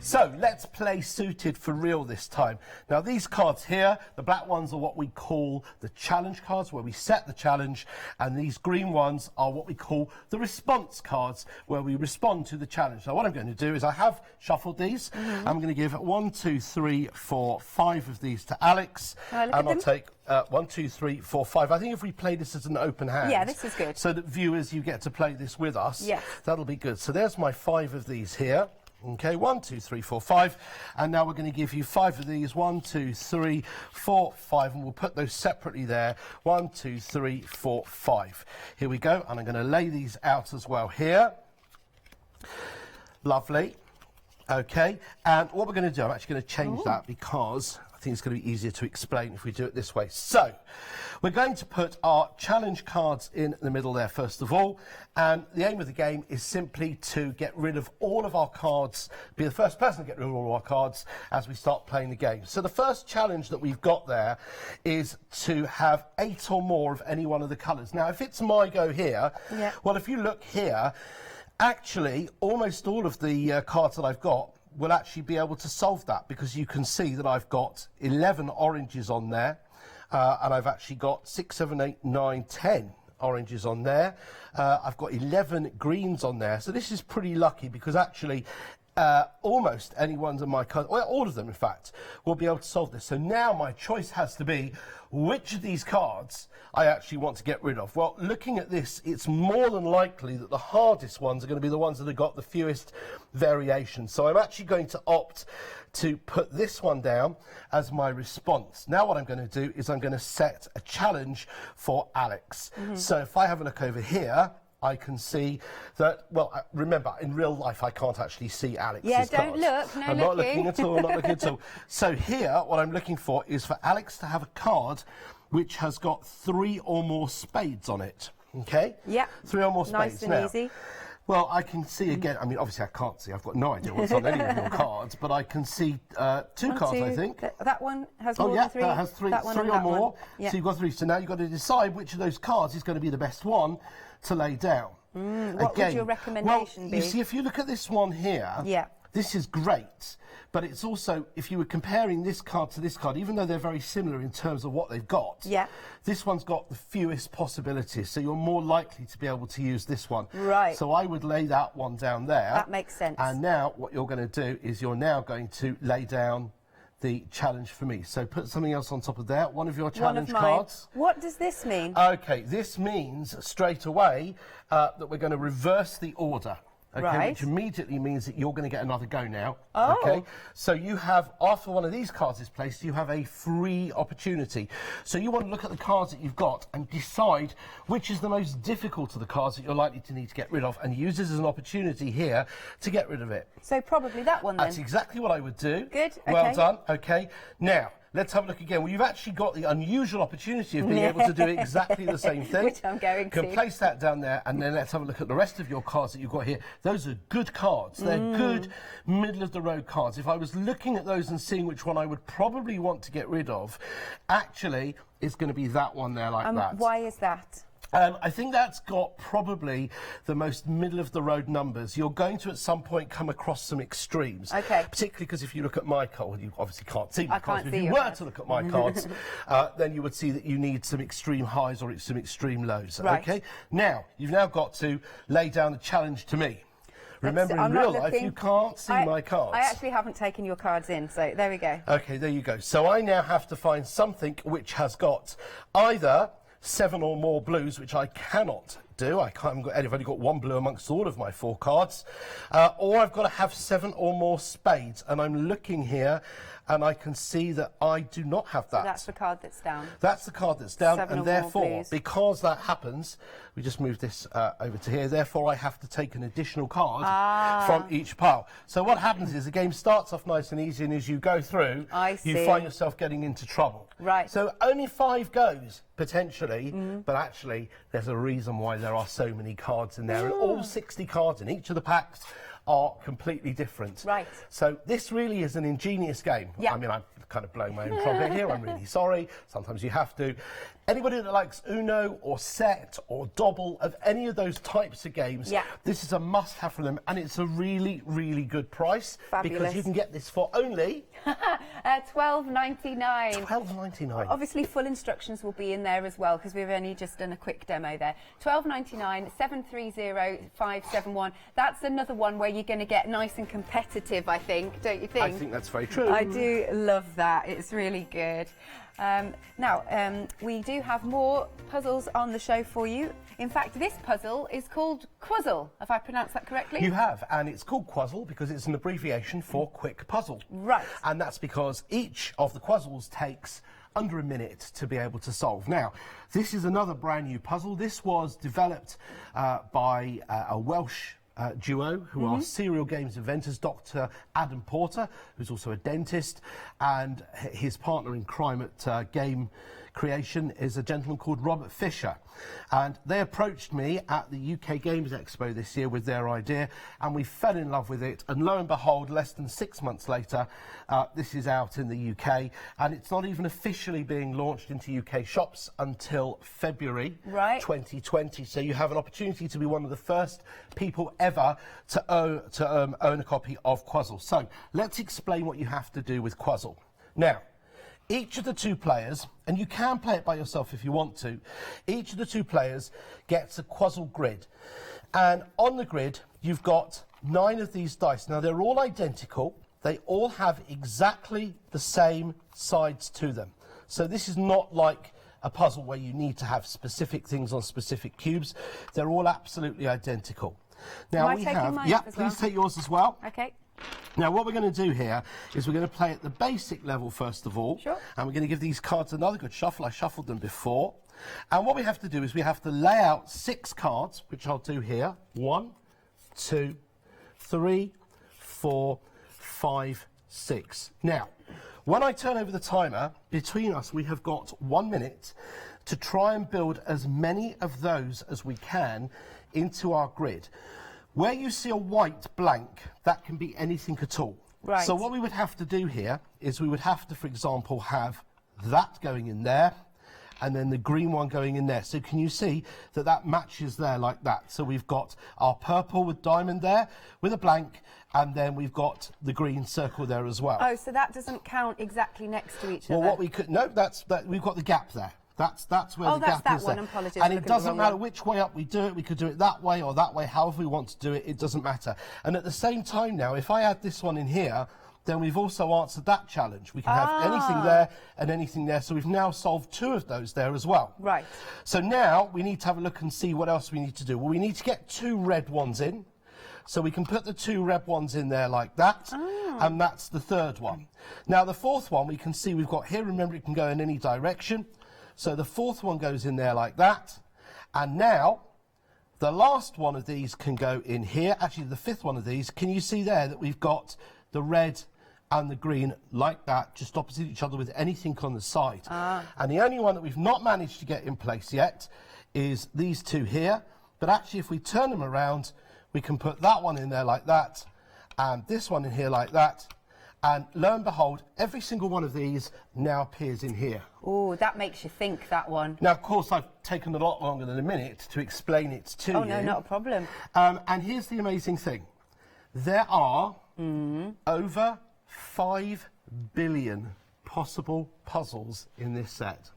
So let's play Suited for real this time. Now, these cards here, the black ones are what we call the challenge cards, where we set the challenge, and these green ones are what we call the response cards, where we respond to the challenge. Now, what I'm going to do is I have shuffled these. I'm going to give 1, 2, 3, 4, 5 of these to Alex, and I'll take 1, 2, 3, 4, 5. I think if we play this as an open hand,
yeah, this is good.
So that viewers, you get to play this with us.
Yes.
That'll be good. So there's my 5 of these here. Okay, 1, 2, 3, 4, 5. And now we're going to give you 5 of these. 1, 2, 3, 4, 5. And we'll put those separately there. 1, 2, 3, 4, 5. Here we go. And I'm going to lay these out as well here. Lovely. Okay. And what we're going to do, I'm actually going to change that because I think it's going to be easier to explain if we do it this way. So, we're going to put our challenge cards in the middle there first of all, and the aim of the game is simply to get rid of all of our cards, be the first person to get rid of all of our cards as we start playing the game. So the first challenge that we've got there is to have 8 or more of any one of the colours. Now if it's my go here, well if you look here, actually almost all of the cards that I've got will actually be able to solve that, because you can see that I've got 11 oranges on there. And I've actually got 6, 7, 8, 9, 10 oranges on there. I've got 11 greens on there. So this is pretty lucky, because actually almost any ones of my cards, well, all of them in fact, will be able to solve this. So now my choice has to be which of these cards I actually want to get rid of. Well, looking at this, it's more than likely that the hardest ones are going to be the ones that have got the fewest variations. So I'm actually going to opt to put this one down as my response. Now what I'm going to do is I'm going to set a challenge for Alex. So if I have a look over here, I can see that, well, remember, in real life, I can't actually see Alex's cards.
Yeah, don't look, no
I'm not looking at all, not looking at all. So here, what I'm looking for is for Alex to have a card which has got 3 or more spades on it, okay?
Yeah.
3 or more spades.
Nice and
now,
easy.
well, I can see again, I mean, obviously I can't see, I've got no idea what's on any of your cards, but I can see 2
1,
cards,
2,
I think.
That one has more
Oh, yeah,
than 3.
that has 3,
That one
3
and
or
that
more.
one. Yeah.
So you've got 3. So now you've got to decide which of those cards is going to be the best one to lay down.
What would your recommendation be?
You see, if you look at this one here, this is great, but it's also, if you were comparing this card to this card, even though they're very similar in terms of what they've got, this one's got the fewest possibilities, so you're more likely to be able to use this one.
Right.
So I would lay that one down there.
That makes sense.
And now what you're going to do is you're now going to lay down the challenge for me. So put something else on top of there, one of your challenge cards.
What does this mean?
Okay, this means straight away that we're going to reverse the order. Okay,
Right.
which immediately means that you're going to get another go now.
Oh.
Okay, so you have, after one of these cards is placed, you have a free opportunity. So you want to look at the cards that you've got and decide which is the most difficult of the cards that you're likely to need to get rid of, and use this as an opportunity here to get rid of it.
So probably that one then.
That's exactly what I would do.
Good,
Well
okay.
done. Okay, now let's have a look again. Well, you've actually got the unusual opportunity of being able to do exactly the same thing.
Which I'm going
Can
to.
place that down there, and then let's have a look at the rest of your cards that you've got here. Those are good cards. They're good middle-of-the-road cards. If I was looking at those and seeing which one I would probably want to get rid of, actually, it's going to be that one there like that.
Why is that?
I think that's got probably the most middle-of-the-road numbers. You're going to, at some point, come across some extremes.
Okay.
Particularly because if you look at my card, well, you obviously can't see my
I
cards,
can't
but
see
if you
your
were
cards.
to look at my cards, then you would see that you need some extreme highs or some extreme lows.
Right.
Okay? Now, you've now got to lay down a challenge to me. Remember,
I'm
in
not
real life,
looking.
you can't see my cards.
I actually haven't taken your cards in, so there we go.
Okay, there you go. So I now have to find something which has got either 7 or more blues, which I cannot do. I've only got 1 blue amongst all of my 4 cards. Or I've got to have 7 or more spades. And I'm looking here and I can see that I do not have that.
So that's the card that's down.
That's the card that's down,
7 or
and
more
therefore,
blues.
because that happens, we just move this over to here, therefore I have to take an additional card from each pile. So what happens is the game starts off nice and easy, and as you go through, you find yourself getting into trouble.
Right.
So only 5 goes, potentially, but actually there's a reason why there are so many cards in there, and all 60 cards in each of the packs are completely different.
Right.
So this really is an ingenious game.
Yeah.
I mean, I'm kind of blowing my own trumpet here. I'm really sorry. Sometimes you have to. Anybody that likes Uno or Set or Dobble, of any of those types of games, this is a must-have for them, and it's a really, really good price.
Fabulous.
Because you can get this for only
$12.99.
$12.99.
Obviously, full instructions will be in there as well, because we've only just done a quick demo there. $12.99, 730-571. That's another one where you're going to get nice and competitive, I think, don't you think?
I think that's very true.
I do love that. It's really good. Now, we do have more puzzles on the show for you. In fact, this puzzle is called Quazzle, if I pronounced that correctly.
You have, and it's called Quazzle because it's an abbreviation for quick puzzle.
Right.
And that's because each of the Quazzles takes under a minute to be able to solve. Now, this is another brand new puzzle. This was developed by a Welsh duo who are serial games inventors, Dr. Adam Porter, who's also a dentist, and his partner in crime at game creation is a gentleman called Robert Fisher. And they approached me at the UK Games Expo this year with their idea, and we fell in love with it. And lo and behold, less than 6 months later, this is out in the UK, and it's not even officially being launched into UK shops until February 2020. So you have an opportunity to be one of the first people ever to own a copy of Quazzle. So let's explain what you have to do with Quazzle. Now, each of the two players, and you can play it by yourself if you want to, each of the two players gets a Quazzle grid. And on the grid, you've got 9 of these dice. Now, they're all identical. They all have exactly the same sides to them. So this is not like a puzzle where you need to have specific things on specific cubes. They're all absolutely identical. Now,
Am I taking mine
yeah,
as well?
please take yours as well.
Okay.
Now, what we're going to do here is we're going to play at the basic level first of all.
Sure.
And we're going to give these cards another good shuffle. I shuffled them before. And what we have to do is we have to lay out 6 cards, which I'll do here. 1, 2, 3, 4, 5, 6. Now, when I turn over the timer, between us we have got 1 minute to try and build as many of those as we can into our grid. Where you see a white blank, that can be anything at all.
Right.
So what we would have to do here is we would have to, for example, have that going in there and then the green one going in there. So can you see that that matches there like that? So we've got our purple with diamond there with a blank, and then we've got the green circle there as well.
Oh, so that doesn't count exactly next to each other?
Well, what we could, no, we've got the gap there. That's where the gap
that
is
one.
there.
Apologies,
and
I'm
it
looking at the
doesn't
wrong
matter
one.
which way up we do it. We could do it that way or that way, however we want to do it. It doesn't matter. And at the same time now, if I add this one in here, then we've also answered that challenge. We can have anything there and anything there. So we've now solved 2 of those there as well.
Right.
So now we need to have a look and see what else we need to do. Well, we need to get 2 red ones in. So we can put the 2 red ones in there like that, and that's the 3rd one. Now the 4th one we can see we've got here. Remember, it can go in any direction. So the 4th one goes in there like that. And now the last one of these can go in here. Actually, the 5th one of these, can you see there that we've got the red and the green like that, just opposite each other with anything on the side. And the only one that we've not managed to get in place yet is these 2 here. But actually, if we turn them around, we can put that one in there like that, and this one in here like that. And lo and behold, every single one of these now appears in here.
Oh, that makes you think, that one.
Now, of course, I've taken a lot longer than a minute to explain it to you.
Oh, no, not a problem.
And here's the amazing thing. There are over 5 billion possible puzzles in this set.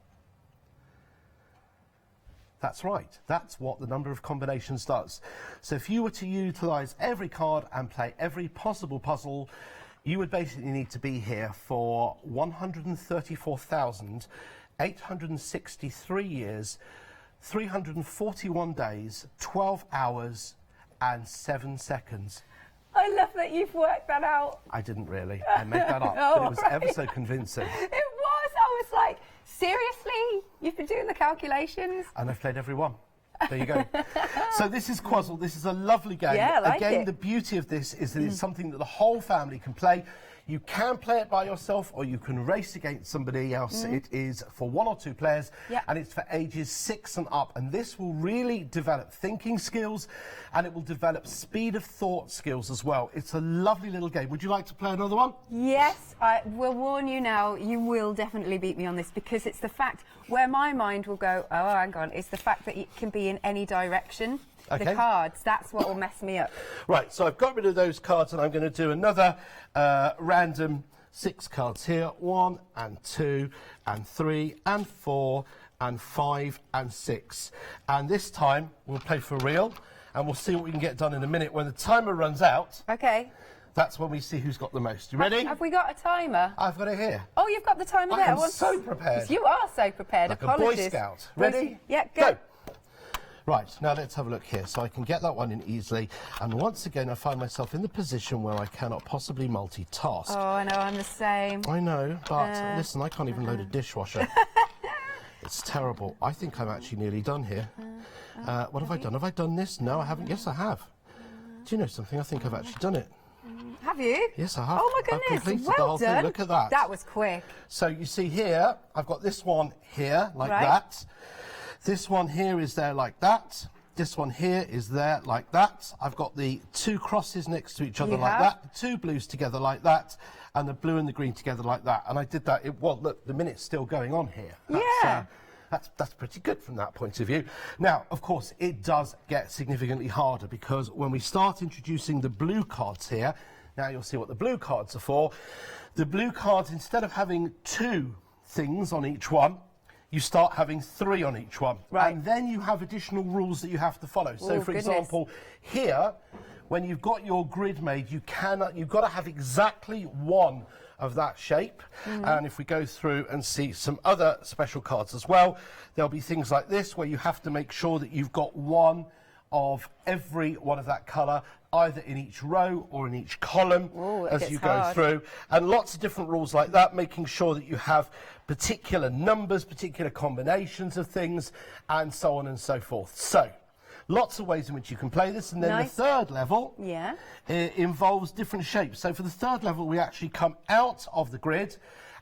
That's right. That's what the number of combinations does. So if you were to utilise every card and play every possible puzzle, you would basically need to be here for 134,863 years, 341 days, 12 hours and 7 seconds.
I love that you've worked that out.
I didn't really. I made that up, but it was ever so convincing.
It was. I was like, seriously? You've been doing the calculations?
And I've played every one. There you go. So this is Quazzle. This is a lovely game.
Yeah, I like
Again,
it.
the beauty of this is that it's something that the whole family can play. You can play it by yourself or you can race against somebody else. It is for 1 or 2 players,
Yeah.
and it's for ages 6 and up. And this will really develop thinking skills, and it will develop speed of thought skills as well. It's a lovely little game. Would you like to play another one?
Yes, I will warn you now, you will definitely beat me on this, because it's the fact where my mind will go, oh, hang on, it's the fact that it can be in any direction.
Okay.
The cards, that's what will mess me up.
Right, so I've got rid of those cards, and I'm going to do another random 6 cards here. 1 and 2 and 3 and 4 and 5 and 6. And this time we'll play for real, and we'll see what we can get done in a minute. When the timer runs out,
Okay.
That's when we see who's got the most. You ready?
Have we got a timer?
I've got it here.
Oh, you've got the timer there.
I am so prepared.
You are so prepared.
Like
Apologies.
a Boy Scout. Ready?
Yeah, go.
Right, now let's have a look here. So I can get that one in easily. And once again, I find myself in the position where I cannot possibly multitask.
Oh, I know, I'm the same.
I know, but listen, I can't even load a dishwasher. It's terrible. I think I'm actually nearly done here. What have I done? Have I done this? No, I haven't. Yes, I have. Do you know something? I think I've actually done it.
Have you?
Yes, I have.
Oh, my
I've
goodness.
completed
Well
the whole
done.
thing. Look at that.
That was quick.
So you see here, I've got this one here, like that. This one here is there like that. This one here is there like that. I've got the two crosses next to each other like that. The two blues together like that. And the blue and the green together like that. And I did that. Well, look, the minute's still going on here. That's pretty good from that point of view. Now, of course, it does get significantly harder because when we start introducing the blue cards here, now you'll see what the blue cards are for. The blue cards, instead of having 2 things on each one, you start having 3 on each one.
Right.
And then you have additional rules that you have to follow. So, for example, here, when you've got your grid made, you've got to have exactly 1 of that shape. And if we go through and see some other special cards as well, there'll be things like this where you have to make sure that you've got 1 of every one of that colour, either in each row or in each column as you go through. And lots of different rules like that, making sure that you have particular numbers, particular combinations of things, and so on and so forth. So, lots of ways in which you can play this. And then the third level involves different shapes. So for the third level, we actually come out of the grid.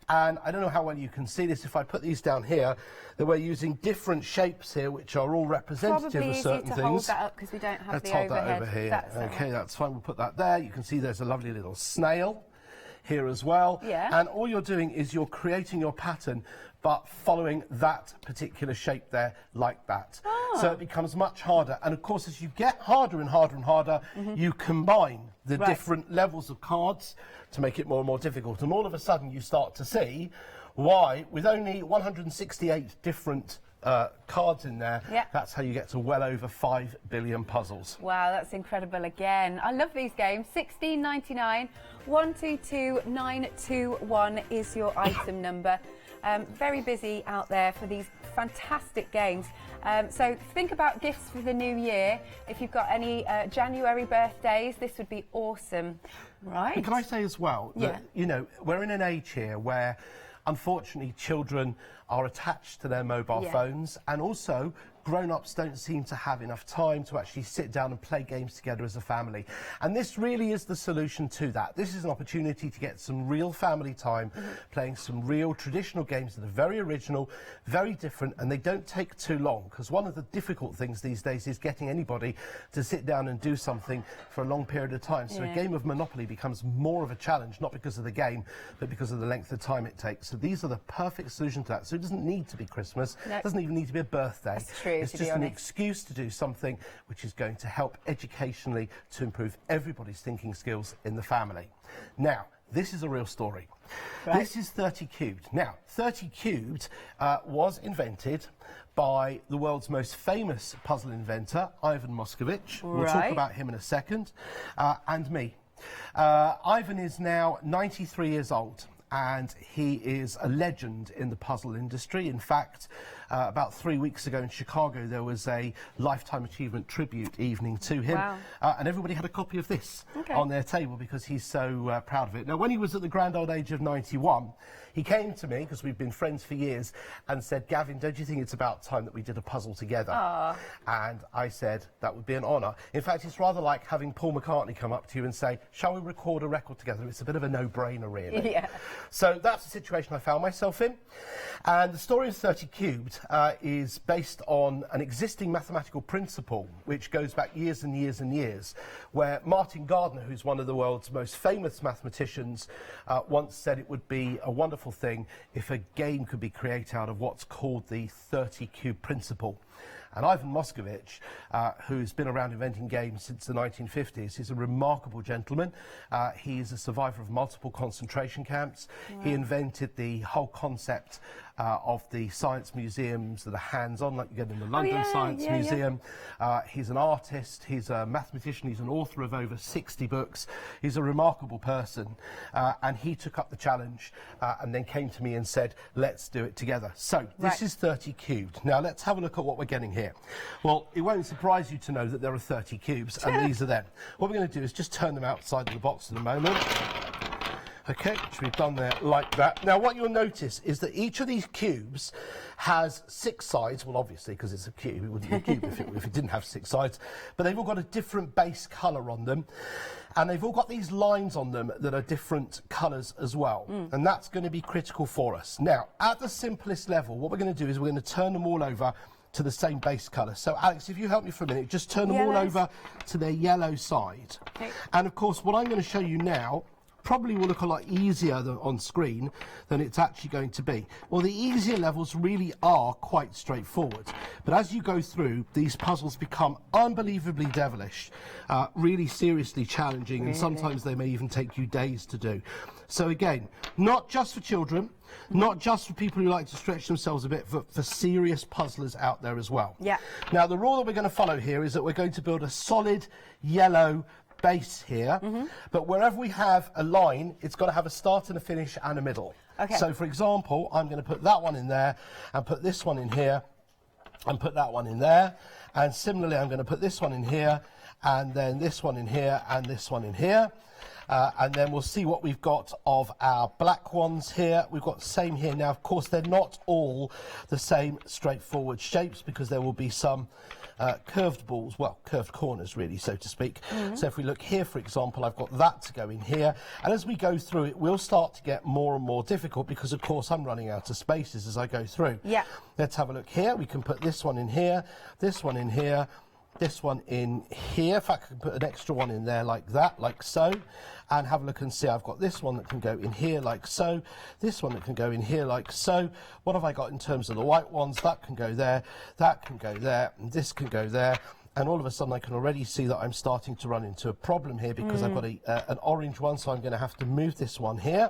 And I don't know how well you can see this. If I put these down here, that we're using different shapes here, which are all representative of certain things.
Probably easy to hold that up because we don't have the overhead.
Let's hold that over here. Okay, that's fine. We'll put that there. You can see there's a lovely little snail here as well. And all you're doing is you're creating your pattern, but following that particular shape there like that. So it becomes much harder. And of course, as you get harder and harder and harder, you combine the different levels of cards to make it more and more difficult. And all of a sudden, you start to see why, with only 168 different cards in there, that's how you get to well over 5 billion puzzles.
Wow, that's incredible again. I love these games. $16.99, 122921 is your item number. Very busy out there for these fantastic games. So think about gifts for the new year. If you've got any January birthdays, this would be awesome. Right.
And can I say as well that, you know, we're in an age here where unfortunately children are attached to their mobile phones, and also grown-ups don't seem to have enough time to actually sit down and play games together as a family. And this really is the solution to that. This is an opportunity to get some real family time, playing some real traditional games that are very original, very different, and they don't take too long, because one of the difficult things these days is getting anybody to sit down and do something for a long period of time. So a game of Monopoly becomes more of a challenge, not because of the game, but because of the length of time it takes. So these are the perfect solution to that. So it doesn't need to be Christmas, it doesn't even need to be a birthday.
That's true.
It's just an excuse to do something which is going to help educationally to improve everybody's thinking skills in the family. Now, this is a real story. This is 30 Cubed. Now, 30 Cubed was invented by the world's most famous puzzle inventor, Ivan Moscovich. We'll talk about him in a second, and me. Ivan is now 93 years old. And he is a legend in the puzzle industry. In fact, about 3 weeks ago in Chicago, there was a Lifetime Achievement tribute evening to him. And everybody had a copy of this on their table because he's so proud of it. Now, when he was at the grand old age of 91, he came to me, because we've been friends for years, and said, "Gavin, don't you think it's about time that we did a puzzle together?" And I said, that would be an honour. In fact, it's rather like having Paul McCartney come up to you and say, "Shall we record a record together?" It's a bit of a no-brainer, really. So that's the situation I found myself in. And the story of 30 Cubed is based on an existing mathematical principle which goes back years and years and years, where Martin Gardner, who's one of the world's most famous mathematicians, once said it would be a wonderful thing if a game could be created out of what's called the 30 Cube principle. And Ivan Moscovich, who's been around inventing games since the 1950s, is a remarkable gentleman. He is a survivor of multiple concentration camps. Wow. He invented the whole concept of the science museums that are hands-on, like you get in the London Science Museum. He's an artist, he's a mathematician, he's an author of over 60 books. He's a remarkable person, and he took up the challenge and then came to me and said, let's do it together. So this is 30 cubed. Now let's have a look at what we're getting here. Well, it won't surprise you to know that there are 30 cubes, and these are them. What we're going to do is just turn them outside of the box in a moment. Okay, which we've done there like that. Now what you'll notice is that each of these cubes has 6 sides. Well, obviously, because it's a cube, it wouldn't be a cube if it didn't have 6 sides. But they've all got a different base colour on them. And they've all got these lines on them that are different colours as well. And that's going to be critical for us. Now, at the simplest level, what we're going to do is we're going to turn them all over to the same base colour. So, Alex, if you help me for a minute, just turn them all over to their yellow side. Okay. And, of course, what I'm going to show you now probably will look a lot easier on screen than it's actually going to be. Well, the easier levels really are quite straightforward, but as you go through, these puzzles become unbelievably devilish, really seriously challenging, and sometimes they may even take you days to do. So again, not just for children, not just for people who like to stretch themselves a bit, for serious puzzlers out there as well. Yeah. Now, the rule that we're going to follow here is that we're going to build a solid yellow base here, but wherever we have a line, it's got to have a start and a finish and a middle. Okay. So, for example, I'm going to put that one in there and put this one in here and put that one in there, and similarly I'm going to put this one in here and then this one in here and this one in here. And then we'll see what we've got of our black ones here. We've got the same here. Now, of course, they're not all the same straightforward shapes, because there will be some curved balls, well, curved corners, really, so to speak. So if we look here, for example, I've got that to go in here. And as we go through, it will start to get more and more difficult, because, of course, I'm running out of spaces as I go through. Yeah. Let's have a look here. We can put this one in here, this one in here, this one in here. In fact, I can put an extra one in there like that, like so, and have a look and see I've got this one that can go in here like so, this one that can go in here like so. What have I got in terms of the white ones? That can go there, that can go there, and this can go there. And all of a sudden I can already see that I'm starting to run into a problem here, because I've got an orange one, so I'm going to have to move this one here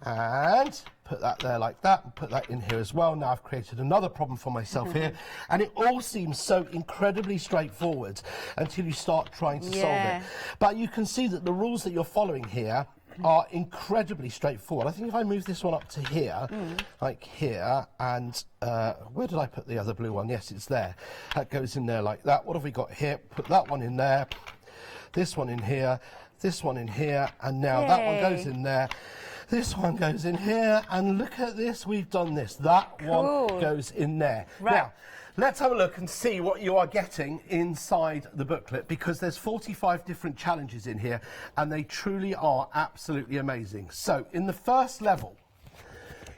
and put that there like that, and put that in here as well. Now I've created another problem for myself here, and it all seems so incredibly straightforward until you start trying to solve it. But you can see that the rules that you're following here are incredibly straightforward. I think if I move this one up to here, like here, and where did I put the other blue one? Yes, it's there. That goes in there like that. What have we got here? Put that one in there, this one in here, this one in here, and now that one goes in there. This one goes in here, and look at this, we've done this. That one goes in there. Right. Now, let's have a look and see what you are getting inside the booklet, because there's 45 different challenges in here, and they truly are absolutely amazing. So, in the first level,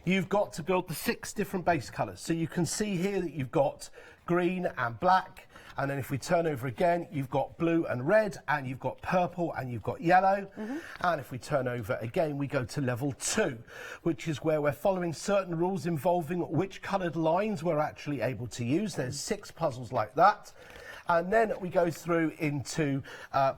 you've got to build the 6 different base colours. So you can see here that you've got green and black, and then if we turn over again, you've got blue and red, and you've got purple, and you've got yellow. And if we turn over again, we go to level 2, which is where we're following certain rules involving which coloured lines we're actually able to use. There's 6 puzzles like that. And then we go through into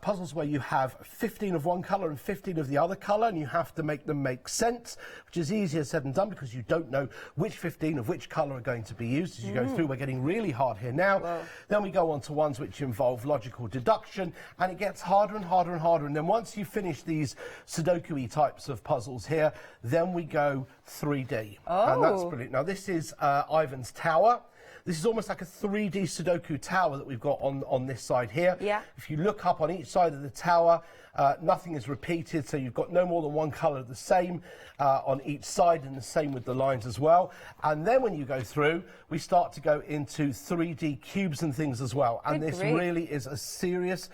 puzzles where you have 15 of one colour and 15 of the other colour, and you have to make them make sense, which is easier said than done, because you don't know which 15 of which colour are going to be used as you go through. We're getting really hard here now. Then we go on to ones which involve logical deduction, and it gets harder and harder and harder. And then once you finish these Sudoku-y types of puzzles here, then we go 3D. And that's brilliant. Now, this is Ivan's tower. This is almost like a 3D Sudoku tower that we've got on this side here. Yeah. If you look up on each side of the tower, nothing is repeated, so you've got no more than one colour the same on each side, and the same with the lines as well. And then when you go through, we start to go into 3D cubes and things as well. And this really is a serious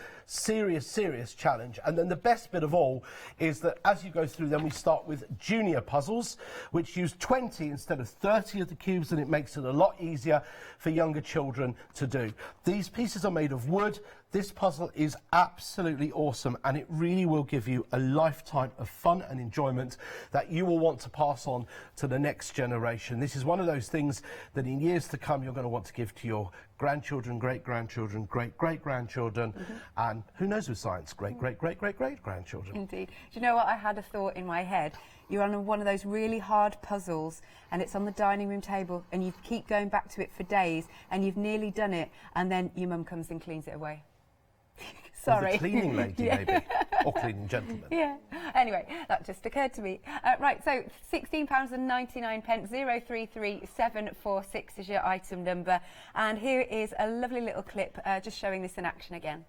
challenge. And then the best bit of all is that as you go through, then we start with junior puzzles, which use 20 instead of 30 of the cubes, and it makes it a lot easier for younger children to do. These pieces are made of wood. This puzzle is absolutely awesome, and it really will give you a lifetime of fun and enjoyment that you will want to pass on to the next generation. This is one of those things that in years to come you're going to want to give to your grandchildren, great-grandchildren, great-great-grandchildren, and who knows with science, great-great-great-great-great-grandchildren.
Indeed. Do you know what? I had a thought in my head. You're on one of those really hard puzzles and it's on the dining room table and you keep going back to it for days and you've nearly done it and then your mum comes and cleans it away. Sorry.
The cleaning lady,
Yeah.
maybe, or cleaning gentleman.
Yeah. Anyway, that just occurred to me. Right, so £16.99, 033746 is your item number. And here is a lovely little clip just showing this in action again.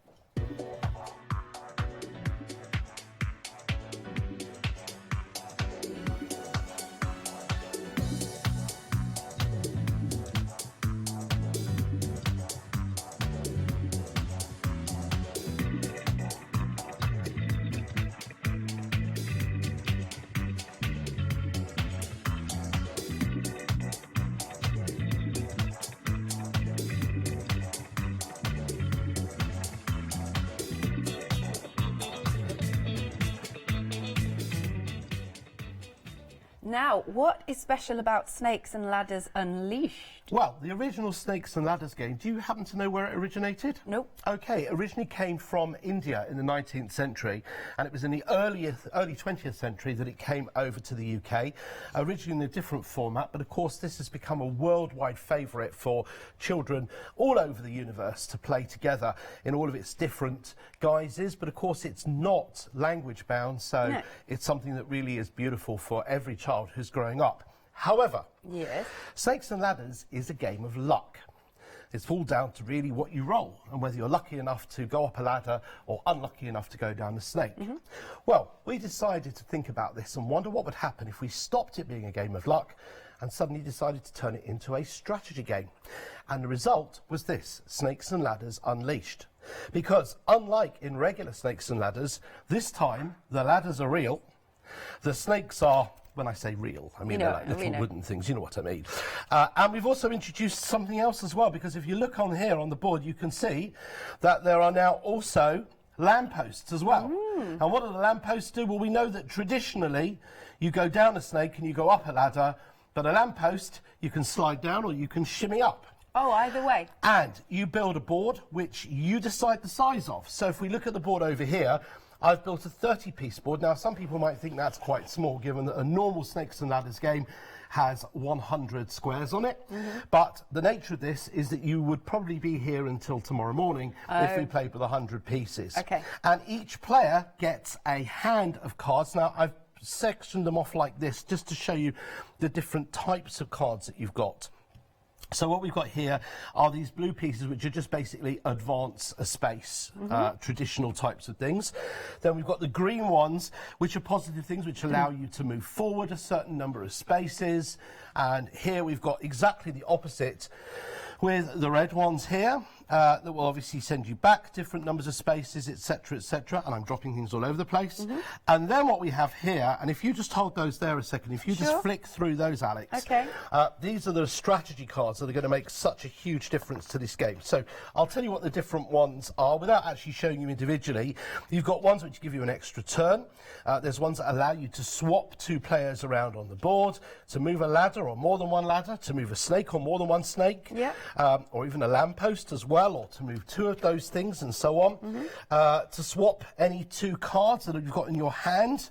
Now, what is special about Snakes and Ladders Unleashed?
Well, the original Snakes and Ladders game, do you happen to know where it originated?
Nope.
Okay, it originally came from India in the 19th century, and it was in the early 20th century that it came over to the UK, originally in a different format, but of course this has become a worldwide favourite for children all over the universe to play together in all of its different guises, but of course it's not language bound, so
No.
it's something that really is beautiful for every child who's growing up. However,
Yes.
Snakes and Ladders is a game of luck. It's all down to really what you roll and whether you're lucky enough to go up a ladder or unlucky enough to go down a snake. Well, we decided to think about this and wonder what would happen if we stopped it being a game of luck and suddenly decided to turn it into a strategy game. And the result was this, Snakes and Ladders Unleashed. Because unlike in regular Snakes and Ladders, this time the ladders are real, the snakes are, when I say real, I mean they're like little wooden things, you know what I mean. And we've also introduced something else as well, because if you look on here on the board, you can see that there are now also lampposts as well. And what do the lampposts do? Well, we know that traditionally you go down a snake and you go up a ladder, but a lamppost you can slide down or you can shimmy up.
Oh, either way.
And you build a board which you decide the size of. So if we look at the board over here, I've built a 30-piece board. Now, some people might think that's quite small, given that a normal Snakes and Ladders game has 100 squares on it. But the nature of this is that you would probably be here until tomorrow morning if we played with 100 pieces.
Okay.
And each player gets a hand of cards. Now, I've sectioned them off like this just to show you the different types of cards that you've got. So what we've got here are these blue pieces, which are just basically advance a space, traditional types of things. Then we've got the green ones, which are positive things, which allow you to move forward a certain number of spaces. And here we've got exactly the opposite with the red ones here, that will obviously send you back different numbers of spaces, etc., etc. And I'm dropping things all over the place. And then what we have here, and if you just hold those there a second, if you just flick through those, Alex.
Okay.
These are the strategy cards that are going to make such a huge difference to this game. So I'll tell you what the different ones are without actually showing you individually. You've got ones which give you an extra turn. There's ones that allow you to swap two players around on the board, to move a ladder or more than one ladder, to move a snake or more than one snake.
Yeah.
Or even a lamppost as well, or to move two of those things and so on. To swap any two cards that you've got in your hand,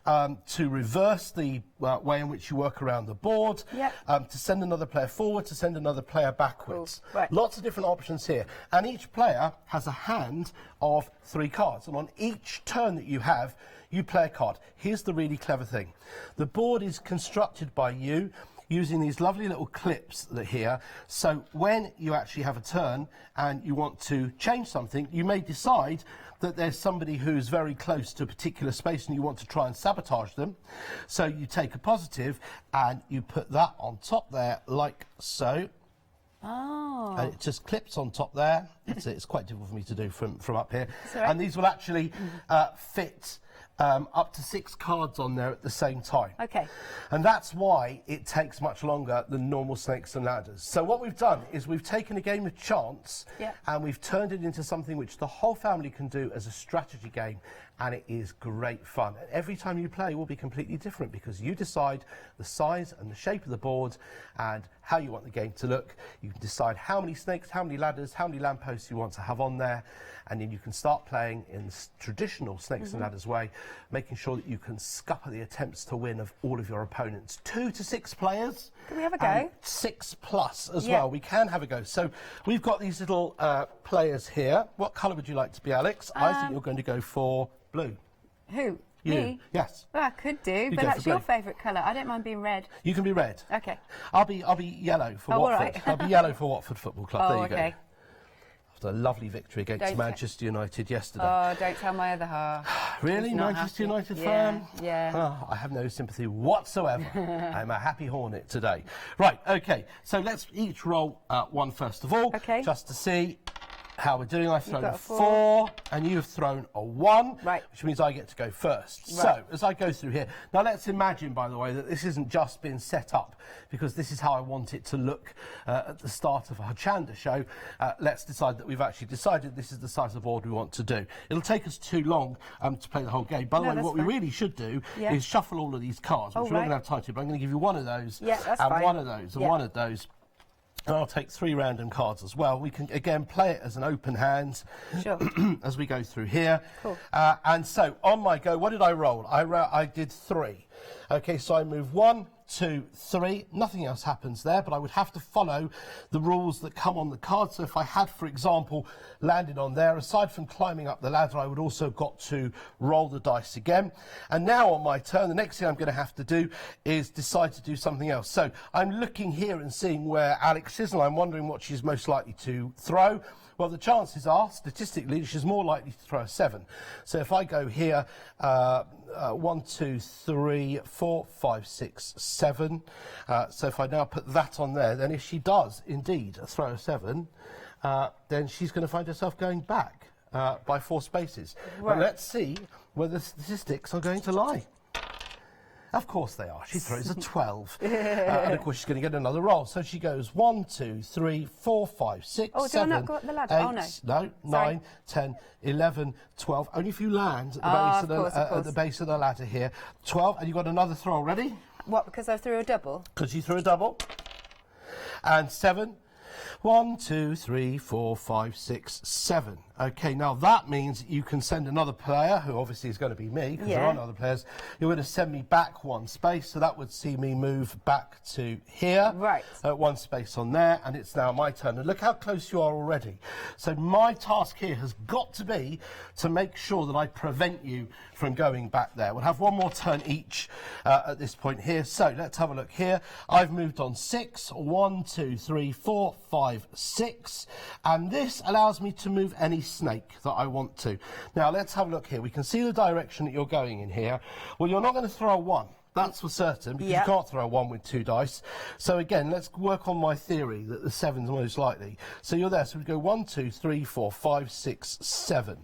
to reverse the way in which you work around the board, to send another player forward, to send another player backwards.
Cool. Right.
Lots of different options here. And each player has a hand of 3 cards. And on each turn that you have, you play a card. Here's the really clever thing. The board is constructed by you using these lovely little clips that are here. So when you actually have a turn and you want to change something, you may decide that there's somebody who's very close to a particular space and you want to try and sabotage them. So you take a positive and you put that on top there like so.
Oh.
And it just clips on top there. It's quite difficult for me to do from up here.
All right.
And these will actually fit up to 6 cards on there at the same time.
Okay.
And that's why it takes much longer than normal snakes and ladders. So what we've done is we've taken a game of chance and we've turned it into something which the whole family can do as a strategy game, and it is great fun. And every time you play will be completely different because you decide the size and the shape of the board and how you want the game to look. You can decide how many snakes, how many ladders, how many lampposts you want to have on there, and then you can start playing in the traditional snakes and ladders way, making sure that you can scupper the attempts to win of all of your opponents. 2 to 6 players.
Can we have a go?
6 plus as well. We can have a go. So we've got these little players here. What colour would you like to be, Alex? I think you're going to go for blue.
Who?
You.
Me?
Yes.
Well, I could do, but
go
that's
for
your
blue.
favourite colour. I don't mind being red.
You can be red.
Okay.
I'll be yellow for
Oh, all
Watford.
right.
I'll be yellow for Watford Football Club.
Oh,
there you
okay.
go. After a lovely victory against
Don't
Manchester United yesterday.
Oh, don't tell my other half.
Really?
He's not
Manchester
happy.
United
Yeah,
fan?
yeah.
Oh, I have no sympathy whatsoever. I'm a happy hornet today. Right, okay. So let's each roll one first of all.
Okay.
Just to see how we're doing. I've thrown
got
a
a
4 and you've thrown a 1.
Right.
Which means I get to go first.
Right.
So, as I go through here, now let's imagine, by the way, that this isn't just been set up because this is how I want it to look at the start of a Hochanda show. Let's decide that we've actually decided this is the size of board we want to do. It'll take us too long to play the whole game. By the
No,
way,
that's
what we
fine.
really should do
Yeah.
is shuffle all of these cards, which
Oh,
we're not
right.
going to have time to, but I'm going to give you one of those
Yeah, that's
and
fine.
one of those and
Yeah.
one of those. And I'll take 3 random cards as well. We can, again, play it as an open hand
Sure.
as we go through here.
Cool.
And so, on my go, what did I roll? I did 3. Okay, so I move 1, 2, 3. Nothing else happens there, but I would have to follow the rules that come on the card. So if I had, for example, landed on there, aside from climbing up the ladder, I would also got to roll the dice again. And now on my turn, the next thing I'm going to have to do is decide to do something else. So I'm looking here and seeing where Alex is, and I'm wondering what she's most likely to throw. Well, the chances are, statistically, she's more likely to throw a 7. So if I go here, 1, 2, 3, 4, 5, 6, 7. So if I now put that on there, then if she does indeed throw a 7, then she's going to find herself going back by 4 spaces.
Right.
But let's see where the statistics are going to lie. Of course they are. She throws a 12. And of course she's going to get another roll. So she goes 1, 2, 3, 4, 5, 6,
Oh, do I
7,
not go up the ladder?
8,
Oh, no.
no, 9, 10, 11, 12. Only if you land at the, base
of
at the base of the ladder here. 12, and you've got another throw already
What, because I threw a double?
because you threw a double. And 7. 1, 2, 3, 4, 5, 6, 7. Okay, now that means you can send another player, who obviously is going to be me, because there
Yeah.
aren't other players. You're going to send me back 1 space, so that would see me move back to here.
Right.
1 space on there, and it's now my turn. And look how close you are already. So my task here has got to be to make sure that I prevent you from going back there. We'll have 1 more turn each at this point here. So let's have a look here. I've moved on 6. 1, 2, 3, 4, 5, 6. And this allows me to move any snake that I want to. Now let's have a look here. We can see the direction that you're going in here. Well, you're not going to throw a 1. That's for certain, because
Yeah.
you can't throw a 1 with 2 dice. So again, let's work on my theory that the 7's most likely. So you're there. So we go 1, 2, 3, 4, 5, 6, 7.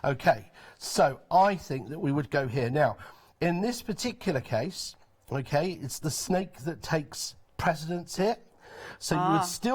Okay. So I think that we would go here. Now, in this particular case, okay, it's the snake that takes precedence here. So you would still